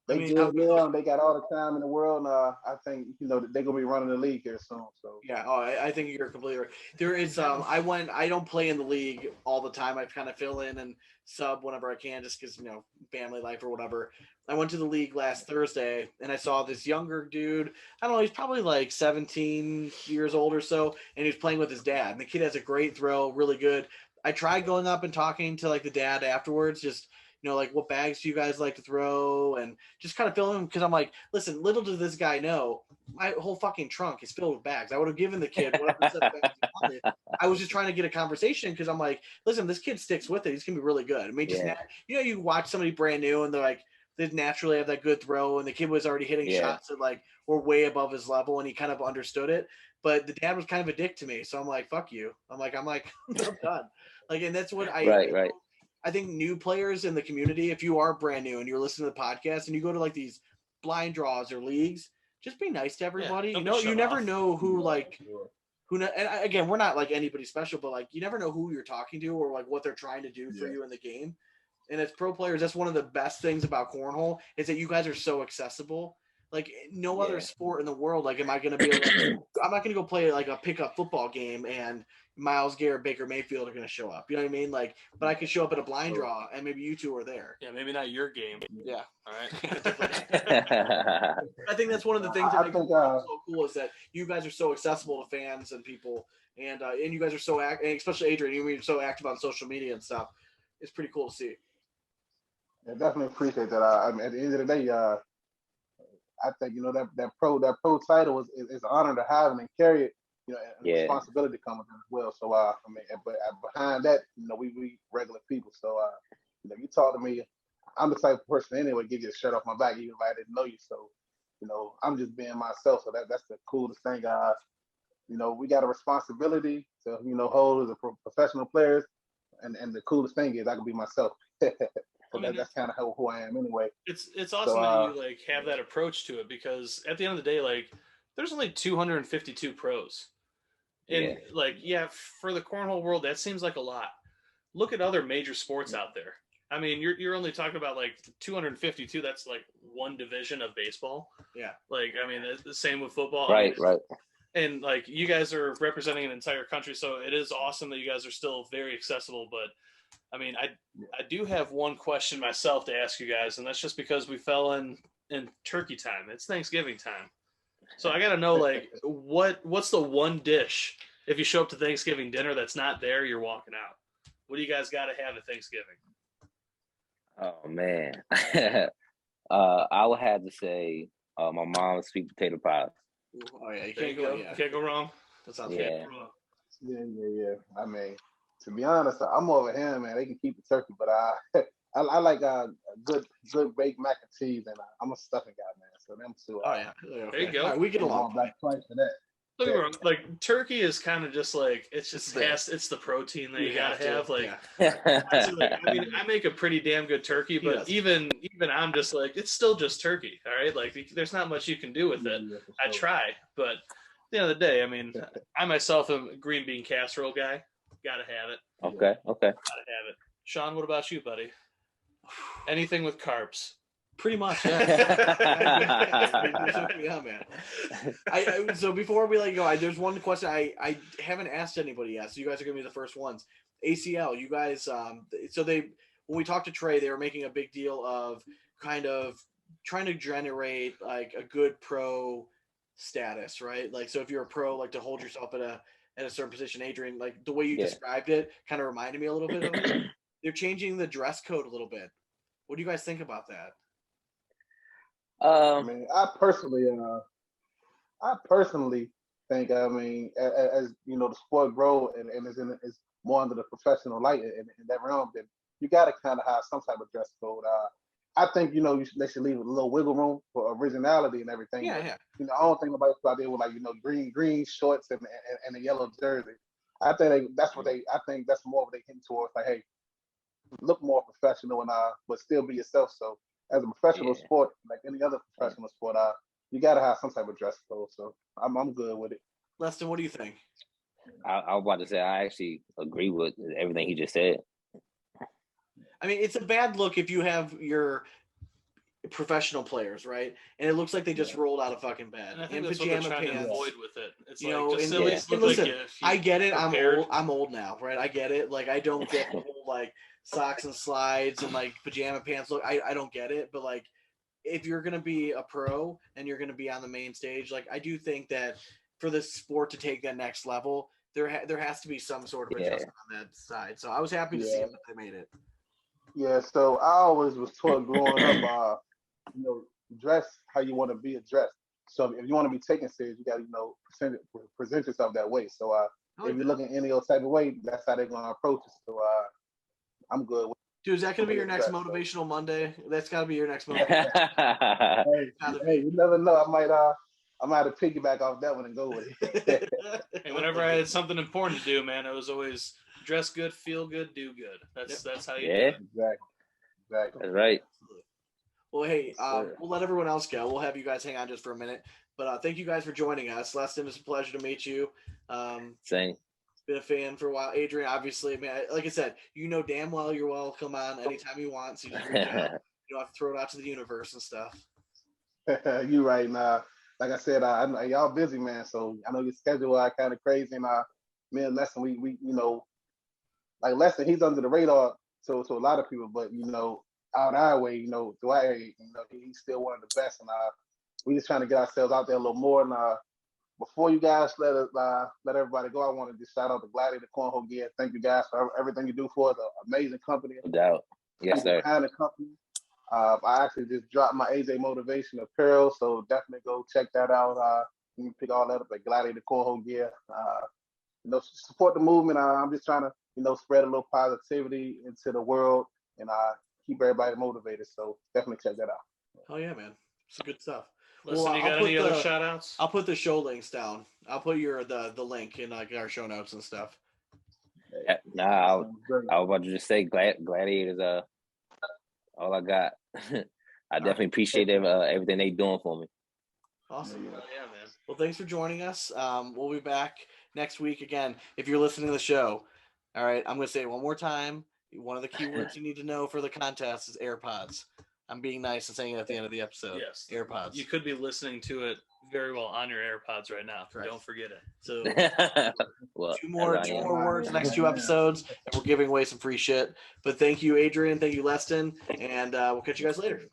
They good now. They got all the time in the world. I think, you know, they're gonna be running the league here soon. So yeah, I think you're completely right. There is I don't play in the league all the time. I kind of fill in and sub whenever I can, just because, you know, family life or whatever. I went to the league last Thursday and I saw this younger dude. I don't know, he's probably like 17 years old or so, and he was playing with his dad. And the kid has a great throw, really good. I tried going up and talking to like the dad afterwards, just, you know, like, what bags do you guys like to throw? And just kind of filling him, because I'm like, listen, little does this guy know, my whole fucking trunk is filled with bags. I would have given the kid whatever set of bags he wanted. I was just trying to get a conversation because I'm like, listen, this kid sticks with it. He's going to be really good. I mean, just you know, you watch somebody brand new and they're like, they naturally have that good throw, and the kid was already hitting Yeah. shots that like were way above his level, and he kind of understood it. But the dad was kind of a dick to me, so I'm like, fuck you. I'm done. Like, and that's what Right. I think new players in the community, if you are brand new and you're listening to the podcast and you go to like these blind draws or leagues, just be nice to everybody. don't You be know, shut you never off. know who like Sure. and again, we're not like anybody special, but like you never know who you're talking to or like what they're trying to do for Yeah. you in the game. And as pro players, that's one of the best things about cornhole is that you guys are so accessible. Like no other Yeah. sport in the world. Like, am I going to be? I'm not going to go play like a pickup football game and Miles Garrett, Baker Mayfield are going to show up. You know what I mean? Like, but I could show up at a blind draw and maybe you two are there. Yeah, maybe not your game. Yeah. All right. I think that's one of the things that I makes think, it so cool is that you guys are so accessible to fans and people, and you guys are so and especially Adrian, you're so active on social media and stuff. It's pretty cool to see. I definitely appreciate that. I mean, at the end of the day, I think that pro title is an honor to have and carry it. You know, and Yeah. responsibility comes with it as well. So I mean, but behind that, we regular people. So you talk to me, I'm the type of person anyway. Give you a shirt off my back, even if I didn't know you. So I'm just being myself. So that's the coolest thing. We got a responsibility to hold as a professional players, and the coolest thing is I can be myself. So that's kind of who I am anyway. It's awesome that you like have that approach to it because at the end of the day, like there's only 252 pros, and for the cornhole world, that seems like a lot. Look at other major sports out there. I mean, you're only talking about like 252. That's like one division of baseball. Yeah. Like, I mean, the same with football. Right. And like you guys are representing an entire country, so it is awesome that you guys are still very accessible. But I mean, I do have one question myself to ask you guys, and that's just because we fell in turkey time. It's Thanksgiving time, so I got to know like what's the one dish if you show up to Thanksgiving dinner that's not there, you're walking out. What do you guys got to have at Thanksgiving? Oh man. I would have to say my mom's sweet potato pies. Oh yeah, you There can't you go. go. Yeah, Can't go wrong. that sounds Yeah. good. Yeah. I mean, to be honest, I'm over here, man. They can keep the turkey, but I like a good baked mac and cheese, and I'm a stuffing guy, man. So them two. Oh yeah, There you go. All right, we get I'm along. going black twice for that. Don't get me wrong. Like turkey is kind of just like it's there. it's the protein that you have gotta to, have. Like, yeah. I mean, I make a pretty damn good turkey, but does. even I'm just like it's still just turkey. All right, like there's not much you can do with it. Yeah, for I sure. try, but at the end of the day, I mean, I myself am a green bean casserole guy. Gotta have it. Okay. Gotta have it. Sean, what about you, buddy? Anything with carbs. Pretty much, yeah. Yeah, man. So before we let you go, there's one question I haven't asked anybody yet. So you guys are gonna be the first ones. ACL, you guys. So when we talked to Trey, they were making a big deal of kind of trying to generate like a good pro status, right? Like, so if you're a pro, like to hold yourself at a certain position. Adrian, like the way you described it, kind of reminded me a little bit of it. They're changing the dress code a little bit. What do you guys think about that? I mean, I personally think, I mean, as the sport grows and is more under the professional light in that realm, then you got to kind of have some type of dress code. I think they should leave a little wiggle room for originality and everything. Yeah. But, I don't think nobody's out there with like green shorts and a yellow jersey. I think that's more of what they hitting towards. Like, hey, look more professional and but still be yourself. So as a professional sport, like any other professional sport, you gotta have some type of dress code. So I'm good with it. Leston, what do you think? I was about to say I actually agree with everything he just said. I mean, it's a bad look if you have your professional players, right? And it looks like they just rolled out of fucking bed And I think in that's pajama what they're trying pants. to avoid with it. It's You like know, just and, silly. and Look listen, like if you I get it. prepared. I'm old now, right? I get it. Like, I don't get the whole like socks and slides and like pajama pants look. I don't get it. But like, if you're gonna be a pro and you're gonna be on the main stage, like I do think that for the sport to take that next level, there has to be some sort of adjustment on that side. So I was happy to see them that they made it. Yeah. So I always was taught growing up, dress how you want to be addressed. So if you want to be taken serious, you got to present yourself that way. So if you're looking any old type of way, that's how they're gonna approach it. So I'm good with Dude, is that going to be your next motivational Monday? That's got to be your next motivational. Hey, you never know. I might have to piggyback off that one and go with it. And whenever I had something important to do, man, I was always dress good, feel good, do good. That's how you do it. Exactly. That's right. Well, hey, we'll let everyone else go. We'll have you guys hang on just for a minute. But thank you guys for joining us. Leston, it's a pleasure to meet you. Same. Been a fan for a while. Adrian, obviously, man, like I said, you know damn well you're welcome on anytime you want. So you just reach out. You don't have to throw it out to the universe and stuff. You right now. Like I said, I know y'all busy, man. So I know your schedule kind of crazy. And me and Leston, we like Leston, he's under the radar to a lot of people, but out our way, Dwight, he's still one of the best, and we just trying to get ourselves out there a little more. And before you guys let everybody go, I want to just shout out to Gladiator Cornhole again. Thank you guys for everything you do for us. Amazing company. No doubt. Yes, sir. Behind the company. I actually just dropped my AJ Motivation apparel, so definitely go check that out. You can pick all that up at Gladiator Cornhole gear. Support the movement. I'm just trying to, spread a little positivity into the world and keep everybody motivated. So definitely check that out. Oh yeah, man, it's good stuff. Listen, you got any other shout outs? I'll put the show links down. I'll put the link in our show notes and stuff. I was about to just say Gladiators. All I got. I definitely appreciate everything they doing for me. Awesome. Yeah, man. Well, thanks for joining us. We'll be back next week again. If you're listening to the show, all right, I'm going to say it one more time. One of the keywords you need to know for the contest is AirPods. I'm being nice and saying it at the end of the episode. Yes. AirPods. You could be listening to it very well on your AirPods right now. Correct. Don't forget it. So well, two more words next 2 episodes, and we're giving away some free shit. But thank you, Adrian. Thank you, Leston. And we'll catch you guys later.